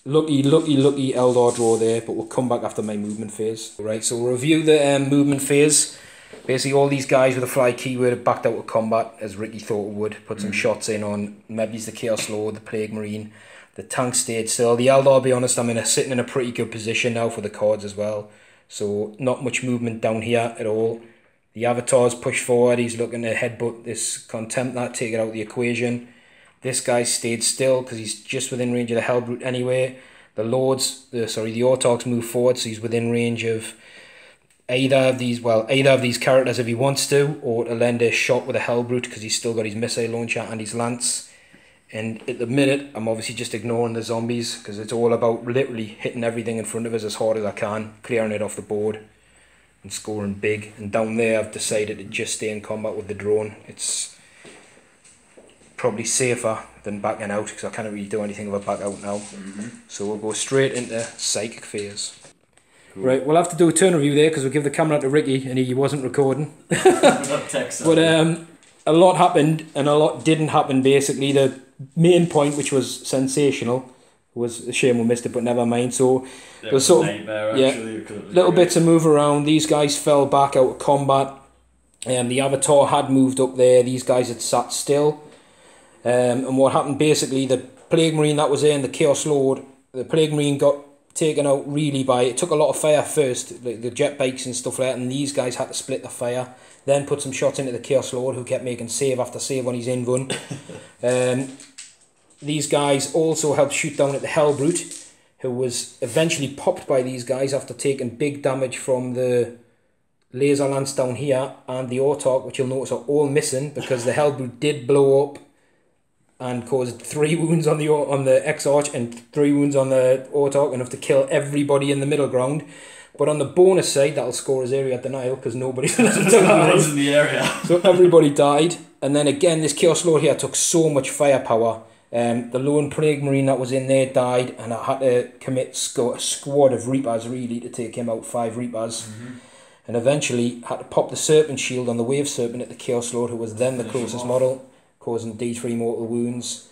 lucky Eldar draw there, but we'll come back after my movement phase. Right, so we'll review the movement phase. Basically, all these guys with a fly keyword have backed out of combat, as Ricci thought would. Put some shots in on M.O.W's the Chaos Lord, the Plague Marine. The tank stayed still. The Eldar, I'll be honest, I'm sitting in a pretty good position now for the cards as well. So, not much movement down here at all. The Avatar's pushed forward. He's looking to headbutt this Contempt, that, take it out of the equation. This guy stayed still because he's just within range of the Hellbrute anyway. The Lords, the Autarchs move forward, so he's within range of either of these characters if he wants to, or to lend a shot with a Hellbrute because he's still got his missile launcher and his lance. And at the minute, I'm obviously just ignoring the zombies because it's all about literally hitting everything in front of us as hard as I can, clearing it off the board and scoring big. And down there, I've decided to just stay in combat with the drone. It's probably safer than backing out because I can't really do anything if I back out now. So we'll go straight into Psychic phase. Cool. Right, we'll have to do a turn review there because we'll give the camera to Ricci and he wasn't recording. But a lot happened and a lot didn't happen basically. The main point, which was sensational, was a shame we missed it, but never mind. So there was sort of little bits of move around. These guys fell back out of combat. The Avatar had moved up there. These guys had sat still. And what happened basically, the Plague Marine that was there and the Chaos Lord, the Plague Marine got taken out really by, it took a lot of fire first, the jet bikes and stuff like that, and these guys had to split the fire, then put some shots into the Chaos Lord who kept making save after save on his invuln. These guys also helped shoot down at the Hellbrute, who was eventually popped by these guys after taking big damage from the laser lance down here, and the Autarch, which you'll notice are all missing because the Hellbrute did blow up and caused 3 wounds on the Exarch and 3 wounds on the Autarch, enough to kill everybody in the middle ground. But on the bonus side, that'll score as area denial because nobody's in the area. So everybody died. And then again, this Chaos Lord here took so much firepower. The lone Plague Marine that was in there died, and I had to commit a squad of Reapers really to take him out, 5 Reapers. And eventually had to pop the Serpent Shield on the Wave Serpent at the Chaos Lord, who was then the closest model, causing D3 mortal wounds.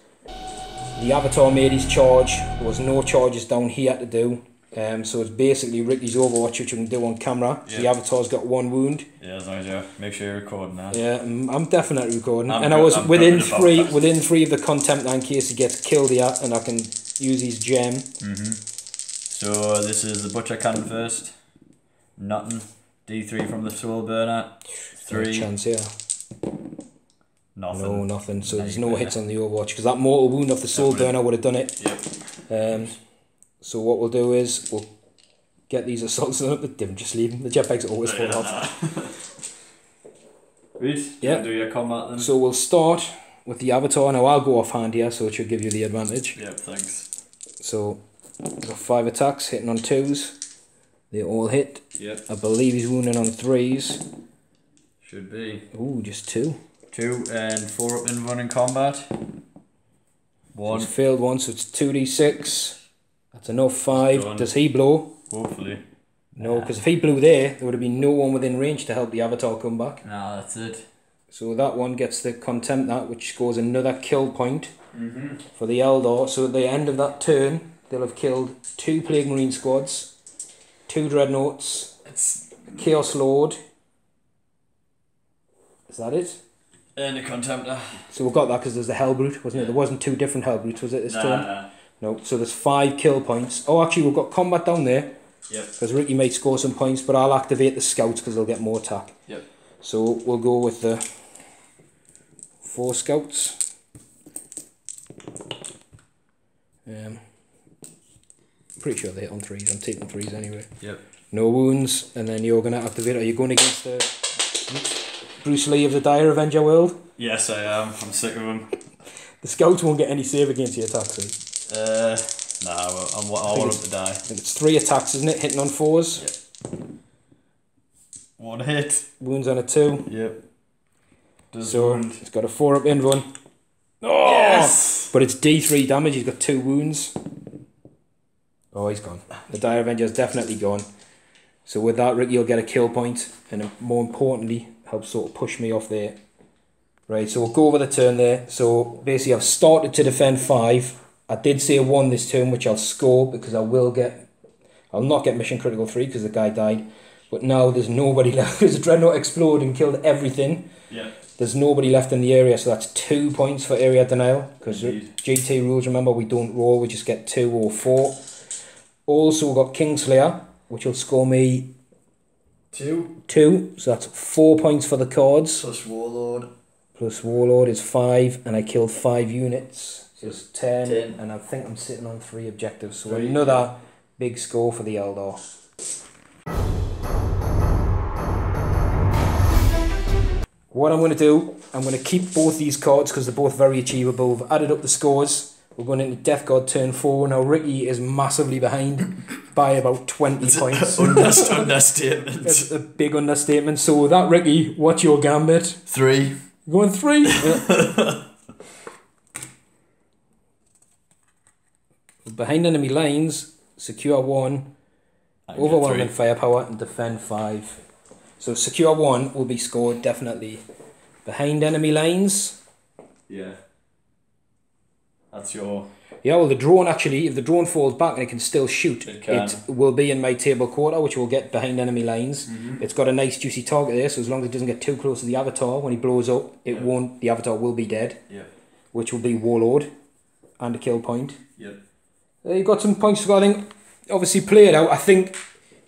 The Avatar made his charge. There was no charges down here to do. So it's basically Ricci's Overwatch, which you can do on camera. Yep. The Avatar's got 1 wound. Yeah, as long as you make sure you're recording that. Yeah, I'm definitely recording. And I was within three of the Contempt in case he gets killed here, and I can use his gem. So this is the Butcher Cannon first. Nothing. D3 from the Soul Burner. 3. No chance here. Nothing. No, nothing. So there's no hits on the Overwatch because that mortal wound of the Soul Burner would have done it. Yep. So what we'll do is we'll get these assaults up. Just leave them. The jetpacks are always full off. Reed, yeah. Do your combat then. So we'll start with the Avatar. Now I'll go offhand here, so it should give you the advantage. Yep, thanks. So we've got 5 attacks hitting on 2s. They all hit. Yep. I believe he's wounding on 3s. Should be. Ooh, just 2. 2 and 4 up in running combat. 1. He's failed 1, so it's 2d6. That's enough. 5. Does he blow? Hopefully. No, because if he blew there would have been no one within range to help the Avatar come back. No, that's it. So that one gets the Contempt, that, which scores another kill point for the Eldar. So at the end of that turn, they'll have killed 2 Plague Marine squads, 2 Dreadnoughts, Chaos Lord. Is that it? And a Contemptor. So we've got that because there's the Hellbrute, wasn't it? There wasn't 2 different Hellbrutes, was it, this turn? No, so there's 5 kill points. Oh, actually, we've got combat down there. Yep. Because Ricci might score some points, but I'll activate the scouts because they'll get more attack. Yep. So we'll go with the 4 scouts. Pretty sure they hit on 3s. I'm taking 3s anyway. Yep. No wounds, and then you're going to activate. Are you going against the Bruce Lee of the Dire Avenger world? Yes, I am. I'm sick of him. The scouts won't get any save against your attacks. Nah, I want him to die. I think it's 3 attacks, isn't it? Hitting on 4s. Yep. 1 hit. Wounds on a 2. Yep. It's got a 4 up in one. Oh! Yes! But it's D3 damage. He's got 2 wounds. Oh, he's gone. The Dire Avenger's definitely gone. So with that, Ricci will get a kill point, and more importantly, help sort of push me off there. Right, so we'll go over the turn there. So basically, I've started to defend 5. I did say 1 this turn, which I'll score because I'll not get mission critical 3 because the guy died. But now there's nobody left because the Dreadnought exploded and killed everything. Yeah. There's nobody left in the area, so that's 2 points for area denial. Because GT rules, remember, we don't roll, we just get 2 or 4. Also, we've got Kingslayer, which will score me 2. So that's 4 points for the cards. Plus Warlord. Plus Warlord is 5, and I killed 5 units. So it's 10, and I think I'm sitting on 3 objectives. So another big score for the Eldar. What I'm going to do, I'm going to keep both these cards because they're both very achievable. We've added up the scores. We're going into Death Guard turn 4. Now Ricci is massively behind by about 20 points. Understatement. It's a big understatement. So with that, Ricci, what's your gambit? 3. You're going 3? Yeah. Behind enemy lines, secure 1, overwhelming firepower, and defend 5. So secure 1 will be scored definitely. Behind enemy lines. Yeah. That's your... Yeah, well the drone actually, if the drone falls back and it can still shoot, it will be in my table quarter, which will get behind enemy lines. It's got a nice juicy target there, so as long as it doesn't get too close to the avatar, when he blows up, it won't. The avatar will be dead. Which will be Warlord and a kill point. You've got some points to go. I think obviously play it out. I think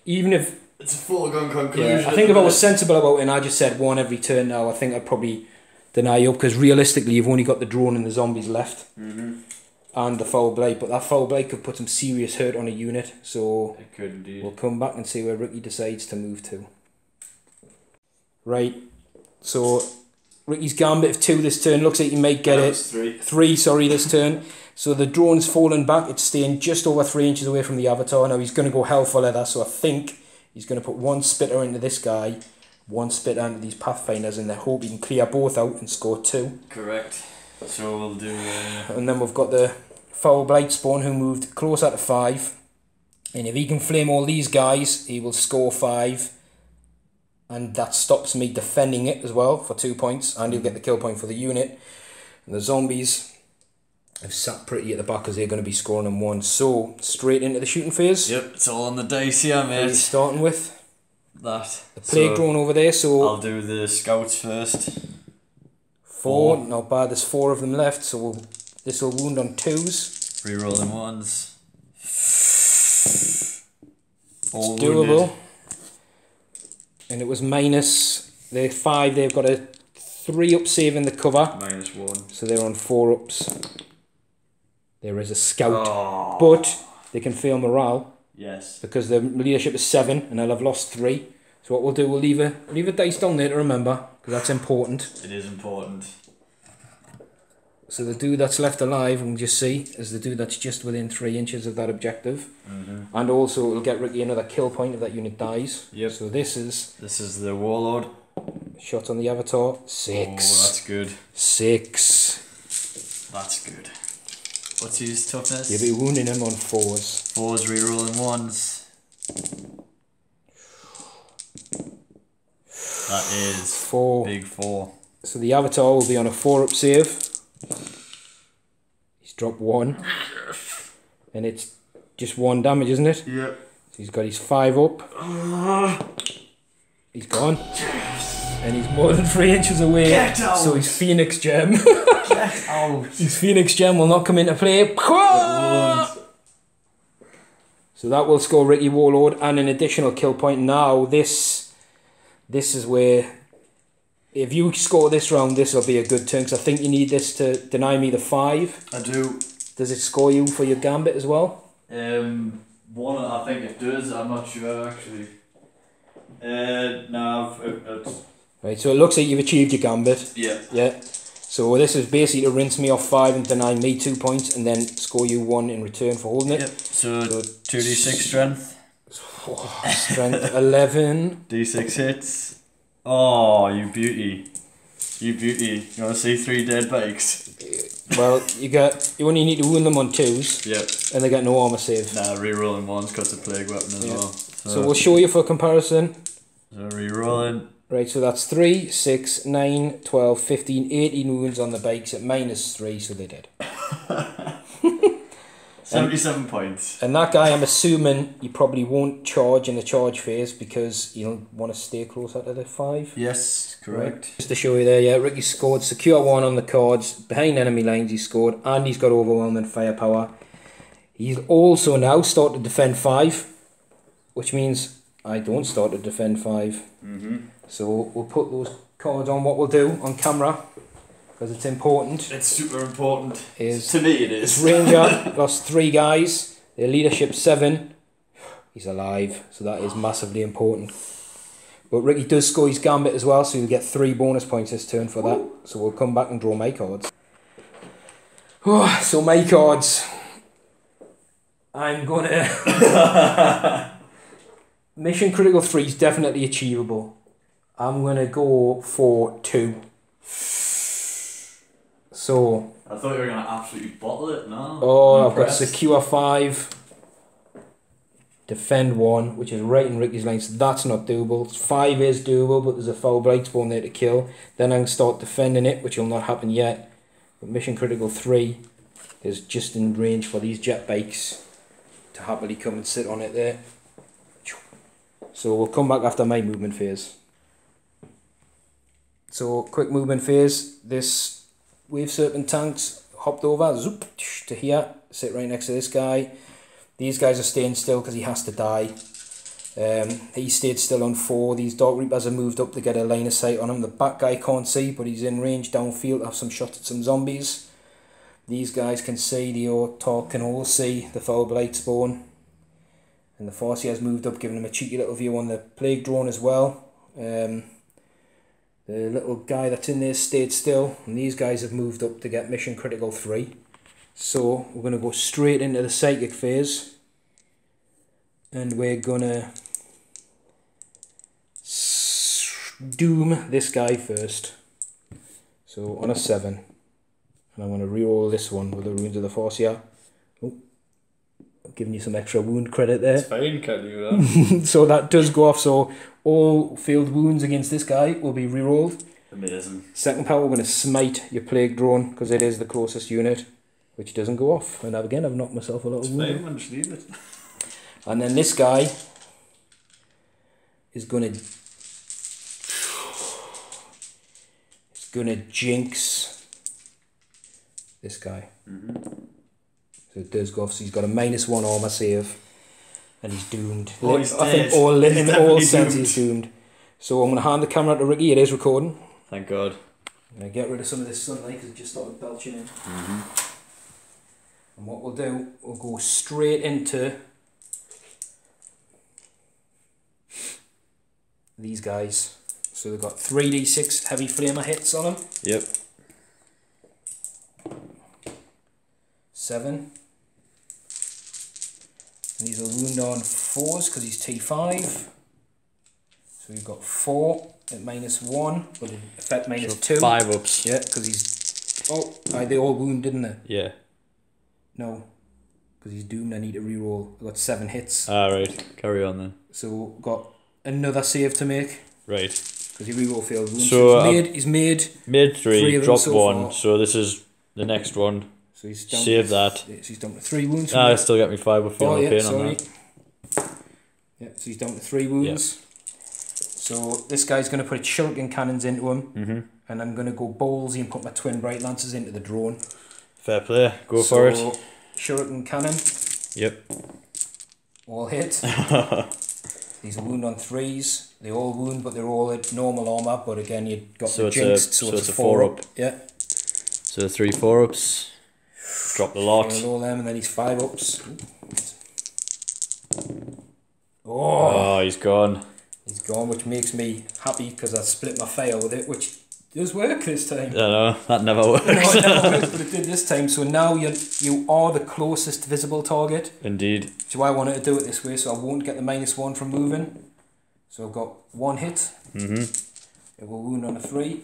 even if it's a foregone conclusion. I think if I was sensible about it and I just said 1 every turn now, I think I'd probably deny you up because realistically you've only got the drone and the zombies left. And the foul blade, but that foul blade could put some serious hurt on a unit, so it could indeed. We'll come back and see where Ricci decides to move to. Right, so Ricci's gambit of 2 this turn, looks like he might get it. 3, sorry, this turn. So the drone's fallen back, it's staying just over 3 inches away from the avatar. Now he's going to go hell for leather, so I think he's going to put 1 spitter into this guy, 1 spitter into these Pathfinders, and they hope he can clear both out and score 2. Correct. So we'll do... And then we've got the Foul Blight Spawn who moved closer to 5. And if he can flame all these guys, he will score 5. And that stops me defending it as well for 2 points. And he'll get the kill point for the unit. And the zombies have sat pretty at the back because they're going to be scoring in 1. So, straight into the shooting phase. Yep, it's all on the dice here, mate. What are you starting with? That. The Plague Drone over there, so... I'll do the scouts first. 4, not bad, there's 4 of them left, so this will wound on 2s. Rerolling 1s. All it's doable. Wounded. And it was minus the 5, they've got a 3 up save in the cover. -1. So they're on 4 ups. There is a scout, but they can fail morale. Yes. Because the leadership is 7 and I'll have lost 3. So what we'll do, we'll leave a dice down there to remember, because that's important. It is important. So the dude that's left alive, and we'll just see, is the dude that's just within 3 inches of that objective. And also it'll get Ricci another kill point if that unit dies. Yep. So this is the Warlord. Shot on the avatar. 6. Oh, that's good. 6. That's good. What's his toughness? You'll be wounding him on 4s. 4s rerolling 1s. That is 4. Big 4. So the avatar will be on a 4 up save. He's dropped 1. And it's just 1 damage, isn't it? Yep. So he's got his 5 up. He's gone. And he's more than 3 inches away. Get out. So his Phoenix Gem. Get out. His Phoenix Gem will not come into play. So that will score Ricci Warlord and an additional kill point. Now this is where, if you score this round, this will be a good turn, because I think you need this to deny me the 5. I do. Does it score you for your gambit as well? One, I think it does. I'm not sure actually. No, it's... Right, so it looks like you've achieved your gambit. Yeah. Yeah. So this is basically to rinse me off 5 and deny me 2 points, and then score you 1 in return for holding it. Yep. So 2d6 strength. Strength 11. D6 hits. Oh, you beauty. You beauty. You want to see 3 dead bikes? Well, you only need to wound them on 2s. Yep. And they get no armor save. Nah, rerolling 1's got the plague weapon as well. So we'll show you for comparison. So rerolling. Right, so that's 3, 6, 9, 12, 15, 18 wounds on the bikes at -3, so they're dead. 77 points. And that guy, I'm assuming, you probably won't charge in the charge phase because you'll want to stay closer to the 5. Yes, correct. Right. Just to show you there, yeah, Ricci scored secure 1 on the cards, behind enemy lines he scored, and he's got overwhelming firepower. He's also now started to defend 5, which means I don't start to defend 5. So we'll put those cards on. What we'll do on camera, because it's important. It's super important. Is to me it is. This Ranger lost 3 guys. Their leadership 7. He's alive, so that is massively important. But Ricci does score his gambit as well, so you'll get 3 bonus points this turn for that. So we'll come back and draw my cards. Oh, so my cards. I'm gonna... Mission Critical 3 is definitely achievable. I'm gonna go for 2. So... I thought you were gonna absolutely bottle it, no? Oh, I've got Secure 5. Defend 1, which is right in Ricci's lines. That's not doable. 5 is doable, but there's a foul blight spawn there to kill. Then I can start defending it, which will not happen yet. But Mission Critical 3 is just in range for these jet bikes to happily come and sit on it there. So we'll come back after my movement phase. So quick movement phase. This Wave Serpent tanks hopped over, zoop, to here, sit right next to this guy. These guys are staying still because he has to die. He stayed still on 4. These Dark Reapers have moved up to get a line of sight on him. The back guy can't see, but he's in range downfield to have some shots at some zombies. These guys can see, the Orc can all see the foul blight spawn. And the Farsi has moved up, giving him a cheeky little view on the plague drone as well. The little guy that's in there stayed still, and these guys have moved up to get Mission Critical 3. So we're going to go straight into the psychic phase, and we're going to doom this guy first. So on a 7, and I'm going to re-roll this one with the Runes of the Farsia. Oh, I'm giving you some extra wound credit there. It's fine, can't do that. So that does go off, so all failed wounds against this guy will be re-rolled. Amazing. Second power, we're going to smite your plague drone, because it is the closest unit, which doesn't go off. And again, I've knocked myself a lot of wound. Fine, man, just leave it. And then this guy is going to jinx this guy. So it does go off, so he's got a -1 armor save, and he's doomed. Oh, he's I think dead. in all sense he's doomed. So I'm going to hand the camera to Ricci. It is recording. Thank God. I'm going to get rid of some of this sunlight because it just started belching in. And what we'll do, we'll go straight into these guys. So they've got 3d6 heavy flamer hits on them. Yep. 7. And these are wound on 4s because he's T5. So we've got 4 at -1, but in effect -2. 5 ups. Yeah, because he's... Oh, they all wound, didn't they? Yeah. No, because he's doomed. I need to reroll. I got 7 hits. Alright, carry on then. So got another save to make. Right. Because he reroll failed wounds. So he's made made 3, of them dropped so 1, far. so this is the next one. So he's down Save to, that. So he's down to 3 wounds. Ah, I still got me 5 if you're Oh yeah, pain sorry. on that. Yeah, so he's down to 3 wounds. So this guy's going to put shuriken cannons into him, and I'm going to go ballsy and put my twin bright lances into the drone. Fair play, go for it. Shuriken cannon. Yep. all hit. These are wound on 3s. They all wound, but they're all at normal armour. But again, you've got the jinxed, so it's a 4 up. Yeah. So 3 4-ups. Drop the lot. All them, and then he's 5 ups. Oh, he's gone. He's gone, which makes me happy because I split my fail with it, which does work this time. I know, that never works. No, it never works, but it did this time. So now you are the closest visible target. Indeed. So I wanted to do it this way, so I won't get the -1 from moving. So I've got 1 hit. It will wound on a 3,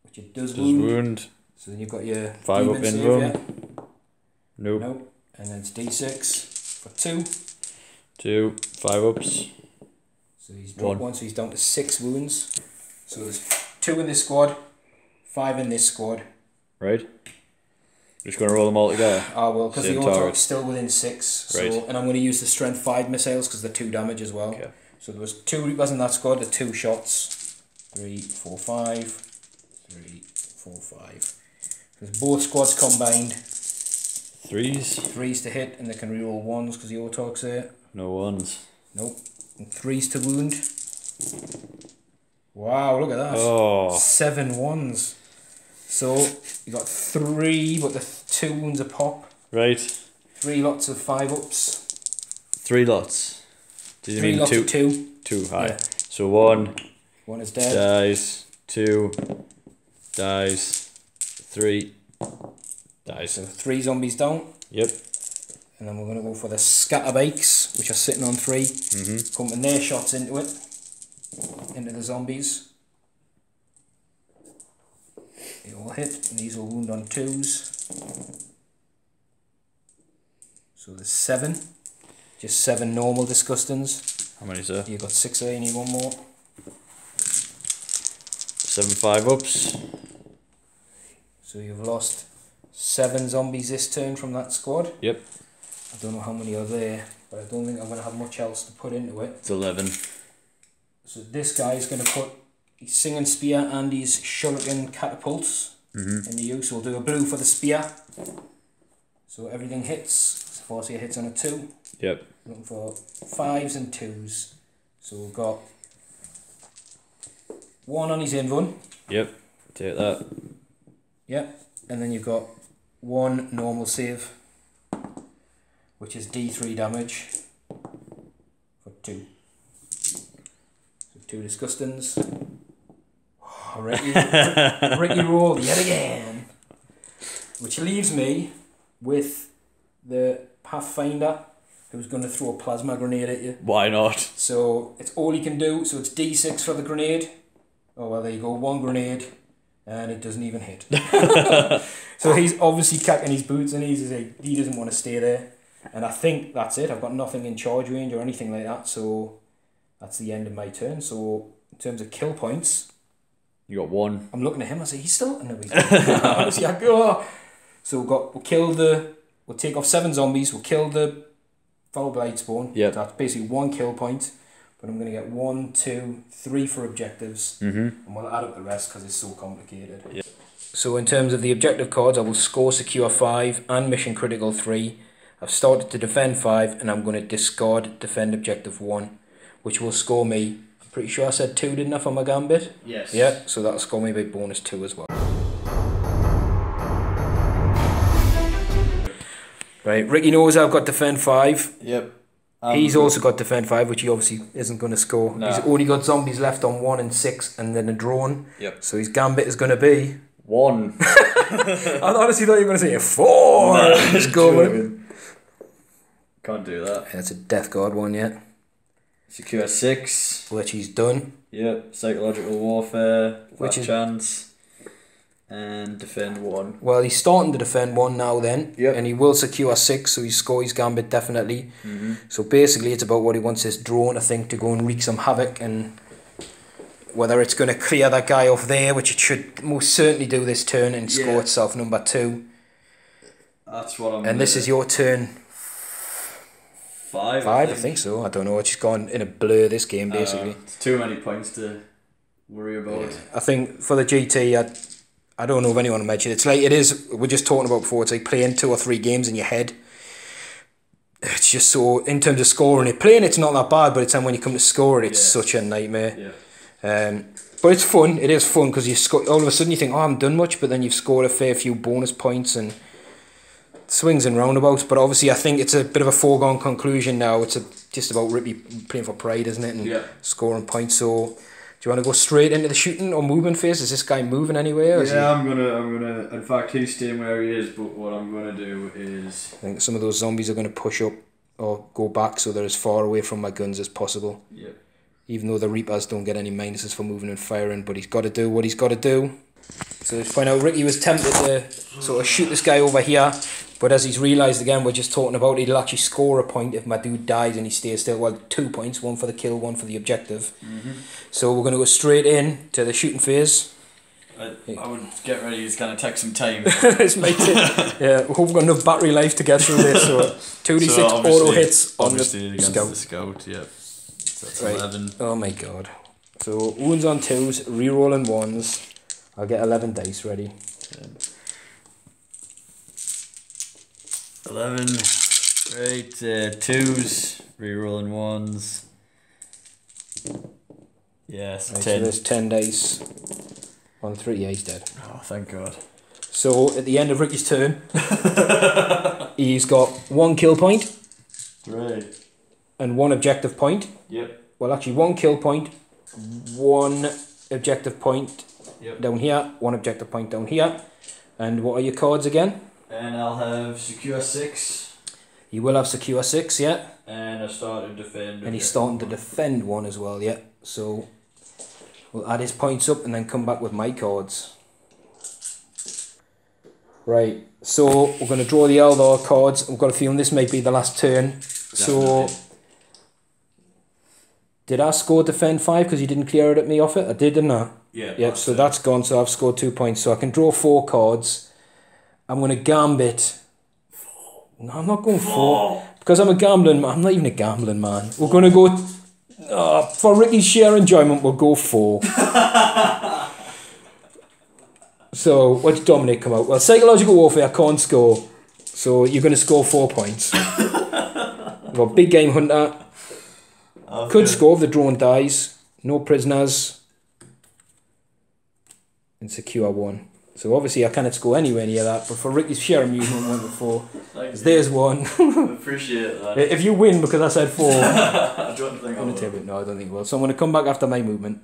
which it does wound. So then you've got your 5 up in room. Yeah. Nope. And then it's D6 for 2. 2, 5 ups. So he's dropped 1, so he's down to 6 wounds. So there's 2 in this squad, 5 in this squad. Right. Just going to roll them all together. I will, because the auto-is still within 6. So, right. And I'm going to use the strength 5 missiles because they're 2 damage as well. Okay. So there was 2 Reapers in that squad, the 2 shots. 3, 4, 5. 3, 4, 5. Because both squads combined. 3s. 3s to hit, and they can reroll 1s because the auto-is there. No 1s. Nope. And 3s to wound. Wow, look at that. Oh. 7 1s. So you got 3, but the 2 wounds a pop. Right. 3 lots of 5 ups. 3 lots. Did you 3 mean lots 2? of 2. 2 high. Yeah. So 1 is dead. Dies. 2 dies. 3 dies. So 3 zombies down. Yep. And then we're going to go for the scatterbakes, which are sitting on 3. Pumping their shots into it. Into the zombies. They all hit, and these will wound on 2s. So there's 7. Just 7 normal disgustings. How many, sir? You've got 6 there, you need 1 more. 7 5 ups. So you've lost 7 zombies this turn from that squad. Yep. I don't know how many are there, but I don't think I'm going to have much else to put into it. It's 11. So this guy is going to put his singing spear and his shuriken catapults into use. We'll do a blue for the spear. So everything hits. Forcia hits on a 2. Yep. Looking for 5s and 2s. So we've got 1 on his invuln. Yep. Take that. Yep. And then you've got 1 normal save, which is D3 damage for 2. So 2 disgustings. Oh, Ricky rolled yet again. Which leaves me with the Pathfinder, who's going to throw a plasma grenade at you. Why not? So it's all he can do. So it's D6 for the grenade. Oh well, there you go. 1 grenade, and it doesn't even hit. So he's obviously kicking his boots, and he doesn't want to stay there. And I think that's it. I've got nothing in charge range or anything like that. So that's the end of my turn. So in terms of kill points, You got 1. I'm looking at him. I say he's still no, he's not. Honestly, I go. So we'll take off 7 zombies. We'll kill the foul blade spawn. Yep. So that's basically 1 kill point. But I'm going to get 1, 2, 3 for objectives. And we'll add up the rest because it's so complicated. Yep. So in terms of the objective cards, I will score secure 5 and mission critical 3. I've started to defend 5 and I'm going to discard defend objective 1, which will score me. I'm pretty sure I said 2, didn't I, for my gambit? Yes. Yeah, so that'll score me by bonus 2 as well. Right, Ricky knows I've got defend 5. Yep. He's also got defend 5, which he obviously isn't going to score. No. He's only got zombies left on 1 and 6 and then a drone. Yep. So his gambit is going to be 1. I honestly thought you were going to say a 4. No, Just go with it. Can't do that. Yeah, that's a Death Guard one, yeah. Secure 6. Which he's done. Yep. Psychological warfare. Which is chance. And defend 1. Well, he's starting to defend 1 now then. Yep. And he will secure 6, so he score his gambit definitely. So basically it's about what he wants this drone, I think, to go and wreak some havoc, and whether it's going to clear that guy off there, which it should most certainly do this turn, and score itself number 2. That's what I'm And this is your turn. 5, I think so. I don't know. It's just gone in a blur, this game, basically. It's too many points to worry about. Yeah. I think for the GT, I don't know if anyone mentioned it. It's like it is. We're just talking about before. It's like playing 2 or 3 games in your head. it's just so, in terms of scoring it, playing it's not that bad, but it's then when you come to score it, it's such a nightmare. Yeah. But it's fun. It is fun because you score. All of a sudden you think, oh, I haven't done much, but then you've scored a fair few bonus points and swings and roundabouts. But obviously, I think it's a bit of a foregone conclusion now. It's just about Ricci playing for pride, isn't it? And scoring points. So, do you want to go straight into the shooting or movement phase? Is this guy moving anywhere? I'm gonna. In fact, he's staying where he is. But what I'm gonna do is, I think some of those zombies are going to push up or go back, so they're as far away from my guns as possible. Yeah. Even though the Reapers don't get any minuses for moving and firing, but he's got to do what he's got to do. So let's find out, Ricci was tempted to sort of shoot this guy over here, but as he's realised again, we're just talking about, he'll actually score a point if my dude dies and he stays still. Well, 2 points, one for the kill, one for the objective. So we're going to go straight in to the shooting phase. I would get ready, it's going to take some time. This might take, yeah, we hope we've got enough battery life to get through this. So 2d6 So auto hits on the against scout. the scout, yeah. So that's Right. 11. Oh my god. So wounds on 2s, rerolling 1s. I'll get 11 dice ready. 11. Right, 2s, rerolling 1s. Yes, Right, 10. so there's 10 dice on 3. Yeah, he's dead. Oh, thank God. So at the end of Ricci's turn, he's got 1 kill point Right. and 1 objective point. Yep. Well, actually 1 kill point, 1 objective point down here, 1 objective point down here. And what are your cards again? And I'll have secure 6. You will have secure 6, yeah. And I start to defend. And he's starting to defend 1 as well, yeah. So we'll add his points up and then come back with my cards. Right, so we're going to draw the Eldar cards. I've got a feeling this might be the last turn. Definitely. So, did I score defend 5 because you didn't clear it at me off it? I did, didn't I? Yeah. Yep, so that's gone, so I've scored 2 points. So I can draw 4 cards. I'm going to gambit. No, I'm not going 4. Because I'm a gambling man. I'm not even a gambling man. We're going to go... for Ricci's sheer enjoyment, we'll go 4. So, what's Dominic come out? Well, psychological warfare can't score. So, you're going to score 4 points. We've got Big Game Hunter. Could score if the drone dies. No prisoners. And secure 1. So obviously I cannot score anywhere near that, but for Ricci's sheer amusement, 1 to 4. There's 1. Appreciate that. If you win because I said 4, I don't think I will. no, I don't think I will. So I'm going to come back after my movement.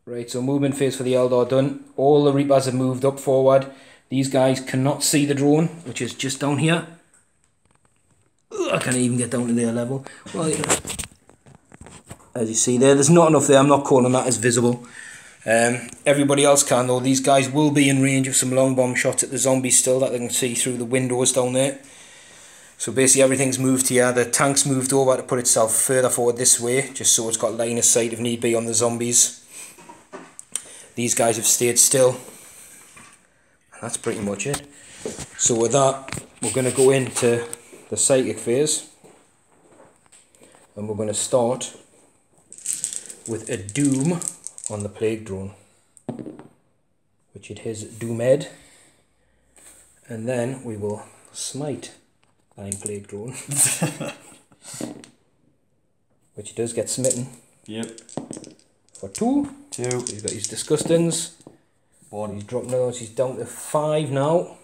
Right, so movement phase for the Eldar done. All the Reapers have moved up forward. These guys cannot see the drone, which is just down here. I can't even get down to their level. Well, as you see there's not enough there. I'm not calling that as visible. Everybody else can though. These guys will be in range of some long bomb shots at the zombies still that they can see through the windows down there. So basically everything's moved here. The tank's moved over to put itself further forward this way, just so it's got line of sight if need be on the zombies. These guys have stayed still. And that's pretty much it. So with that, we're going to go into the psychic phase. And we're going to start with a Doom on the plague drone, which it is Doomed, and then we will smite thine plague drone, which does get smitten. Yep. For 2. 2. So he's got his disgustings. 1. He's dropping those. He's down to 5 now,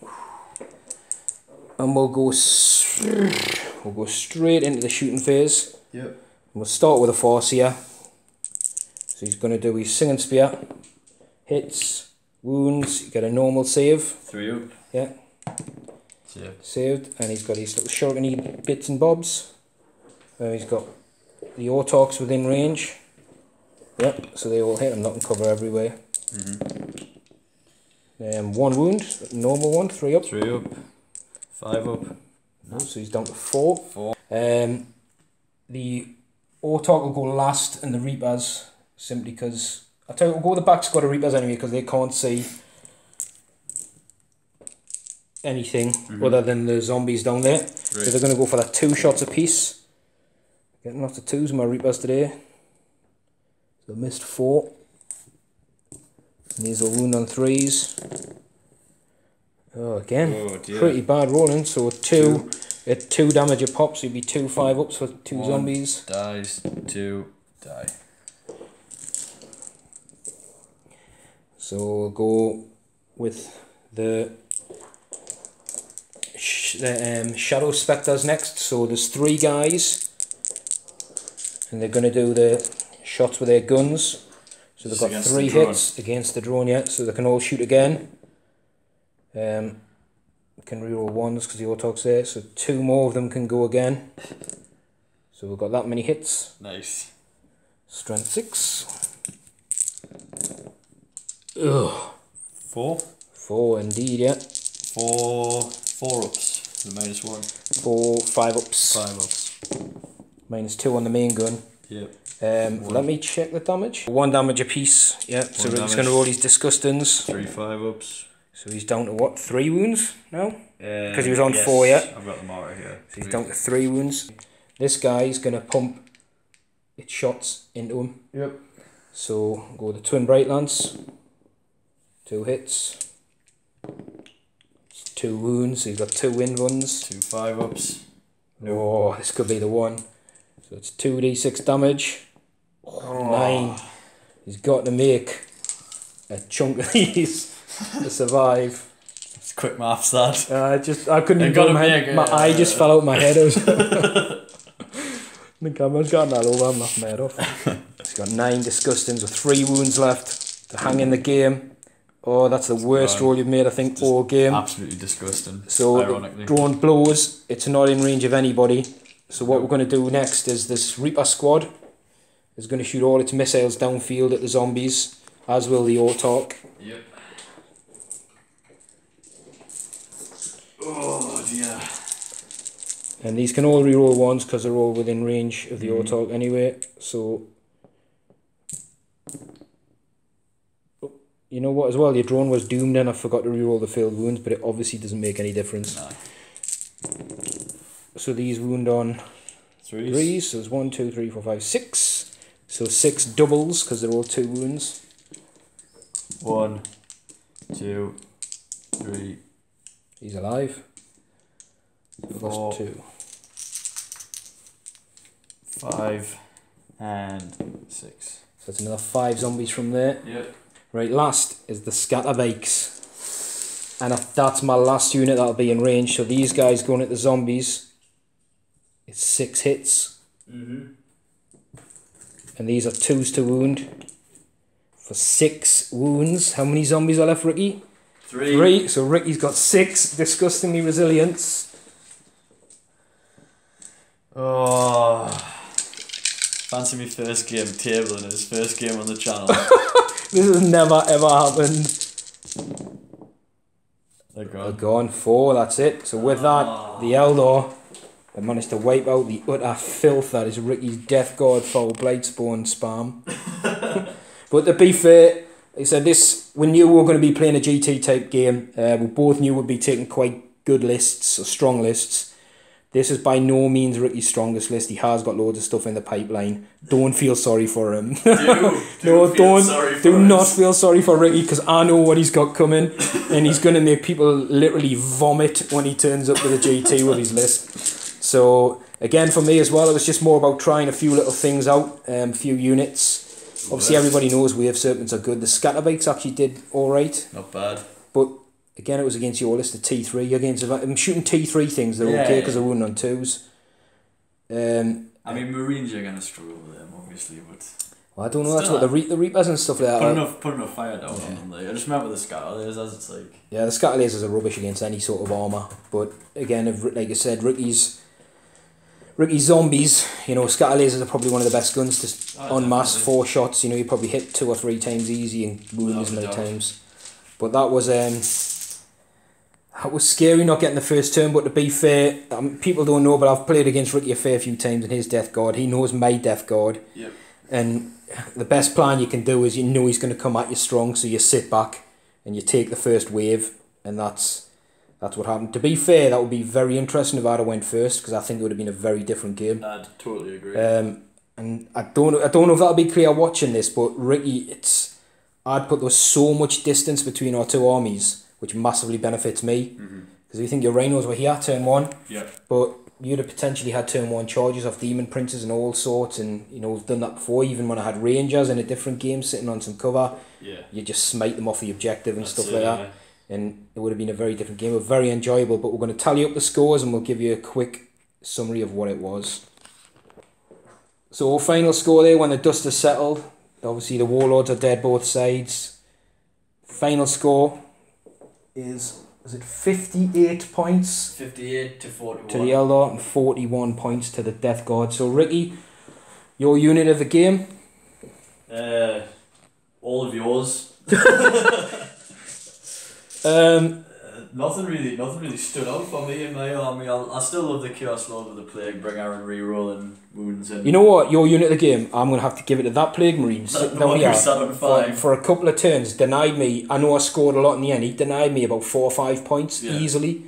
and we'll go straight into the shooting phase. Yep. And we'll start with a force here. So he's going to do his Singing Spear, hits, wounds, you get a normal save. 3 up. Yeah. Saved. Saved, and he's got his little shuriken bits and bobs. He's got the autarchs within range. Yep, so they all hit. I'm not in cover everywhere. 1 wound, normal one, 3 up. 3 up. 5 up. No, so he's down to 4. 4. The autarch will go last, and the Reapers, simply because... I'll tell you, we'll go with the back squad of Reapers anyway, because they can't see anything other than the zombies down there. Right. So they're going to go for that 2 shots apiece. Getting lots of 2s, my Reapers today. So missed 4. And these will wound on 3s. Oh, again, pretty bad rolling. So 2 At 2 damage a pop, so you'd be 2 5-ups for 2 1 zombies. dies, 2 die. So we'll go with the Shadow Spectres next. So there's 3 guys, and they're going to do the shots with their guns. So they've got 3 hits against the drone, yeah, so they can all shoot again. Can reroll 1s because the Autog's there, so 2 more of them can go again. So we've got that many hits. Nice. Strength 6. Ugh. 4? 4 indeed, yeah. 4 ups. The -1. 4 5-ups. 5 ups. -2 on the main gun. Yep. Let me check the damage. 1 damage a piece, yeah. So he's going to roll these disgustings. 3 5-ups. So he's down to what? 3 wounds now? Because he was on 4, yeah. I've got the marker here. So he's down to 3 wounds. This guy's going to pump its shots into him. Yep. So go with the Twin Bright Lance. 2 hits. It's 2 wounds. So he's got 2 wind ones. 2 5-ups. Oh, this could be the one. So it's 2d6 damage. Oh, 9. He's got to make a chunk of these to survive. It's quick maths, that. I couldn't even go my head. My eye just fell out my head. The camera's got that over. I'm not made off. He's got 9 disgustings with 3 wounds left to hang in the game. Oh, that's the worst roll you've made, I think, all game. Absolutely disgusting. So, ironically. drone blows. It's not in range of anybody. So what we're going to do next is this Reaper squad is going to shoot all its missiles downfield at the zombies, as will the Autarch. Yep. Oh dear. And these can all reroll 1s because they're all within range of the Autarch anyway. So, you know what as well, your drone was doomed and I forgot to reroll the failed wounds, but it obviously doesn't make any difference. No. So these wound on 3s, so there's 1, 2, 3, 4, 5, 6. So 6 doubles because they're all 2 wounds. 1, 2, 3. He's alive. 4, 2. 5 and 6. So that's another 5 zombies from there. Yep. Right, last is the Scatterbikes. And that's my last unit that'll be in range. So these guys going at the zombies, it's 6 hits. And these are 2s to wound. For 6 wounds. How many zombies are left, Ricky? 3. So Ricky's got 6 disgustingly resilience. Oh, fancy me first game tabling his first game on the channel. This has never ever happened. They're gone. 4, that's it. So with that, the Eldar have managed to wipe out the utter filth that is Ricky's Death Guard foul Blightspawn spam. But to be fair, like I said, we knew we were going to be playing a GT type game. We both knew we'd be taking quite good lists, or strong lists. This is by no means Ricky's strongest list. He has got loads of stuff in the pipeline. Don't feel sorry for him. Do not feel sorry for Ricky, because I know what he's got coming, and he's going to make people literally vomit when he turns up to the GT with his list. So again, for me as well, it was just more about trying a few little things out, a few units. Obviously, everybody knows wave serpents are good. The Scatterbikes actually did all right. Not bad. But again, it was against your list of T3. I'm shooting T3 things, they're okay because they're wounding on 2s. I mean, Marines are going to struggle with them, obviously, but... Well, I don't know, that's what the Reapers and stuff like that. Put enough fire down on them. Like, I just remember the Scatter lasers, it's like... Yeah, the Scatter lasers are rubbish against any sort of armour. But again, like I said, Ricky's zombies, you know, Scatter lasers are probably one of the best guns to en masse 4 shots. You know, you probably hit 2 or 3 times easy and wound as many times. But that was scary not getting the first turn. But to be fair, people don't know, but I've played against Ricky a fair few times in his Death Guard. He knows my Death Guard. Yep. And the best plan you can do is you know he's going to come at you strong, so you sit back and you take the first wave, and that's what happened. To be fair, that would be very interesting if I'd have went first, because I think it would have been a very different game. I'd totally agree. And I don't know if that'll be clear watching this, but Ricky, I'd put there so much distance between our 2 armies, which massively benefits me, Because you think your Rhinos were here, turn 1. Yeah. But you'd have potentially had turn 1 charges off Demon Princes and all sorts, and you know, we've done that before, even when I had Rangers in a different game sitting on some cover. Yeah. You just smite them off the objective and That's stuff it, like yeah. that. And it would have been a very different game, very enjoyable. But we're going to tally up the scores and we'll give you a quick summary of what it was. So final score there, when the dust has settled, obviously the Warlords are dead both sides. Final score is it 58 points? 58 to 41. To the Eldar and 41 points to the Death Guard. So Ricci, your unit of the game? All of yours. Nothing really stood out for me in my army. I still love the Chaos Lord of the Plague, bring Aaron reroll and wounds in. You know what? Your unit of the game, I'm going to have to give it to that Plague Marine sitting down here for a couple of turns. Denied me. I know I scored a lot in the end. He denied me about 4 or 5 points easily.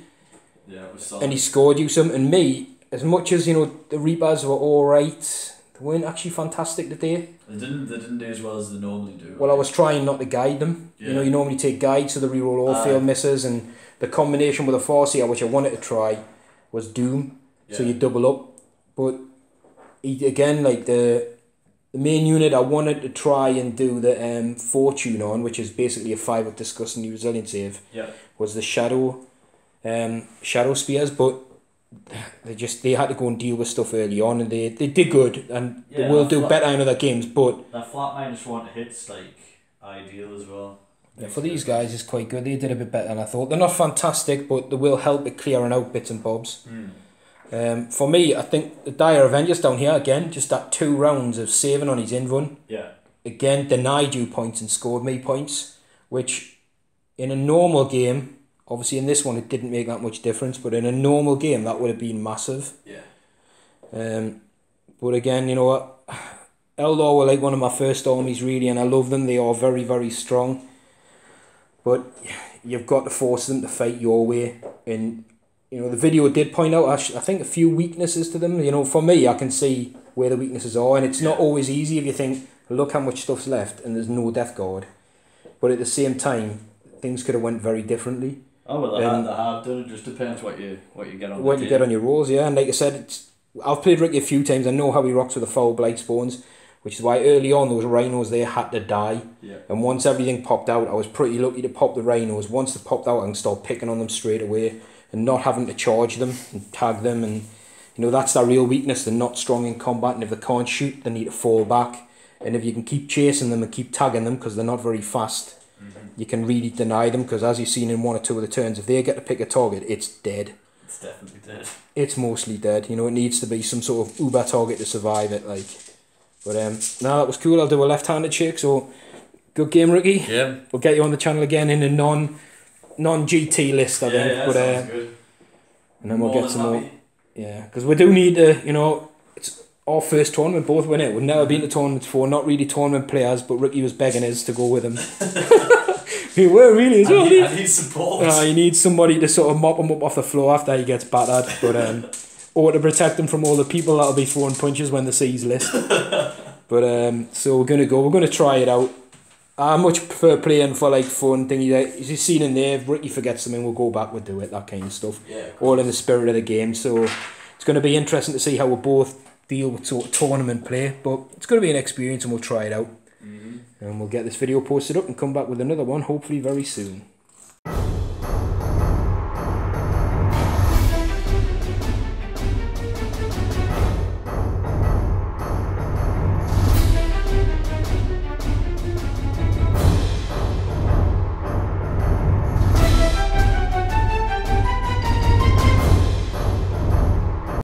Yeah, it was solid. And he scored you some. And me, as much as, you know, the Reapers were alright, they weren't actually fantastic today. They didn't do as well as they normally do. Well, I was trying not to guide them. Yeah. You know, you normally take guides, so the reroll all failed misses, and the combination with a Farseer, which I wanted to try, was Doom. So you double up. But he, again, like the main unit I wanted to try and do the Fortune on, which is basically a 5-up disgust and resilient save, was the Shadow Spears, but they had to go and deal with stuff early on, and they did good, and they will do better in other games, but that flat -1 to hits like ideal as well. Yeah, for these guys it's quite good. They did a bit better than I thought. They're not fantastic, but they will help at clearing out bits and bobs. For me, I think the Dire Avengers down here, again, just that 2 rounds of saving on his in run. Yeah. Again, denied you points and scored me points, which in a normal game, obviously in this one it didn't make that much difference, but in a normal game that would have been massive. Yeah. But again, you know what? Eldar were like one of my first armies really, and I love them. They are very, very strong. But you've got to force them to fight your way. And, you know, the video did point out, I think, a few weaknesses to them. You know, for me, I can see where the weaknesses are. And it's not always easy if you think, look how much stuff's left and there's no Death Guard. But at the same time, things could have went very differently. Oh, well, they have done. It just depends what you get on what you get on your rolls, yeah. And like I said, I've played Ricci a few times. I know how he rocks with the foul blight spawns, which is why early on those rhinos there had to die. Yeah. And once everything popped out, I was pretty lucky to pop the rhinos. Once they popped out, I can start picking on them straight away and not having to charge them and tag them. And you know, that's their real weakness. They're not strong in combat, and if they can't shoot, they need to fall back. And if you can keep chasing them and keep tagging them, because they're not very fast, you can really deny them. Because as you've seen in 1 or 2 of the turns, if they get to pick a target, it's dead. It's definitely dead. It's mostly dead. You know, it needs to be some sort of uber target to survive it, like. But no, that was cool. I'll do a left-handed shake. So good game, Ricci. Yeah. We'll get you on the channel again in a non-GT list, I think. Yeah, but sounds good. and then we'll get some more. Yeah, because we do need to. You know, it's our first tournament. Both win it. We've never been to tournaments before. Not really tournament players, but Ricci was begging us to go with him. We were really as well. I need support. You need somebody to sort of mop him up off the floor after he gets battered. But or to protect him from all the people that'll be throwing punches when they see his list. But so we're gonna try it out. I much prefer playing for like fun things. As you've seen in there, if Ricci forgets something, we'll go back, we'll do it, that kind of stuff. Yeah. All in the spirit of the game. So it's going to be interesting to see how we both deal with sort of tournament play. But it's going to be an experience, and we'll try it out. And we'll get this video posted up and come back with another one, hopefully very soon.